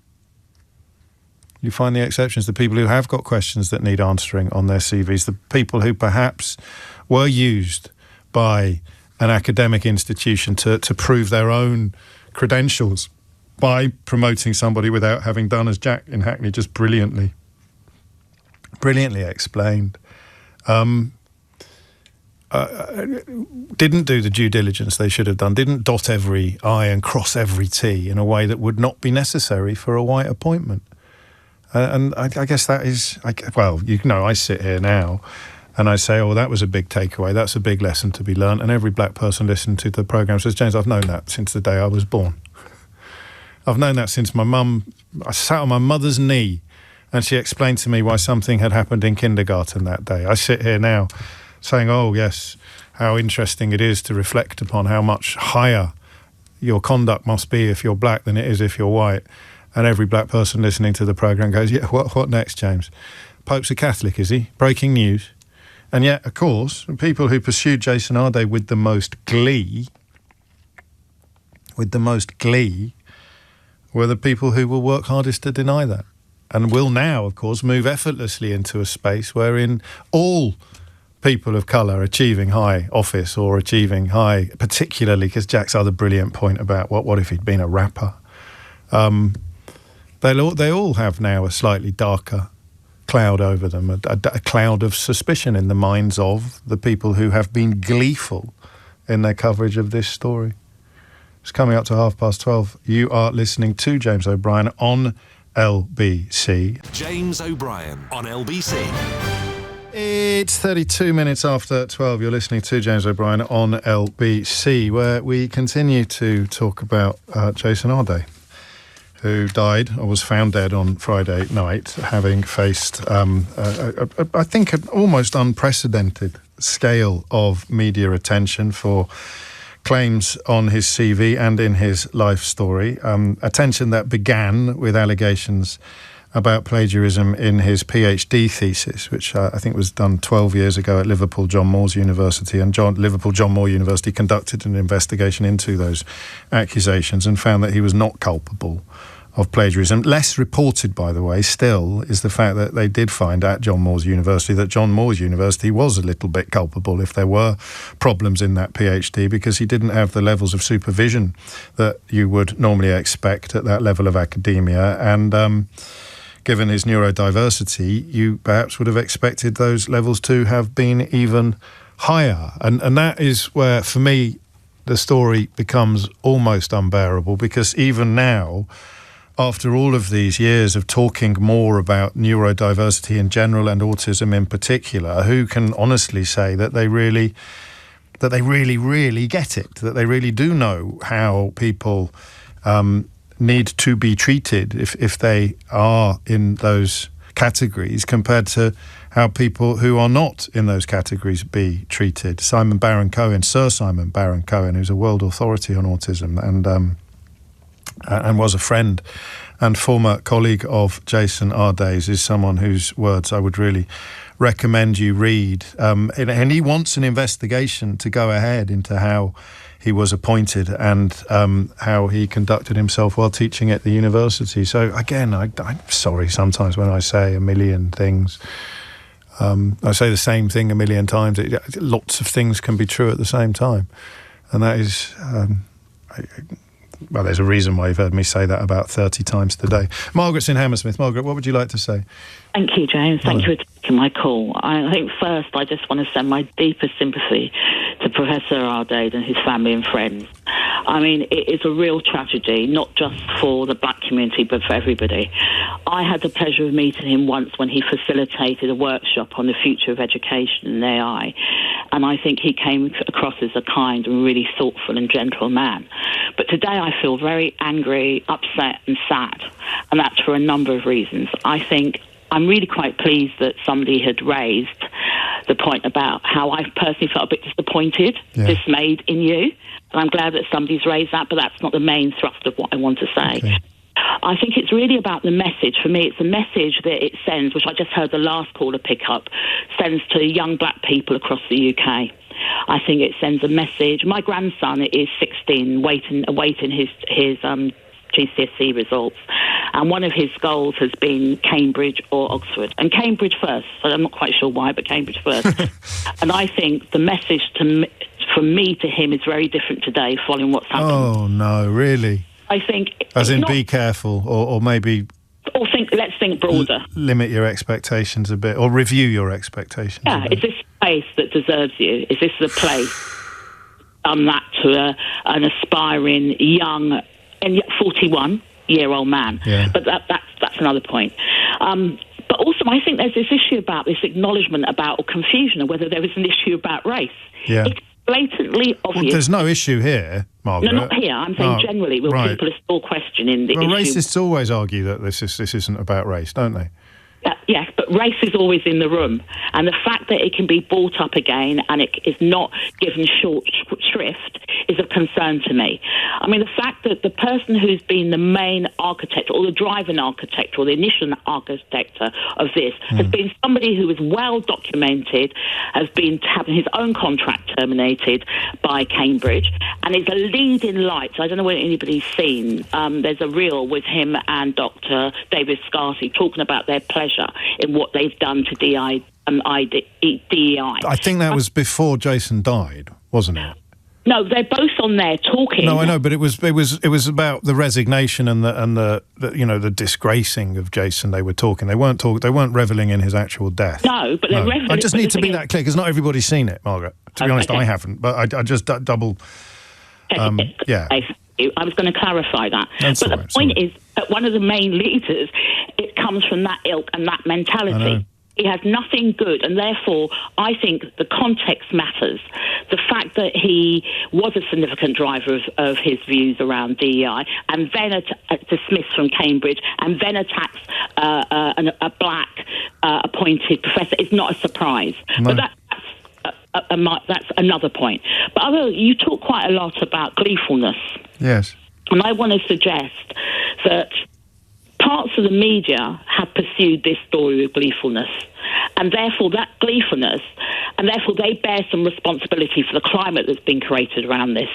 You find the exceptions, the people who have got questions that need answering on their CVs, the people who perhaps were used by an academic institution to prove their own credentials by promoting somebody without having done, as Jack in Hackney just brilliantly explained, didn't do the due diligence they should have done, didn't dot every I and cross every T in a way that would not be necessary for a white appointment. And I guess that is, I sit here now and I say, that was a big takeaway. That's a big lesson to be learned. And every black person listening to the programme says, James, I've known that since the day I was born. I've known that since I sat on my mother's knee and she explained to me why something had happened in kindergarten that day. I sit here now saying, yes, how interesting it is to reflect upon how much higher your conduct must be if you're black than it is if you're white. And every black person listening to the programme goes, what next, James? Pope's a Catholic, is he? Breaking news. And yet, of course, people who pursued Jason Arde with the most glee, were the people who will work hardest to deny that. And will now, of course, move effortlessly into a space wherein all people of colour achieving high office or achieving high, particularly because Jack's other brilliant point about what if he'd been a rapper, they all have now a slightly darker cloud over them, a cloud of suspicion in the minds of the people who have been gleeful in their coverage of this story. It's coming up to 12:30. You are listening to James O'Brien on LBC. James O'Brien on LBC. It's 32 minutes after 12. You're listening to James O'Brien on LBC, where we continue to talk about Jason Arde, who died or was found dead on Friday night, having faced, I think, an almost unprecedented scale of media attention for claims on his CV and in his life story. Attention that began with allegations about plagiarism in his PhD thesis, which I think was done 12 years ago at Liverpool John Moores University. And Liverpool John Moore University conducted an investigation into those accusations and found that he was not culpable of plagiarism. Less reported, by the way, still, is the fact that they did find at John Moores University that John Moores University was a little bit culpable if there were problems in that PhD, because he didn't have the levels of supervision that you would normally expect at that level of academia. And given his neurodiversity, you perhaps would have expected those levels to have been even higher. And that is where, for me, the story becomes almost unbearable, because even now, after all of these years of talking more about neurodiversity in general and autism in particular, who can honestly say that they really get it, that they really do know how people need to be treated if they are in those categories compared to how people who are not in those categories be treated. Sir Simon Baron-Cohen, who's a world authority on autism and was a friend and former colleague of Jason Arday's, is someone whose words I would really recommend you read. And he wants an investigation to go ahead into how he was appointed and how he conducted himself while teaching at the university. So again, I'm sorry sometimes when I say a million things. I say the same thing a million times. Lots of things can be true at the same time. And that is... well, there's a reason why you've heard me say that about 30 times today. Margaret's in Hammersmith. Margaret, what would you like to say? Thank you, James. Thank you for taking my call. I think first I just want to send my deepest sympathy to Professor Ardade and his family and friends. I mean, it is a real tragedy, not just for the black community, but for everybody. I had the pleasure of meeting him once when he facilitated a workshop on the future of education and AI. And I think he came across as a kind and really thoughtful and gentle man. But today I feel very angry, upset and sad. And that's for a number of reasons. I think I'm really quite pleased that somebody had raised the point about how I personally felt a bit disappointed, dismayed in you. And I'm glad that somebody's raised that, but that's not the main thrust of what I want to say. Okay. I think it's really about the message. For me, it's the message that it sends, which I just heard the last caller pick up, sends to young black people across the UK. I think it sends a message. My grandson is 16, awaiting his GCSE results, and one of his goals has been Cambridge or Oxford, and Cambridge first. So I'm not quite sure why, but Cambridge first. And I think the message from me to him is very different today, following what's happened. Oh no, really? I think, as in, be careful, or maybe. Or let's think broader. Limit your expectations a bit, or review your expectations. Yeah, is this a place that deserves you? Is this the place that to an aspiring young and 41-year-old man? Yeah. But that's another point. But also, I think there's this issue about this acknowledgement about, or confusion of whether there is an issue about race. Yeah. It's blatantly obvious. Well, there's no issue here, Margaret. No, not here. I'm saying generally, where people are still questioning the issue. Well, racists always argue that this isn't about race, don't they? Yes, but race is always in the room. And the fact that it can be brought up again and it is not given short shrift is of concern to me. I mean, the fact that the person who's been the main architect or the driving architect or the initial architect of this has been somebody who is well documented, has been having his own contract terminated by Cambridge, and is a leading light. I don't know whether anybody's seen. There's a reel with him and Dr. David Scarcey talking about their pleasure in what they've done to DEI. I think that was before Jason died, wasn't it? No, they're both on there talking. No, I know, but it was about the resignation and the disgracing of Jason. They were talking. They weren't reveling in his actual death. No, but they're reveling. I just need to be that clear because not everybody's seen it, Margaret. To be honest, I haven't, but I just double. Yeah. I was going to clarify that. But the point is that one of the main leaders, it comes from that ilk and that mentality. He has nothing good, and therefore I think the context matters. The fact that he was a significant driver of his views around DEI, and then dismissed from Cambridge, and then attacks a black appointed professor is not a surprise. No. But that's another point. But you talk quite a lot about gleefulness. Yes. And I want to suggest that parts of the media have pursued this story with gleefulness, and therefore that gleefulness, and therefore they bear some responsibility for the climate that's been created around this.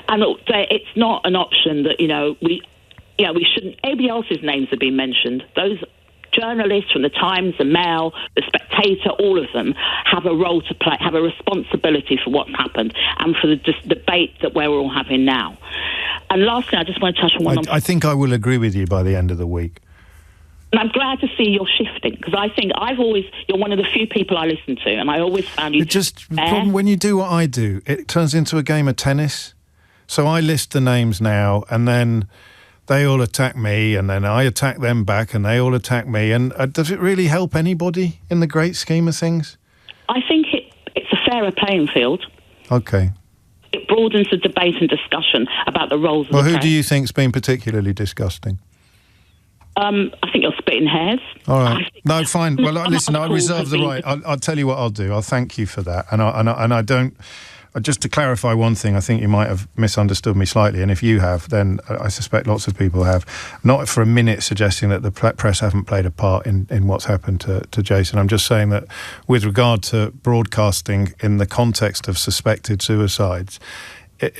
And it's not an option that we shouldn't. Anybody else's names have been mentioned. Those journalists from the Times, the Mail, the Spectator, all of them have a role to play, have a responsibility for what's happened and for the debate that we're all having now. And lastly, I just want to touch on one. I think I will agree with you by the end of the week. And I'm glad to see you're shifting, because I think you're one of the few people I listen to, and I always found you. When you do what I do, it turns into a game of tennis. So I list the names now, and then they all attack me, and then I attack them back, and they all attack me. And does it really help anybody in the great scheme of things? I think it's a fairer playing field. Okay. It broadens the debate and discussion about the roles of the press. Well, who do you think's been particularly disgusting? I think you're splitting hairs. All right. No, fine. Well, listen, I reserve the right. I'll tell you what I'll do. I'll thank you for that. And I don't... Just to clarify one thing, I think you might have misunderstood me slightly, and if you have, then I suspect lots of people have. Not for a minute suggesting that the press haven't played a part in what's happened to Jason. I'm just saying that with regard to broadcasting in the context of suspected suicides,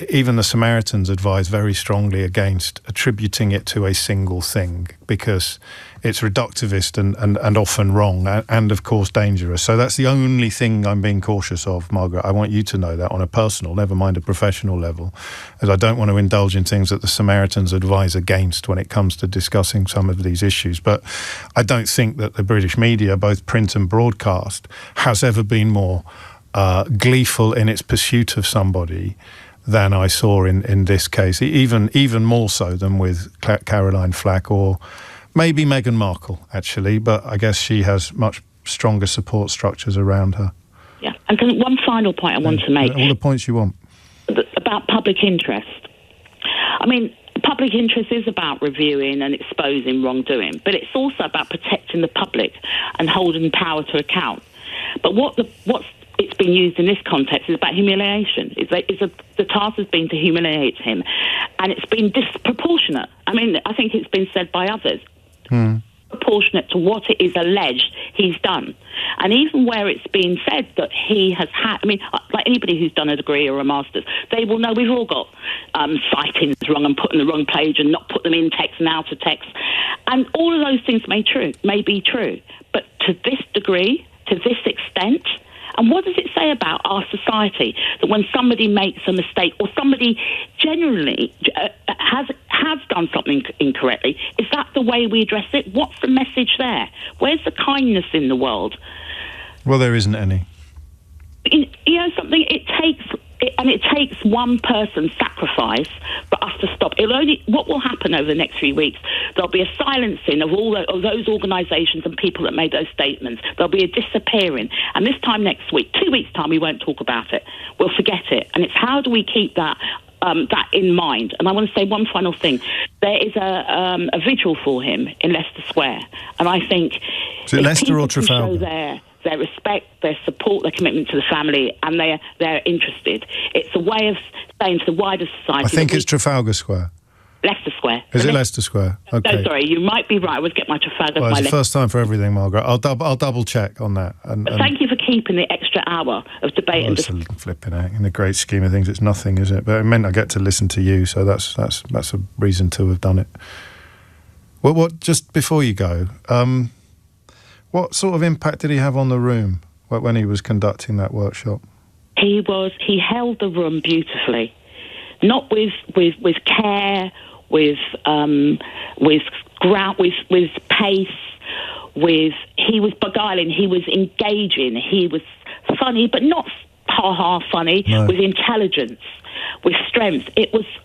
even the Samaritans advise very strongly against attributing it to a single thing, because it's reductivist and often wrong and of course dangerous. So that's the only thing I'm being cautious of, Margaret. I want you to know that on a personal, never mind a professional level, as I don't want to indulge in things that the Samaritans advise against when it comes to discussing some of these issues. But I don't think that the British media, both print and broadcast, has ever been more gleeful in its pursuit of somebody than I saw in this case, even more so than with Caroline Flack or maybe Meghan Markle, actually, but I guess she has much stronger support structures around her. Yeah, and one final point I want to make. All the points you want. About public interest. I mean, public interest is about reviewing and exposing wrongdoing, but it's also about protecting the public and holding power to account. But what's it's been used in this context is about humiliation. The task has been to humiliate him, and it's been disproportionate. I mean, I think it's been said by others. Proportionate to what it is alleged he's done. And even where it's been said that he has had, I mean, like anybody who's done a degree or a master's, they will know we've all got citings wrong and put in the wrong page and not put them in text and out of text. And all of those things may be true. But to this degree, to this extent, and what does it say about our society that when somebody makes a mistake or somebody generally has done something incorrectly, is that the way we address it? What's the message there? Where's the kindness in the world? Well, there isn't any. You know something? It takes one person's sacrifice for us to stop. What will happen over the next few weeks? There'll be a silencing of all of those organisations and people that made those statements. There'll be a disappearing. And this time next week, 2 weeks' time, we won't talk about it. We'll forget it. And it's how do we keep that in mind? And I want to say one final thing. There is a vigil for him in Leicester Square. And I think... Is it Leicester or Trafalgar? Their respect, their support, their commitment to the family, and they're interested. It's a way of saying to the wider society... I think it's Trafalgar Square. Leicester Square. Is it Leicester Square? Okay. No, sorry, you might be right. I always get my Trafalgar... Well, it's the first time for everything, Margaret. I'll double check on that. But thank you for keeping the extra hour of debate. It's a flipping out. In the great scheme of things, it's nothing, is it? But it meant I get to listen to you, so that's a reason to have done it. Well, what just before you go... what sort of impact did he have on the room when he was conducting that workshop? He held the room beautifully, not with care, with pace, he was beguiling, he was engaging, he was funny, but not ha-ha funny, no. With intelligence, with strength.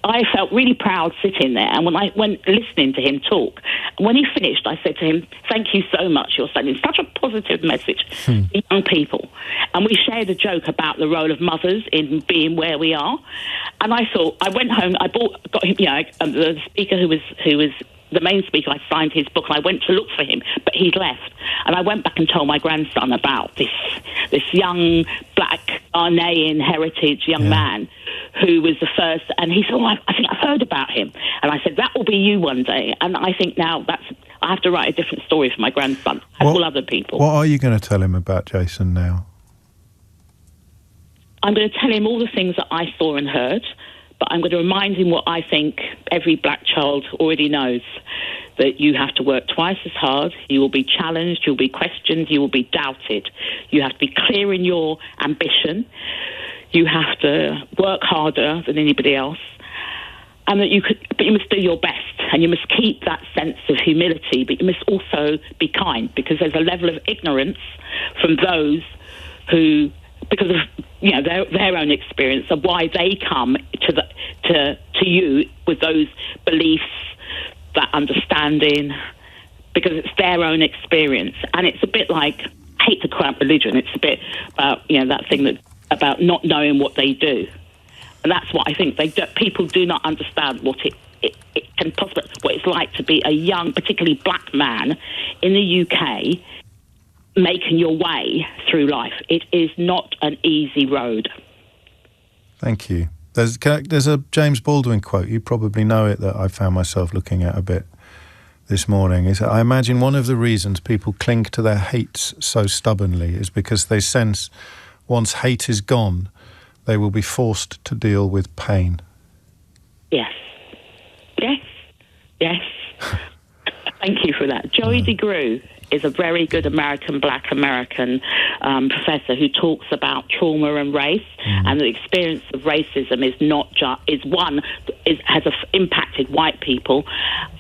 I felt really proud sitting there, and when I went listening to him talk, when he finished, I said to him, "Thank you so much. You're sending such a positive message to young people." And we shared a joke about the role of mothers in being where we are. And I thought, I went home, got him, the speaker who was the main speaker, I signed his book, and I went to look for him, but he'd left. And I went back and told my grandson about this young black Ghanaian heritage young man who was the first, and he said, I think I've heard about him. And I said, that will be you one day. And I think now I have to write a different story for my grandson, and all other people. What are you going to tell him about Jason now? I'm going to tell him all the things that I saw and heard, but I'm going to remind him what I think every black child already knows, that you have to work twice as hard, you will be challenged, you'll be questioned, you will be doubted. You have to be clear in your ambition, you have to work harder than anybody else, and that but you must do your best, and you must keep that sense of humility, but you must also be kind, because there's a level of ignorance from those who, because of their own experience of why they come to you with those beliefs, that understanding, because it's their own experience. And it's a bit like, I hate to call it religion, it's a bit about that thing that about not knowing what they do. And that's what I think. People do not understand what it can possibly, what it's like to be a young, particularly black man in the UK, making your way through life. It is not an easy road. Thank you. There's a James Baldwin quote, you probably know it, that I found myself looking at a bit this morning. Is that I imagine one of the reasons people cling to their hates so stubbornly is because they sense once hate is gone, they will be forced to deal with pain. Yes. Thank you for that. Joey DeGruy is a very good black American professor who talks about trauma and race, and the experience of racism has impacted white people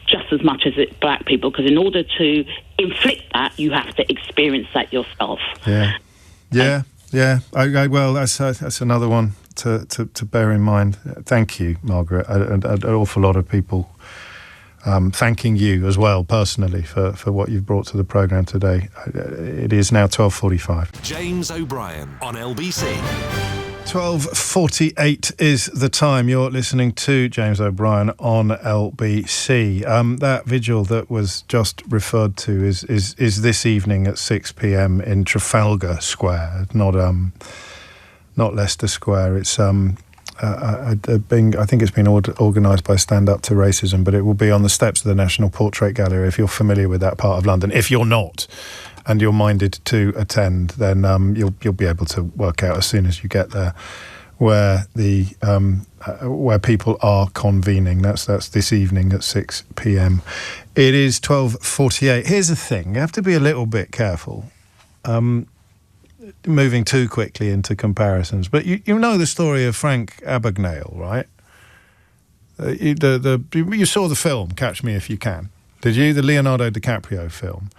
just as much as black people, because in order to inflict that, you have to experience that yourself. Yeah. Well, that's another one to bear in mind. Thank you, Margaret. An awful lot of people thanking you as well, personally, for what you've brought to the programme today. It is now 12:45. James O'Brien on LBC. 12:48 is the time. You're listening to James O'Brien on LBC. That vigil that was just referred to is this evening at 6 p.m. in Trafalgar Square, not Leicester Square. It's I think it's been organised by Stand Up to Racism, but it will be on the steps of the National Portrait Gallery. If you're familiar with that part of London, if you're not, and you're minded to attend, then you'll be able to work out as soon as you get there where people are convening. That's this evening at 6 p.m. It is 12:48. Here's the thing: you have to be a little bit careful. Moving too quickly into comparisons, but you know the story of Frank Abagnale, right? You saw the film Catch Me If You Can, did you? The Leonardo DiCaprio film.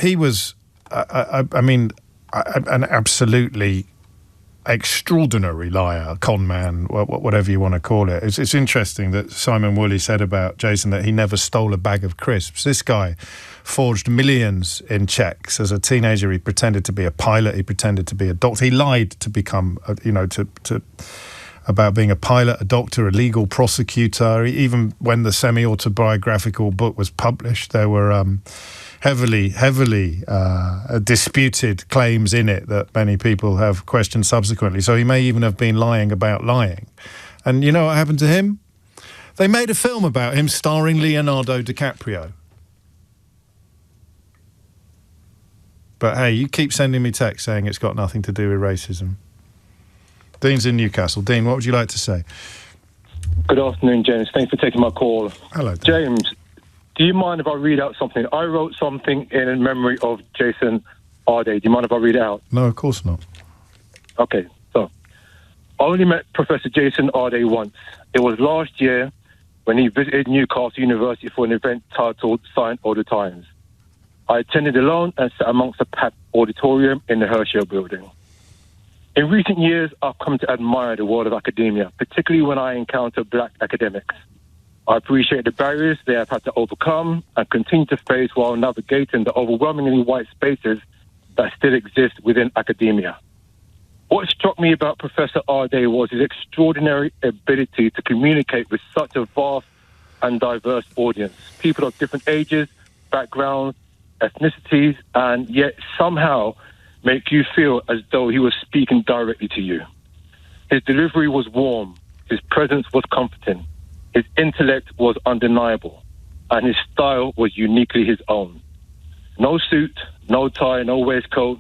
He was, an absolutely extraordinary liar, con man, whatever you want to call it. It's interesting that Simon Woolley said about Jason that he never stole a bag of crisps. This guy forged millions in checks. As a teenager, he pretended to be a pilot. He pretended to be a doctor. He lied to become, about being a pilot, a doctor, a legal prosecutor. Even when the semi-autobiographical book was published, there were heavily disputed claims in it that many people have questioned subsequently. So he may even have been lying about lying. And you know what happened to him? They made a film about him starring Leonardo DiCaprio. But hey, you keep sending me texts saying it's got nothing to do with racism. Dean's in Newcastle. Dean, what would you like to say? Good afternoon, James. Thanks for taking my call. Hello, Dean. James, do you mind if I read out something? I wrote something in memory of Jason Arday. Do you mind if I read it out? No, of course not. Okay, so I only met Professor Jason Arday once. It was last year when he visited Newcastle University for an event titled Science of the Times. I attended alone and sat amongst a packed auditorium in the Herschel building. In recent years, I've come to admire the world of academia, particularly when I encounter black academics. I appreciate the barriers they have had to overcome and continue to face while navigating the overwhelmingly white spaces that still exist within academia. What struck me about Professor Arday was his extraordinary ability to communicate with such a vast and diverse audience, people of different ages, backgrounds, ethnicities, and yet somehow make you feel as though he was speaking directly to you. His delivery was warm, his presence was comforting, his intellect was undeniable, and his style was uniquely his own. No suit, no tie, no waistcoat,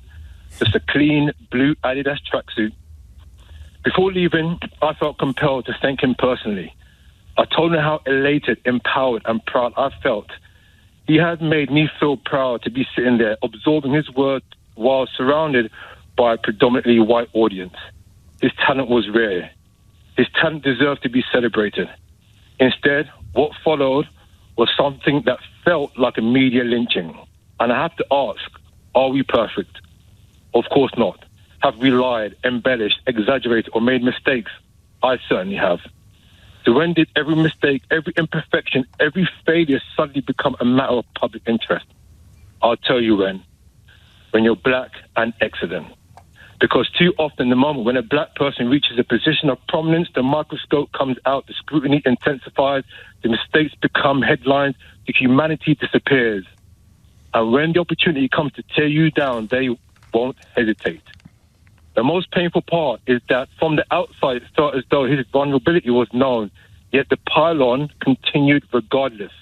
just a clean blue Adidas tracksuit. Before leaving, I felt compelled to thank him personally. I told him how elated, empowered, and proud I felt. He had made me feel proud to be sitting there, absorbing his words while surrounded by a predominantly white audience. His talent was rare. His talent deserved to be celebrated. Instead, what followed was something that felt like a media lynching. And I have to ask, are we perfect? Of course not. Have we lied, embellished, exaggerated, or made mistakes? I certainly have. So when did every mistake, every imperfection, every failure suddenly become a matter of public interest? I'll tell you when. When you're black and excellent. Because too often, the moment when a black person reaches a position of prominence, the microscope comes out, the scrutiny intensifies, the mistakes become headlines, the humanity disappears. And when the opportunity comes to tear you down, they won't hesitate. The most painful part is that from the outside, it felt as though his vulnerability was known, yet the pile-on continued regardless.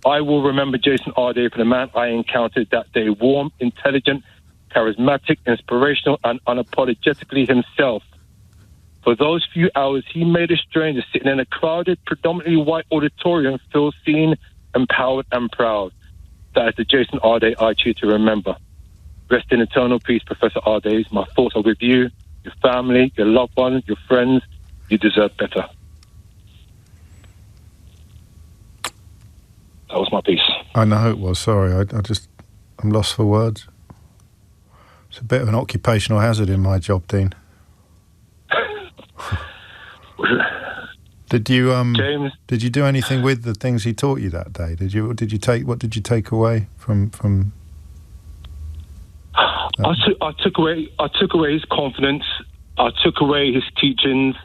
I will remember Jason Arday for the man I encountered that day, warm, intelligent, charismatic, inspirational, and unapologetically himself. For those few hours, he made a stranger sitting in a crowded, predominantly white auditorium feel seen, empowered, and proud. That is the Jason Arday I choose to remember. Rest in eternal peace, Professor Arday. My thoughts are with you, your family, your loved ones, your friends. You deserve better. That was my piece. I know it was. Sorry, I'm lost for words. It's a bit of an occupational hazard in my job, Dean. Did you James? Did you do anything with the things he taught you that day? What did you take away from? I took away his confidence. I took away his teachings.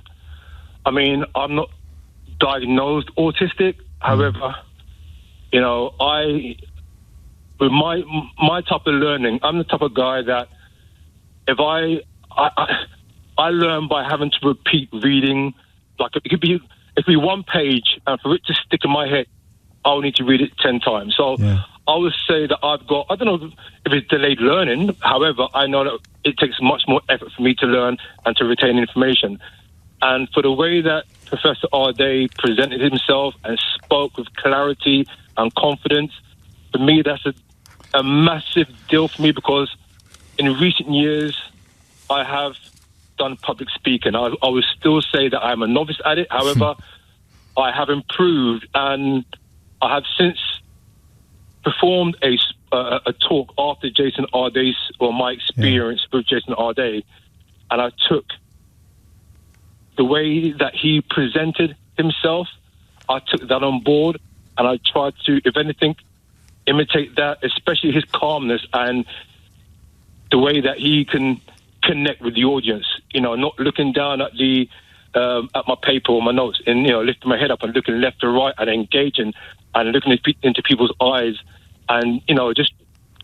I mean, I'm not diagnosed autistic. However, you know, with my type of learning, I'm the type of guy that if I learn by having to repeat reading. Like it could be one page, and for it to stick in my head, I'll need to read it 10 times. So I would say that I've got, I don't know if it's delayed learning. However, I know that it takes much more effort for me to learn and to retain information. And for the way that Professor Arday presented himself and spoke with clarity and confidence, for me, that's a massive deal for me, because in recent years, I have done public speaking. I would still say that I'm a novice at it. However, I have improved, and I have since performed a talk after Jason Arday's, or my experience with Jason Arday, and I took the way that he presented himself, I took that on board, and I tried to, if anything, imitate that, especially his calmness and the way that he can connect with the audience, you know, not looking down at the at my paper or my notes, and, you know, lifting my head up and looking left to right and engaging and looking into people's eyes, and, you know, just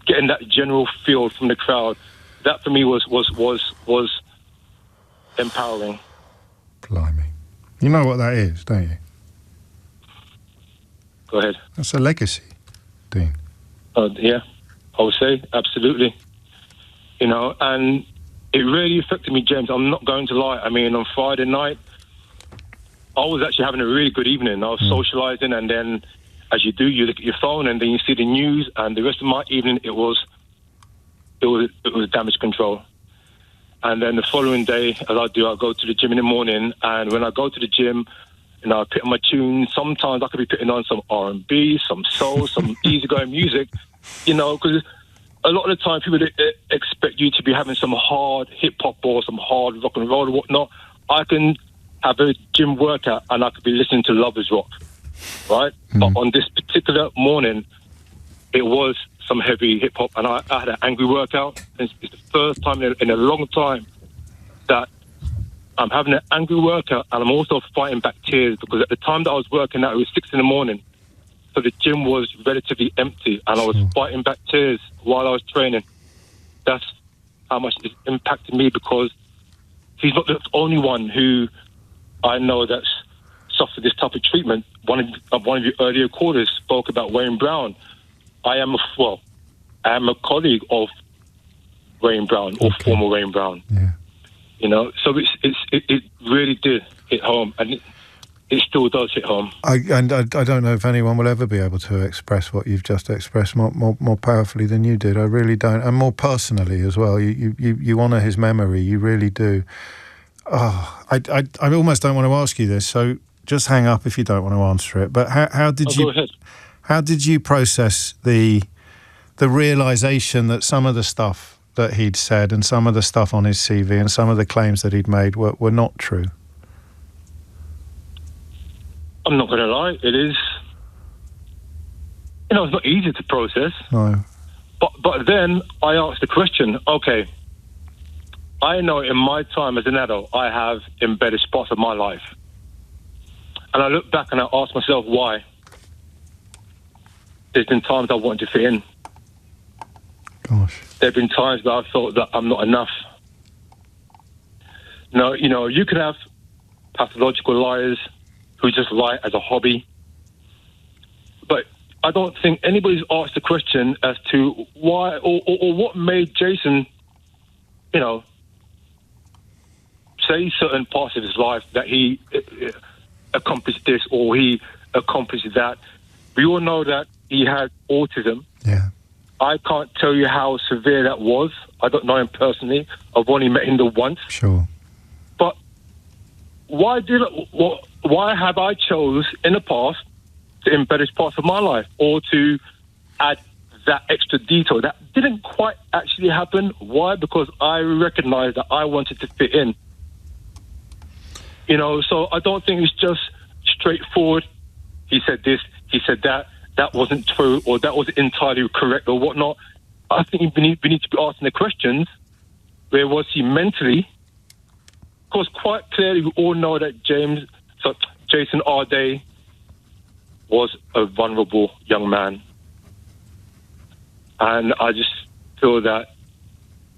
getting that general feel from the crowd. That for me was empowering. Blimey. You know what that is, don't you? Go ahead. That's a legacy, Dean. Yeah, I would say, absolutely. You know, and it really affected me, James. I'm not going to lie. I mean, on Friday night, I was actually having a really good evening. I was socialising, and then, as you do, you look at your phone, and then you see the news, and the rest of my evening, it was damage control. And then the following day, as I do, I go to the gym in the morning, and when I go to the gym, you know, I put on my tunes. Sometimes I could be putting on some R&B, some soul, some easygoing music, you know, because a lot of the time people expect you to be having some hard hip-hop or some hard rock and roll or whatnot. I can have a gym workout and I could be listening to Lovers Rock, right? But on this particular morning, it was some heavy hip-hop, and I had an angry workout. It's the first time in a long time that I'm having an angry workout, and I'm also fighting back tears, because at the time that I was working out, it was 6 a.m, so the gym was relatively empty, and I was fighting back tears while I was training. That's how much it's impacted me, because he's not the only one who I know that's suffered this type of treatment. One of your earlier callers spoke about Wayne Brown. I am a colleague of Wayne Brown, or former Wayne Brown. Yeah. You know, so it really did hit home, and it still does hit home. I don't know if anyone will ever be able to express what you've just expressed more powerfully than you did. I really don't, and more personally as well. You honour his memory. You really do. Oh, I almost don't want to ask you this, so just hang up if you don't want to answer it. But how did you? Go ahead. How did you process the realisation that some of the stuff that he'd said and some of the stuff on his CV and some of the claims that he'd made were not true? I'm not going to lie, it is, you know, it's not easy to process. No. But then I asked the question, okay, I know in my time as an adult, I have embedded spots of my life. And I look back and I ask myself why. There's been times I wanted to fit in. Gosh. There have been times that I thought that I'm not enough. No, you know, you can have pathological liars who just lie as a hobby. But I don't think anybody's asked the question as to why or what made Jason, you know, say certain parts of his life that he accomplished this or he accomplished that. We all know that he had autism. Yeah. I can't tell you how severe that was. I don't know him personally. I've only met him the once. Sure. But why have I chose in the past to embellish parts of my life or to add that extra detail that didn't quite actually happen? Why? Because I recognized that I wanted to fit in. You know, so I don't think it's just straightforward. He said this, he said that. That wasn't true, or that wasn't entirely correct, or whatnot. I think we need to be asking the questions. Where was he mentally? Because quite clearly, we all know that Jason Arday was a vulnerable young man, and I just feel that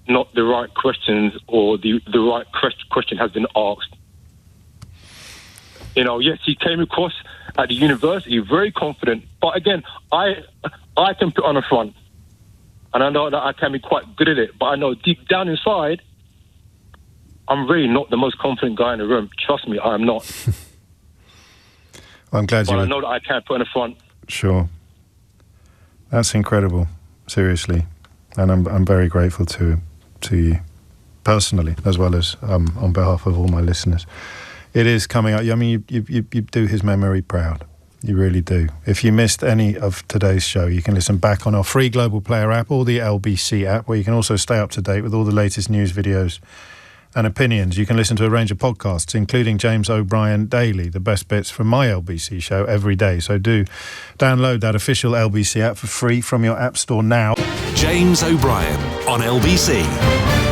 not the right questions or the right question has been asked. You know, yes, he came across at the university very confident, but again, I can put on a front, and I know that I can be quite good at it, but I know deep down inside, I'm really not the most confident guy in the room. Trust me, I am not. Well, I'm glad but I know that I can put on a front. Sure. That's incredible, seriously, and I'm very grateful to you personally, as well as on behalf of all my listeners. It is coming up. I mean, you do his memory proud. You really do. If you missed any of today's show, you can listen back on our free Global Player app or the LBC app, where you can also stay up to date with all the latest news, videos and opinions. You can listen to a range of podcasts, including James O'Brien Daily, the best bits from my LBC show every day. So do download that official LBC app for free from your app store now. James O'Brien on LBC.